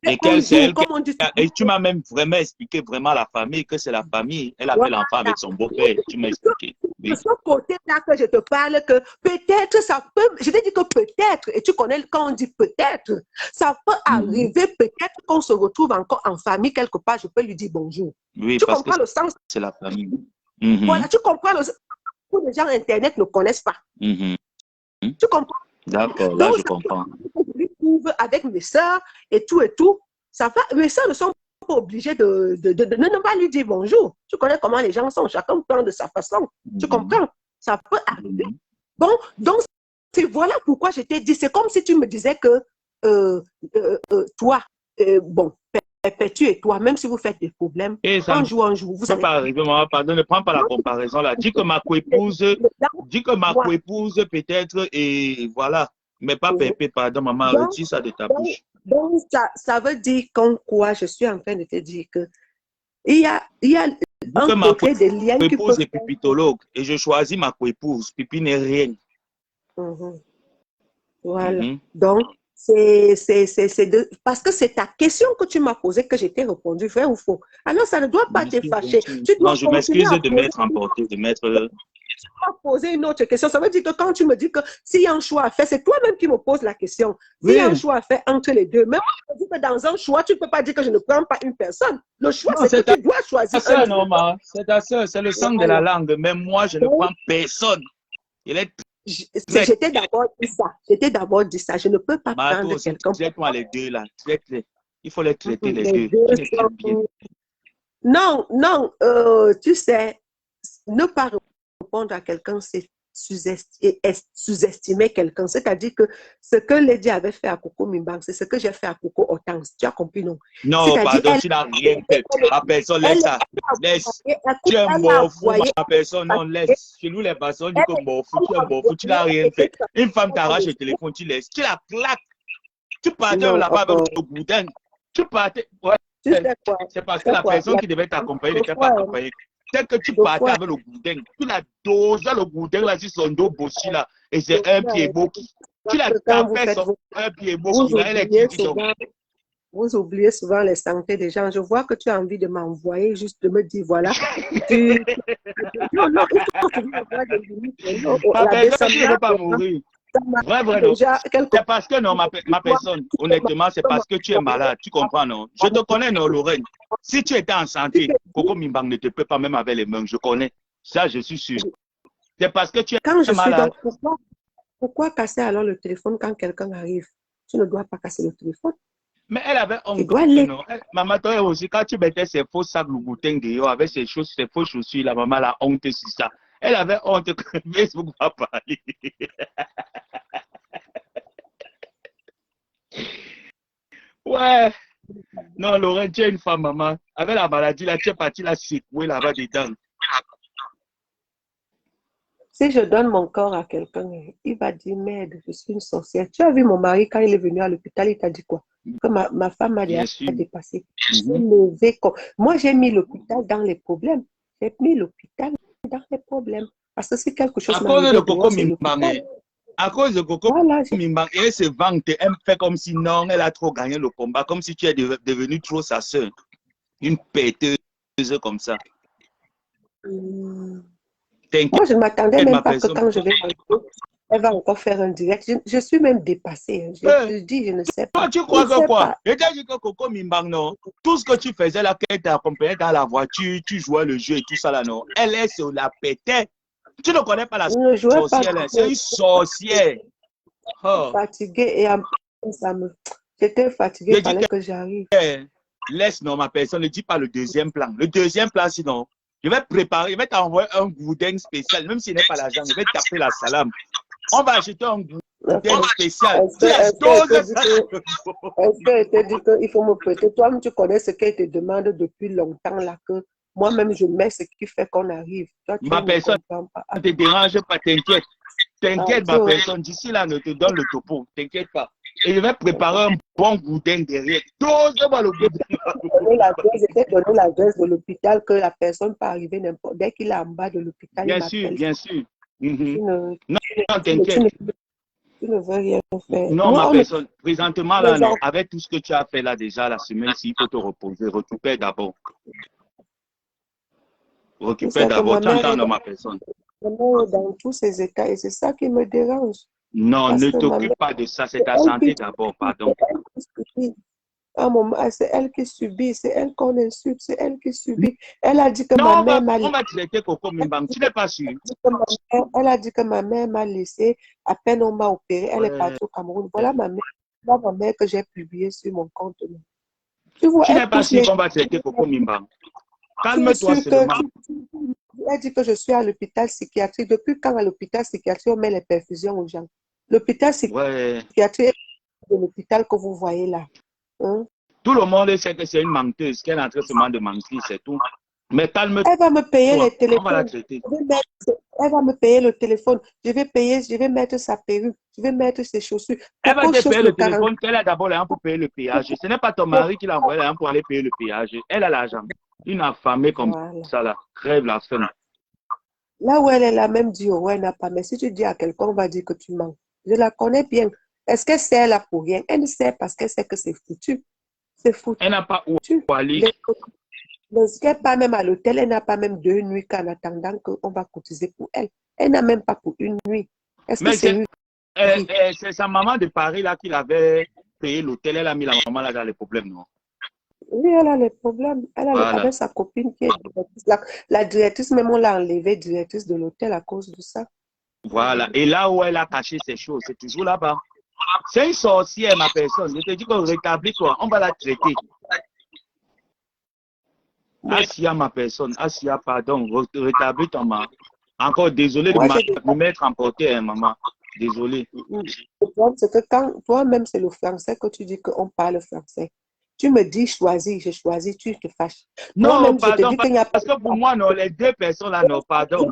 Et un qu'elle, c'est jour, elle comme on dit, et tu m'as même vraiment expliqué vraiment la famille, que c'est la famille. Elle a fait voilà. l'enfant avec son beau-père. Tu m'as expliqué. De Oui. ce côté-là que je te parle, que peut-être ça peut, je te dis que peut-être, et tu connais quand on dit peut-être, ça peut arriver, peut-être qu'on se retrouve encore en famille quelque part, je peux lui dire bonjour. Oui, Tu parce que comprends le sens? c'est la famille. Mhm. Voilà, tu comprends le sens? Beaucoup de gens Internet ne connaissent pas. Mhm. Tu comprends? D'accord, là, Donc, je comprends. je lui prouve avec mes soeurs et tout, ça va, mes soeurs ne sont pas obligées de ne pas lui dire bonjour. Tu connais comment les gens sont, chacun prend de sa façon. Tu comprends? Ça peut arriver. Bon, donc, voilà pourquoi je t'ai dit, c'est comme si tu me disais que toi, bon, Perpétue et toi, même si vous faites des problèmes, Et ça un ne jour, vous peut allez. pas arriver, maman, pardon, ne prends pas la comparaison là. Dis que ma coépouse peut-être, et voilà. Mais pas Pépé, pardon, maman, Donc, retire ça de ta bouche. Donc, ça veut dire qu'en quoi je suis en train de te dire que il y a Dis que un ma côté des liens qui coépouse peuvent est pipitologue et je choisis ma coépouse. Pipi n'est rien. Voilà. Mhm. Donc, parce que c'est ta question que tu m'as posée que je t'ai répondu, vrai ou faux. Alors, ça ne doit pas te fâcher. Tu Non, dois je continuer m'excuse à de m'être emporté, de m'être. poser une autre question. Ça veut dire que quand tu me dis que s'il y a un choix à faire, c'est toi-même qui me poses la question. S'il y a un choix à faire entre les deux, mais moi, je dis que dans un choix, tu ne peux pas dire que je ne prends pas une personne. Le choix, Non, c'est que tu dois choisir ta soeur, un. non, ma. C'est ta soeur, c'est le sang de la langue. Même moi, je ne prends personne. Il est J'étais d'abord dit ça. J'étais d'abord dit ça. Je ne peux pas toi prendre aussi, quelqu'un. traite-moi les deux là. Traite-les. Il faut les traiter les Les deux. deux Tu les traites bien. Non, non, tu sais, ne pas répondre à quelqu'un, c'est sous-estimer quelqu'un. C'est-à-dire que ce que Lady avait fait à Coco Mimbang, c'est ce que j'ai fait à Coco Hortense. Tu as compris, non? Non, pardon, tu n'as rien fait. Ma personne, laisse ça. Laisse. Tu es mort fou, ma personne. Non, laisse. Chez nous, les personnes disent que mort fou, tu es mort fou, tu n'as rien fait. Une femme t'arrache le téléphone, tu laisses. Tu la claques. Tu partais là-bas avec le boudin. Tu partais. Ouais. C'est parce que la personne qui devait t'accompagner n'était pas accompagnée. Dès que tu partais avec le boudin, tu l'as dosé le boudin là sur son dos bossu là. Et c'est un pied boki. Tu l'as tapé sur un pied boki. Vous oubliez souvent les santé des gens. Je vois que tu as envie de m'envoyer, juste de me dire, voilà. Non, non, il faut que tu m'envoies des limites. Ma personne, tu ne veux pas mourir. Vrai, non. C'est parce que non, ma personne, honnêtement, c'est parce que tu es malade. Tu comprends, non? Je te connais, non, Lorraine. Si tu étais en santé, Coco Mimbang ne te peut pas même avec les mains. Je connais. Ça, je suis sûr. C'est parce que tu es malade. Pourquoi casser alors le téléphone quand quelqu'un arrive? Tu ne dois pas casser le téléphone. Mais elle avait honte. Non. Maman, toi aussi, quand tu mettais ses faux sacs Louboutin dehors avec ses faux chaussures, la maman a honte sur ça. Elle avait honte que Facebook va parler. Ouais. Non, Laurent, tu es une femme, maman. Avec la maladie, là, tu es parti la secouer là-bas dedans. Si je donne mon corps à quelqu'un, il va dire, merde, je suis une sorcière. Tu as vu mon mari quand il est venu à l'hôpital, il t'a dit quoi? Que ma femme m'a déjà dépassé. Moi, j'ai mis l'hôpital dans les problèmes. J'ai mis l'hôpital dans les problèmes. Parce que si quelque chose m'arrive de Coco Mimbang, à cause de Coco Mimbang, elle se vante, elle fait comme si non, elle a trop gagné le combat, comme si tu es devenue trop sa soeur. Une péteuse comme ça. Moi, je ne m'attendais même pas que quand je vais elle va encore faire un direct. Je suis même dépassée. Je te dis, je ne sais pas. Toi, tu crois que quoi? Je t'ai dit que Coco Mimbang, non. Tout ce que tu faisais là, qu'elle t'accompagnait dans la voiture, tu jouais le jeu et tout ça là, non. Elle est sur la pétée. Tu ne connais pas la sorcière, c'est une sorcière. Fatiguée et J'étais fatiguée, Je il dis fallait que j'arrive. que laisse non ma personne, ne dis pas le deuxième plan. Le deuxième plan, sinon, je vais préparer, je vais t'envoyer un gourdin spécial, même s'il n'est pas l'argent, je vais taper la salade. On va acheter un gourdin spécial. Tu as dose ça. Est-ce qu'elle te dit qu'il faut me prêter? Toi-même, tu connais ce qu'elle te demande depuis longtemps là, que moi-même, je mets ce qui fait qu'on arrive. Toi, tu Ma ne personne comprends pas. ne te dérange pas, t'inquiète. T'inquiète, ma tu- personne. D'ici là, ne te donne le topo. T'inquiète pas. Et je vais préparer un bon gourdin derrière. Dose-moi le gourdin. Je t'ai donné l'adresse de l'hôpital que la personne peut arriver n'importe. Dès qu'il est en bas de l'hôpital, il Bien sûr, m'appelle. bien sûr. Tu ne, Non, tu ne- tu t'inquiète. ne- tu ne veux rien faire. Non, Moi, ma on ne- personne. Présentement, là, non. Avec tout ce que tu as fait là déjà la semaine-ci, il faut te reposer. Récupère d'abord. Tu Récupère sais que d'abord. ma Tu mère entends est dans ma personne. dans tous ces états et c'est ça qui me dérange. Non, Parce ne que ma mère, t'occupe pas de ça. C'est c'est ta elle santé d'abord, pardon. subit. À un moment, c'est elle qui subit, c'est elle qu'on insulte, c'est elle qui subit. Elle a dit que ma Non, mère m'a on va traiter Coco Mimbang. Tu n'es pas sûr. Elle a dit que ma mère m'a laissé, à peine on m'a opéré, elle est Ouais. partie au Cameroun. Voilà ma mère que j'ai publiée sur mon compte. Tu vois, Tu elle n'es pas pousse sûr les... qu'on va traiter Coco Mimbang. Tu es Calme-toi sûr seulement. elle dit que je suis à l'hôpital psychiatrique. Depuis quand à l'hôpital psychiatrique, on met les perfusions aux gens? L'hôpital Ouais. psychiatrique est l'hôpital que vous voyez là. Hein? Tout le monde sait que c'est une menteuse, qu'elle est en train seulement de mentir, c'est tout. Mais calme-toi. Elle va me payer les On va la téléphones. traiter. Elle va me payer le téléphone. Je vais payer, je vais mettre sa perruque, je vais mettre ses chaussures. Elle va Coco te chose payer le le téléphone, qu'elle a d'abord l'argent pour payer le péage. Ce n'est pas ton mari qui l'a envoyé l'argent pour aller payer le péage. Elle a l'argent. Une affamée comme ça, là, crève la faim. Là où elle est là, même dit, oh, elle n'a pas. Mais si tu dis à quelqu'un, on va dire que tu mens. Je la connais bien. Est-ce qu'elle sait là pour rien? Elle ne sait parce qu'elle sait que c'est foutu. C'est foutu. Elle n'a pas où aller. Elle n'est pas même à l'hôtel, elle n'a pas même 2 nuits qu'en attendant qu'on va cotiser pour elle. Elle n'a même pas pour une nuit. Est-ce que Mais c'est c'est sa maman de Paris là qui l'avait payé l'hôtel. Elle a mis la maman là dans les problèmes, non? Oui, elle a les problèmes. Elle a Voilà. avec sa copine qui est directrice. La directrice, même on l'a enlevée, directrice de l'hôtel à cause de ça. Voilà. Et là où elle a caché ses choses, c'est toujours là-bas. C'est une sorcière, ma personne. Je te dis qu'on rétablit toi. On va la traiter. Asia, ma personne. Asia, pardon. Rétablis ton maman. Encore désolé de m'être emporté, hein, maman. Désolé. Le problème, c'est que quand toi-même, c'est le français que tu dis qu'on parle français. Tu me dis choisis, je choisis, tu te fâches. Non, je te pardon, dis qu'il n'y a pas... parce que pour moi, non, les deux personnes là, non, pardon.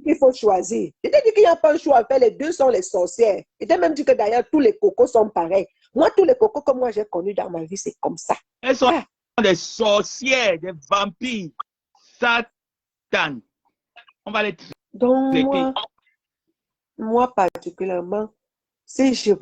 Il faut choisir. Je t'ai dit qu'il n'y a pas le choix à faire, les deux sont les sorcières. Je t'ai même dit que d'ailleurs, tous les cocos sont pareils. Moi, tous les cocos que moi j'ai connus dans ma vie, c'est comme ça. Elles sont des sorcières, des vampires, Satan. On va les traiter. Donc, moi particulièrement, si si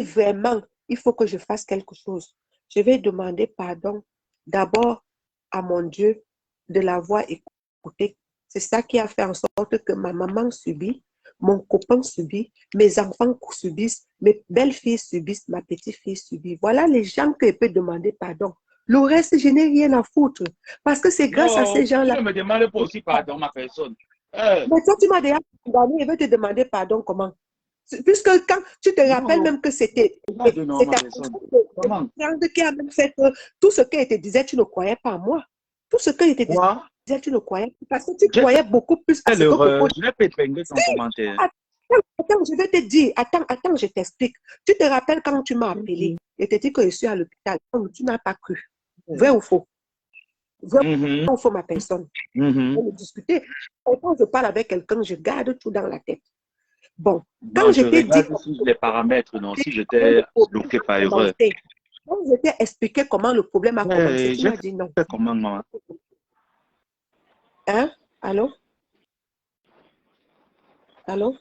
vraiment il faut que je fasse quelque chose, je vais demander pardon d'abord à mon Dieu de l'avoir écouté. C'est ça qui a fait en sorte que ma maman subit, mon copain subit, mes enfants subissent, mes belles-filles subissent, ma petite-fille subit. Voilà les gens que je peux demander pardon. Le reste, je n'ai rien à foutre. Parce que c'est grâce à ces gens-là. Tu ne me demandes pas aussi pardon, ma personne. Mais toi, tu m'as déjà condamné, je vais te demander pardon comment? Puisque quand tu te rappelles même que c'était ta qui a même fait que tout ce qu'elle te disait, tu ne croyais pas à moi. Tout ce qu'elle te disait, tu ne croyais pas. Parce que tu croyais beaucoup plus à ce que... Je vais pétringuer ton commentaire. Attends, je vais te dire. Attends, je t'explique. Tu te rappelles quand tu m'as appelé et te dit que je suis à l'hôpital. Tu n'as pas cru. Vrai ou faux? Vrai ou faux, ma personne? On va discuter. Quand je parle avec quelqu'un, je garde tout dans la tête. Bon, quand je t'ai dit... les paramètres, non, si j'étais bloqué par erreur. Quand je t'ai expliqué comment le problème a commencé, tu m'as dit non. Comment, maman? Hein? Allô? Allô?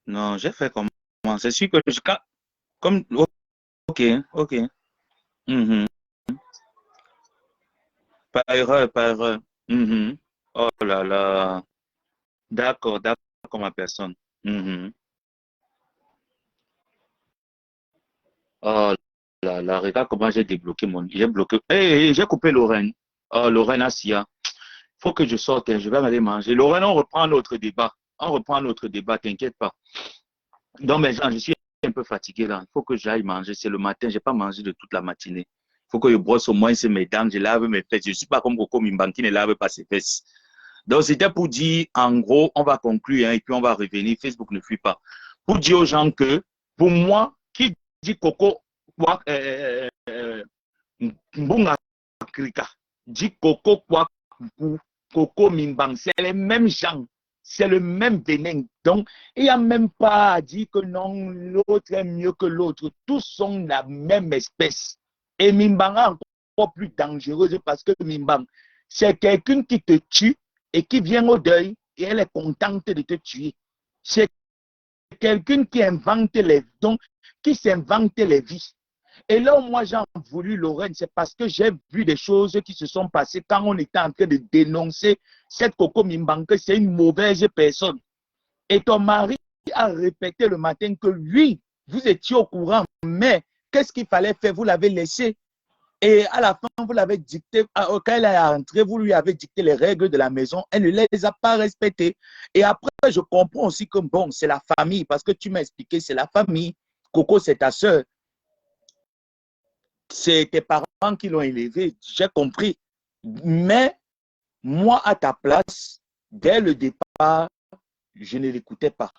Non, j'ai fait comment? C'est sûr que je... Comme... Ok. Par erreur. Oh là là. D'accord, ma personne. Oh là là, regarde comment j'ai débloqué J'ai bloqué. J'ai coupé Lorraine. Oh, Lorraine Assia. Faut que je sorte, hein, je vais aller manger. Lorraine, on reprend notre débat. On reprend notre débat, t'inquiète pas. Donc, mes gens, je suis un peu fatigué là. Il faut que j'aille manger. C'est le matin, je n'ai pas mangé de toute la matinée. Il faut que je brosse au moins mes dents, je lave mes fesses. Je ne suis pas comme Coco Mimban qui ne lave pas ses fesses. Donc, c'était pour dire, en gros, on va conclure hein, et puis on va revenir. Facebook ne fuit pas. Pour dire aux gens que, pour moi, qui dit Coco, Mbunga Krika, dit Coco, Coco Mimban, c'est les mêmes gens. C'est le même venin. Donc, il n'y a même pas à dire que non, l'autre est mieux que l'autre. Tous sont la même espèce. Et Mimbang est encore plus dangereuse parce que Mimbang, c'est quelqu'un qui te tue et qui vient au deuil et elle est contente de te tuer. C'est quelqu'un qui invente les dons, qui s'invente les vies. Et là où moi j'ai voulu Lorraine, c'est parce que j'ai vu des choses qui se sont passées quand on était en train de dénoncer cette Coco Mimban, que c'est une mauvaise personne. Et ton mari a répété le matin que oui, vous étiez au courant, mais qu'est-ce qu'il fallait faire? Vous l'avez laissé. Et à la fin, vous l'avez dicté, quand elle est rentrée, vous lui avez dicté les règles de la maison, elle ne les a pas respectées. Et après, je comprends aussi que bon, c'est la famille, parce que tu m'as expliqué, c'est la famille. Coco, c'est ta soeur. C'est tes parents qui l'ont élevé, j'ai compris. Mais moi, à ta place, dès le départ, je ne l'écoutais pas.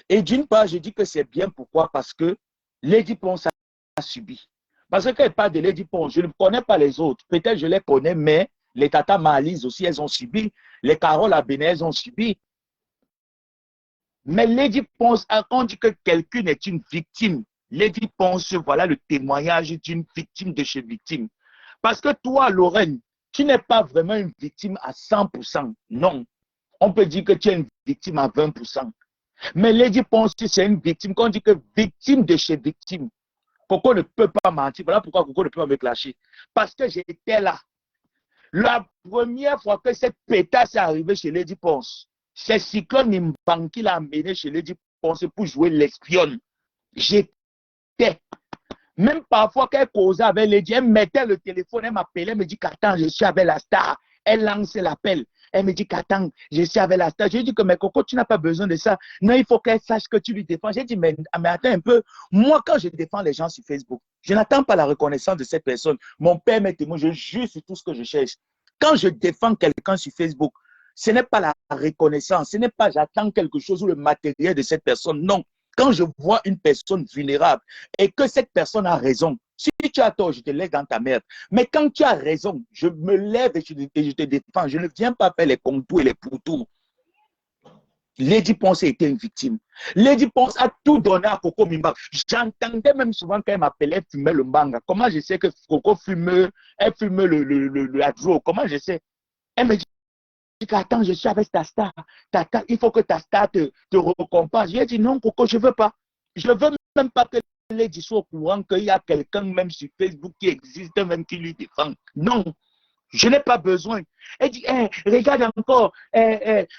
Et d'une part, je dis que c'est bien. Pourquoi? Parce que Lady Ponce a subi. Parce que quand elle parle de Lady Ponce, je ne connais pas les autres. Peut-être je les connais, mais les Tata Malise aussi, elles ont subi. Les Carole Abéné, elles ont subi. Mais Lady Ponce, quand on dit que quelqu'un est une victime, Lady Ponce, voilà le témoignage d'une victime de chez victime. Parce que toi, Lorraine, tu n'es pas vraiment une victime à 100%. Non. On peut dire que tu es une victime à 20%. Mais Lady Ponce, c'est une victime. Quand on dit que victime de chez victime, Coco ne peut pas mentir. Voilà pourquoi Coco ne peut pas me clasher. Parce que j'étais là. La première fois que cette pétasse est arrivée chez Lady Ponce, c'est Cyclone Nimban qui l'a amené chez Lady Ponce pour jouer l'espionne. J'étais. Même parfois qu'elle causait avec Lady, elle mettait le téléphone, elle m'appelait, elle me dit qu'attends, je suis avec la star. Elle lançait l'appel. Elle me dit qu'attends, je suis avec la star. J'ai dit que mais Coco, tu n'as pas besoin de ça. Non, il faut qu'elle sache que tu lui défends. J'ai dit mais attends un peu. Moi, quand je défends les gens sur Facebook, je n'attends pas la reconnaissance de cette personne. Mon père m'est témoin, je jure sur tout ce que je cherche. Quand je défends quelqu'un sur Facebook, ce n'est pas la reconnaissance, ce n'est pas j'attends quelque chose ou le matériel de cette personne. Non. Quand je vois une personne vulnérable et que cette personne a raison, si tu as tort, je te laisse dans ta merde. Mais quand tu as raison, je me lève et je te défends. Je ne viens pas faire les contours et les pourtours. Lady Ponce était une victime. Lady Ponce a tout donné à Coco Mimba. J'entendais même souvent quand elle m'appelait fumer le mbanga. Comment je sais que Coco fume, elle fume le adro? Comment je sais? Elle me dit attends, je suis avec ta star. Il faut que ta star te récompense. J'ai dit non, Coco, je ne veux pas. Je ne veux même pas que Lady soit au courant qu'il y a quelqu'un même sur Facebook qui existe, même qui lui défend. Non, je n'ai pas besoin. Elle dit, regarde encore,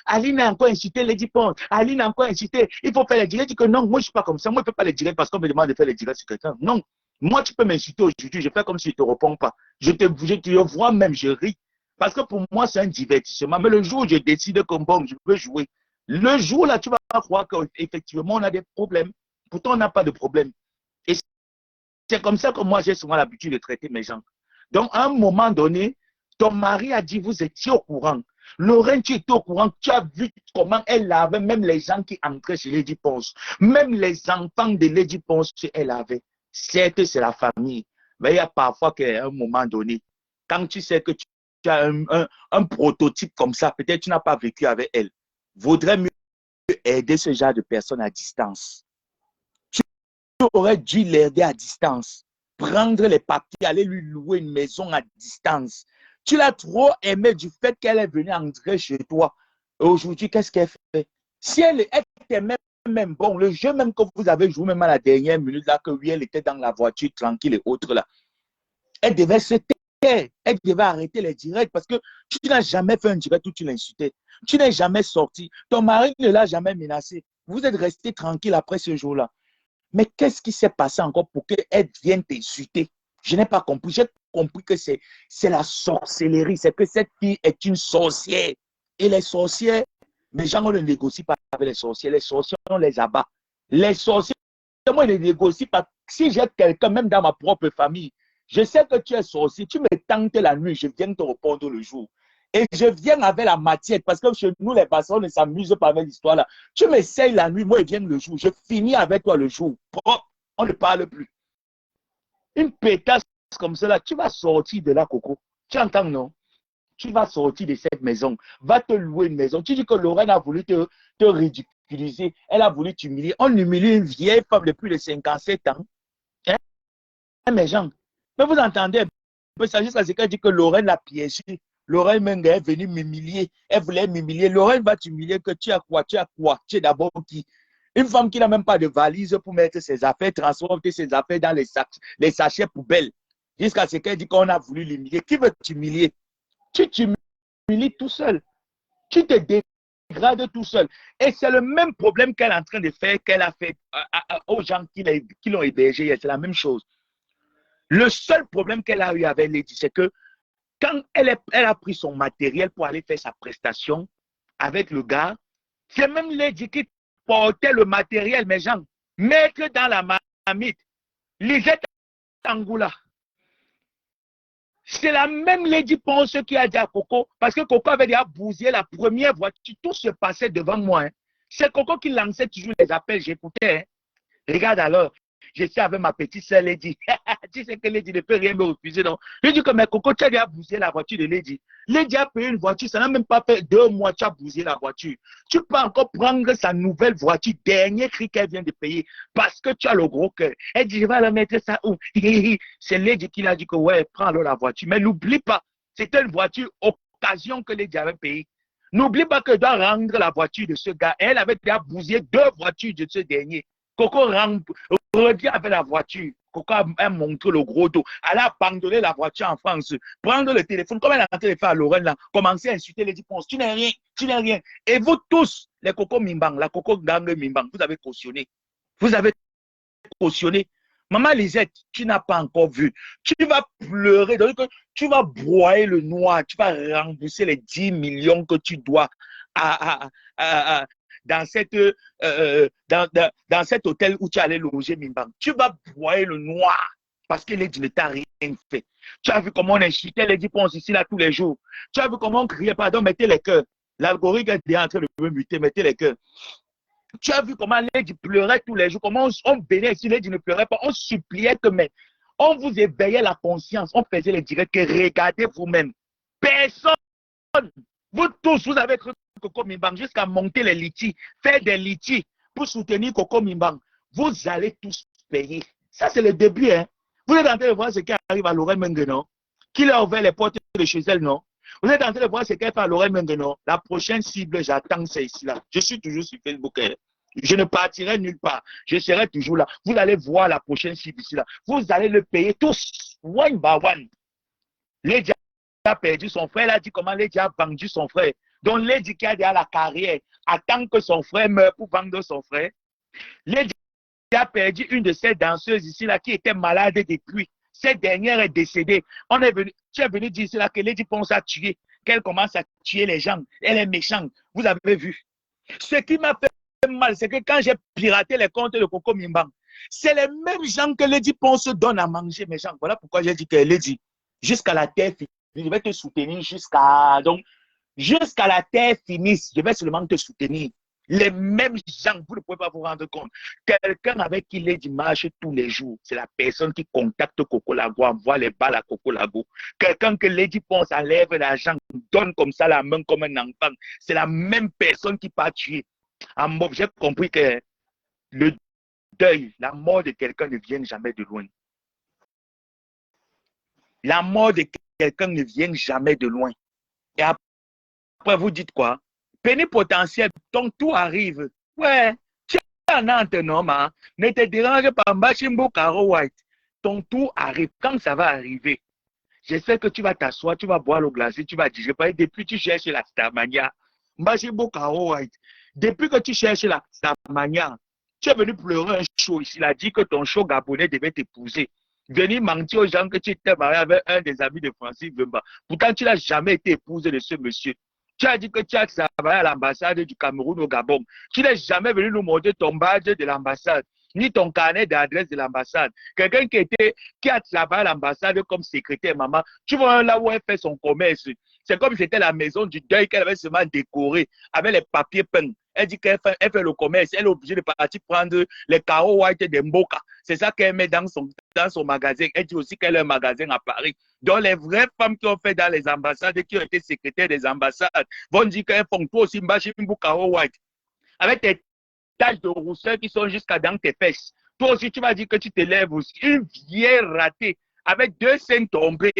Aline a encore incité Lady Ponce. Aline a encore incité, il faut faire les directs. Elle dit que non, moi je ne suis pas comme ça. Moi je ne peux pas les directs parce qu'on me demande de faire les directs sur quelqu'un. Non, moi tu peux m'insulter aujourd'hui, je fais comme si je ne te réponds pas. Je te vois même, je ris. Parce que pour moi, c'est un divertissement. Mais le jour où je décide que bon, je veux jouer, le jour là, tu vas croire qu'effectivement, on a des problèmes. Pourtant, on n'a pas de problème. Et c'est comme ça que moi, j'ai souvent l'habitude de traiter mes gens. Donc, à un moment donné, ton mari a dit, vous étiez au courant. Lorraine, tu étais au courant. Tu as vu comment elle lavait, même les gens qui entraient chez Lady Ponce. Même les enfants de Lady Ponce, elle lavait. Certes, c'est la famille. Mais il y a parfois qu'à un moment donné, quand tu sais que tu as un prototype comme ça, peut-être tu n'as pas vécu avec elle. Vaudrait mieux aider ce genre de personnes à distance. Tu aurais dû l'aider à distance. Prendre les papiers, aller lui louer une maison à distance. Tu l'as trop aimé du fait qu'elle est venue entrer chez toi. Et aujourd'hui, qu'est-ce qu'elle fait? Si elle était même bon, le jeu même que vous avez joué même à la dernière minute, là, que oui, elle était dans la voiture tranquille et autres là, elle devait se taire. Elle devait arrêter les directs parce que tu n'as jamais fait un direct où tu l'insultais. Tu n'es jamais sorti. Ton mari ne l'a jamais menacé. Vous êtes resté tranquille après ce jour-là. Mais qu'est-ce qui s'est passé encore pour qu'elle vienne t'insulter? Je n'ai pas compris. J'ai compris que c'est la sorcellerie. C'est que cette fille est une sorcière. Et les sorcières, Mais gens, on ne négocie pas avec les sorciers. Les sorciers, on les abat. Les sorciers, moi, je ne négocie pas. Si j'ai quelqu'un, même dans ma propre famille, je sais que tu es sorcier, tu me tentes la nuit, je viens te répondre le jour. Et je viens avec la matière, parce que chez nous, les patients ne s'amusent pas avec l'histoire là. Tu m'essayes la nuit, moi, je viens le jour. Je finis avec toi le jour. On ne parle plus. Une pétasse comme cela, tu vas sortir de là, Coco. Tu entends, non? Tu vas sortir de cette maison. Va te louer une maison. Tu dis que Lorraine a voulu te ridiculiser. Elle a voulu t'humilier. On humilie une vieille femme de plus de 57 ans. Hein? Mes gens. Mais vous entendez un peu ça jusqu'à ce qu'elle dit que Lorraine l'a piégé. Lorraine Mengue est venue m'humilier. Elle voulait m'humilier. Lorraine va t'humilier que tu as quoi? Tu as quoi? Tu es d'abord qui? Une femme qui n'a même pas de valise pour mettre ses affaires, transporter ses affaires dans les sachets poubelles. Jusqu'à ce qu'elle dit qu'on a voulu l'humilier. Qui veut t'humilier? Tu t'humilies tout seul. Tu te dégrades tout seul. Et c'est le même problème qu'elle est en train de faire, qu'elle a fait aux gens qui l'ont hébergé. C'est la même chose. Le seul problème qu'elle a eu avec Lady, c'est que quand elle a pris son matériel pour aller faire sa prestation avec le gars, c'est même Lady qui portait le matériel, mes gens. Mettre dans la marmite. Lisette Angoula. C'est la même Lady Ponce qui a dit à Coco, parce que Coco avait déjà bousillé la première voiture, tout se passait devant moi. Hein. C'est Coco qui lançait toujours les appels, j'écoutais. Hein. Regarde alors, je suis avec ma petite sœur Lady. Tu sais que Lady ne peut rien me refuser, non? Je dis que mais Coco, tu as déjà bousillé la voiture de Lady. Lady a payé une voiture, ça n'a même pas fait 2 mois, tu as bousillé la voiture. Tu peux encore prendre sa nouvelle voiture, dernier cri qu'elle vient de payer, parce que tu as le gros cœur. Elle dit, je vais la mettre ça où? C'est Lady qui l'a dit que ouais, prends alors la voiture. Mais n'oublie pas, c'était une voiture occasion que Lady avait payée. N'oublie pas que doit rendre la voiture de ce gars. Elle avait déjà bousillé 2 voitures de ce dernier. Coco revient avec la voiture. Coco a montré le gros dos. Elle a abandonné la voiture en France. Prendre le téléphone, comme elle a tenté de faire à Lorraine, là, commencer à insulter les Ponce. Tu n'es rien, tu n'es rien. Et vous tous, les Coco Mimbang, la Coco Gang Mimbang, vous avez cautionné. Vous avez cautionné. Maman Lisette, tu n'as pas encore vu. Tu vas pleurer, donc tu vas broyer le noir, tu vas rembourser les 10 millions que tu dois dans cet hôtel où tu allais loger Mimbang. Tu vas broyer le noir parce que Lady ne t'a rien fait. Tu as vu comment on insultait Lady Ponce ici là tous les jours. Tu as vu comment on criait, pardon, mettez les cœurs. L'algorithme est en train de me muter, mettez les cœurs. Tu as vu comment Lady pleurait tous les jours, comment on bénait ici, Lady ne pleurait pas, on suppliait que mais on vous éveillait la conscience, on faisait les directs que regardez vous-même. Personne, vous tous, vous avez cru Coco Mimbang jusqu'à monter les litis, faire des litis pour soutenir Coco Mimbang. Vous allez tous payer. Ça, c'est le début. Hein. Vous êtes en train de voir ce qui arrive à Lorraine Mengue, non? Qui leur a ouvert les portes de chez elle, non? Vous êtes en train de voir ce qu'elle fait à Lorraine Mengue, non? La prochaine cible, j'attends, c'est ici là. Je suis toujours sur Facebook. Hein. Je ne partirai nulle part. Je serai toujours là. Vous allez voir la prochaine cible ici là. Vous allez le payer tous, one by one. Lady a perdu son frère. Elle a dit comment Lady a vendu son frère. Donc Lady qui a déjà la carrière attend que son frère meure pour vendre son frère. Lady a perdu une de ces danseuses ici là qui était malade depuis. Cette dernière est décédée. Tu es venu dire ici là que Lady Ponce a tué, qu'elle commence à tuer les gens. Elle est méchante. Vous avez vu. Ce qui m'a fait mal, c'est que quand j'ai piraté les comptes de Coco Mimbang, c'est les mêmes gens que Lady Ponce donne à manger mes gens. Voilà pourquoi j'ai dit que Lady, jusqu'à la terre finisse, je vais te soutenir jusqu'à la terre finisse, je vais seulement te soutenir. Les mêmes gens, vous ne pouvez pas vous rendre compte. Quelqu'un avec qui Lady marche tous les jours, c'est la personne qui contacte Coco Lago, envoie les balles à Coco Lago. Quelqu'un que Lady Ponce enlève l'argent, donne comme ça la main comme un enfant, c'est la même personne qui part tuer. J'ai compris que le deuil, la mort de quelqu'un ne vient jamais de loin. La mort de quelqu'un ne vient jamais de loin. Et après, vous dites quoi? Pénipotentiel, donc tout arrive. Ouais, tu es en Nantes, non, ma? Ne te dérange pas, Mbachimbo Caro White. Ton tour arrive. Quand ça va arriver, je sais que tu vas t'asseoir, tu vas boire le glacé, tu vas digérer. Depuis que tu cherches la Starmania, Mbachimbo Caro White. Depuis que tu cherches la Starmania, tu es venu pleurer un show ici. Il a dit que ton show gabonais devait t'épouser. Venir mentir aux gens que tu étais marié avec un des amis de Francis Vemba. Pourtant, tu n'as jamais été épousé de ce monsieur. Tu as dit que tu as travaillé à l'ambassade du Cameroun au Gabon. Tu n'es jamais venu nous montrer ton badge de l'ambassade, ni ton carnet d'adresse de l'ambassade. Quelqu'un qui a travaillé à l'ambassade comme secrétaire, maman, tu vois là où elle fait son commerce. C'est comme si c'était la maison du deuil qu'elle avait seulement décorée avec les papiers peints. Elle dit qu'elle fait le commerce. Elle est obligée de partir prendre les carreaux white des Mboka. C'est ça qu'elle met dans son magasin. Elle dit aussi qu'elle a un magasin à Paris. Donc, les vraies femmes qui ont fait dans les ambassades et qui ont été secrétaires des ambassades vont dire qu'elles font toi aussi Mbachimbo carreau white. Avec tes taches de rousseur qui sont jusqu'à dans tes fesses. Toi aussi, tu vas dire que tu te lèves aussi. Une vieille ratée avec 2 seins tombés.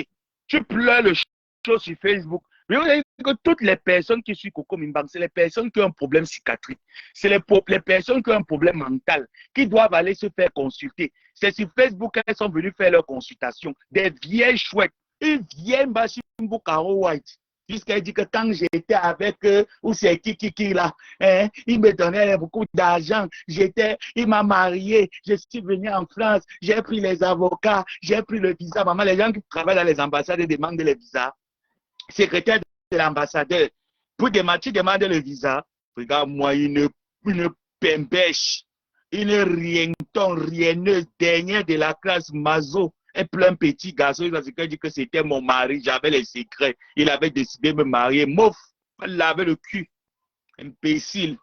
Tu pleures le show sur Facebook. Mais vous avez dit que toutes les personnes qui suivent Coco Mimban, c'est les personnes qui ont un problème psychiatrique. C'est les personnes qui ont un problème mental, qui doivent aller se faire consulter. C'est sur Facebook qu'elles sont venues faire leur consultation. Des vieilles chouettes. Une vieille Mbachimbo Caro White. Jusqu'à dit que quand j'étais avec eux, ou c'est qui là, hein, il me donnait beaucoup d'argent. Il m'a marié, je suis venu en France, j'ai pris les avocats, j'ai pris le visa. Maman, les gens qui travaillent dans les ambassades demandent les visas. Secrétaire de l'ambassadeur, tu demandes le visa. Regarde-moi, une pembèche, une rienneuse, dernière de la classe Mazo. Et plein petit garçon, il a dit que c'était mon mari, j'avais les secrets. Il avait décidé de me marier. Mouf, elle lavait le cul. Imbécile.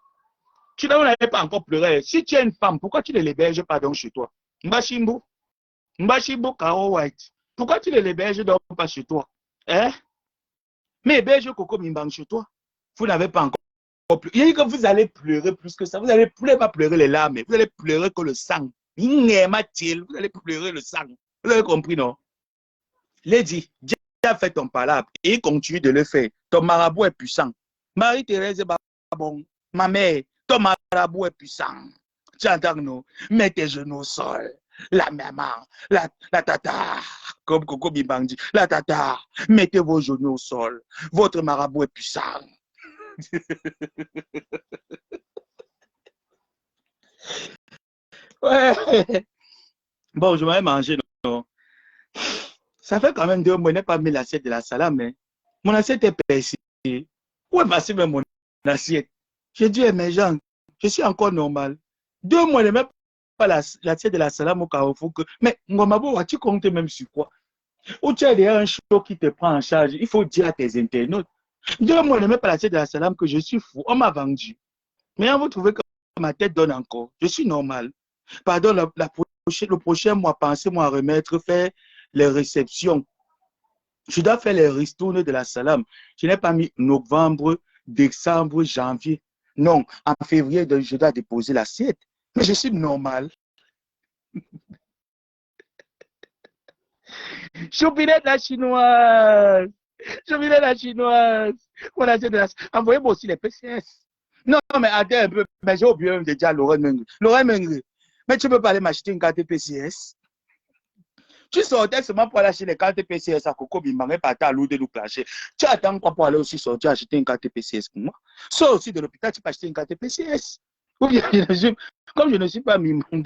Tu n'avais pas encore pleuré. Si tu es une femme, pourquoi tu ne l'héberges pas donc chez toi? Mbachimbo Caro White. Pourquoi tu ne l'héberges donc pas chez toi? Hein? Mais héberge Coco Mimban chez toi. Vous n'avez pas encore pleuré. Il dit que vous allez pleurer plus que ça. Vous n'allez pas pleurer les larmes. Vous allez pleurer que le sang. Vous allez pleurer le sang. Vous avez compris, non? Lady, Dieu a fait ton palabre et il continue de le faire. Ton marabout est puissant. Marie-Thérèse est bon. Ma mère, ton marabout est puissant. Tu entends, non? Mets tes genoux au sol. La maman, la tata, comme Coco Mimban dit, la tata, mettez vos genoux au sol. Votre marabout est puissant. Ouais. Bon, je vais manger, non? Ça fait quand même 2 mois, je n'ai pas mis l'assiette de la salade, mais mon assiette est percée. Où est passé même mon assiette? J'ai dit, mes gens, je suis encore normal. 2 mois, je n'ai même pas l'assiette de la salade au Carrefour. Mais, Ngomabo, tu comptes même sur quoi? Ou tu as déjà un show qui te prend en charge, il faut dire à tes internautes. 2 mois, je n'ai même pas l'assiette de la salade, que je suis fou. On m'a vendu. Mais vous trouvez que ma tête donne encore. Je suis normal. Pardon, le prochain mois, pensez-moi à remettre, faire les réceptions. Je dois faire les ristournes de la salam. Je n'ai pas mis novembre, décembre, janvier. Non, en février, je dois déposer l'assiette. Mais je suis normal. Choupinette la chinoise. Choupinette la chinoise. Envoyez-moi aussi les PCS. Non, mais attends un peu. Mais j'ai oublié même de dire à Laurent Mengri. Laurent Mengri, mais tu peux pas aller m'acheter une carte PCS? Tu sortais seulement pour aller acheter les cartes PCS à Coco Mimban et partir à l'eau de nous clasher. Tu attends quoi pour aller aussi sortir acheter une carte PCS pour moi? Sors aussi de l'hôpital, tu peux acheter une carte PCS. Ou bien, comme je ne suis pas Mimban.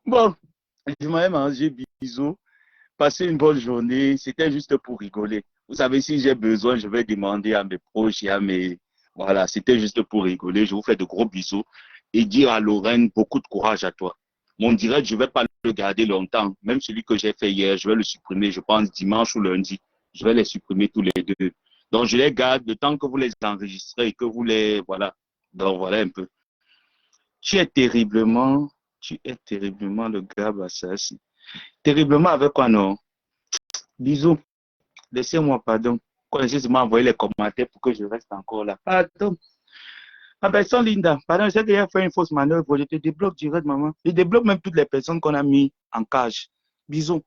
Bon, je m'avais mangé, bisous. Passez une bonne journée. C'était juste pour rigoler. Vous savez, si j'ai besoin, je vais demander à mes proches et à mes... Voilà, c'était juste pour rigoler. Je vous fais de gros bisous et dire à Lorraine beaucoup de courage à toi. Mon direct, je ne vais pas le garder longtemps. Même celui que j'ai fait hier, je vais le supprimer, je pense, dimanche ou lundi. Je vais les supprimer tous les 2. Donc, je les garde le temps que vous les enregistrez et que vous les... Voilà. Donc, voilà un peu. Tu es terriblement le gars, Bassassi. Terriblement avec quoi, non? Bisous. Laissez-moi, pardon. Connaissez m'envoyer les commentaires pour que je reste encore là. Pardon. Ma personne Linda, pardon, j'ai déjà fait une fausse manœuvre. Je te débloque direct, maman. Je débloque même toutes les personnes qu'on a mis en cage. Bisous.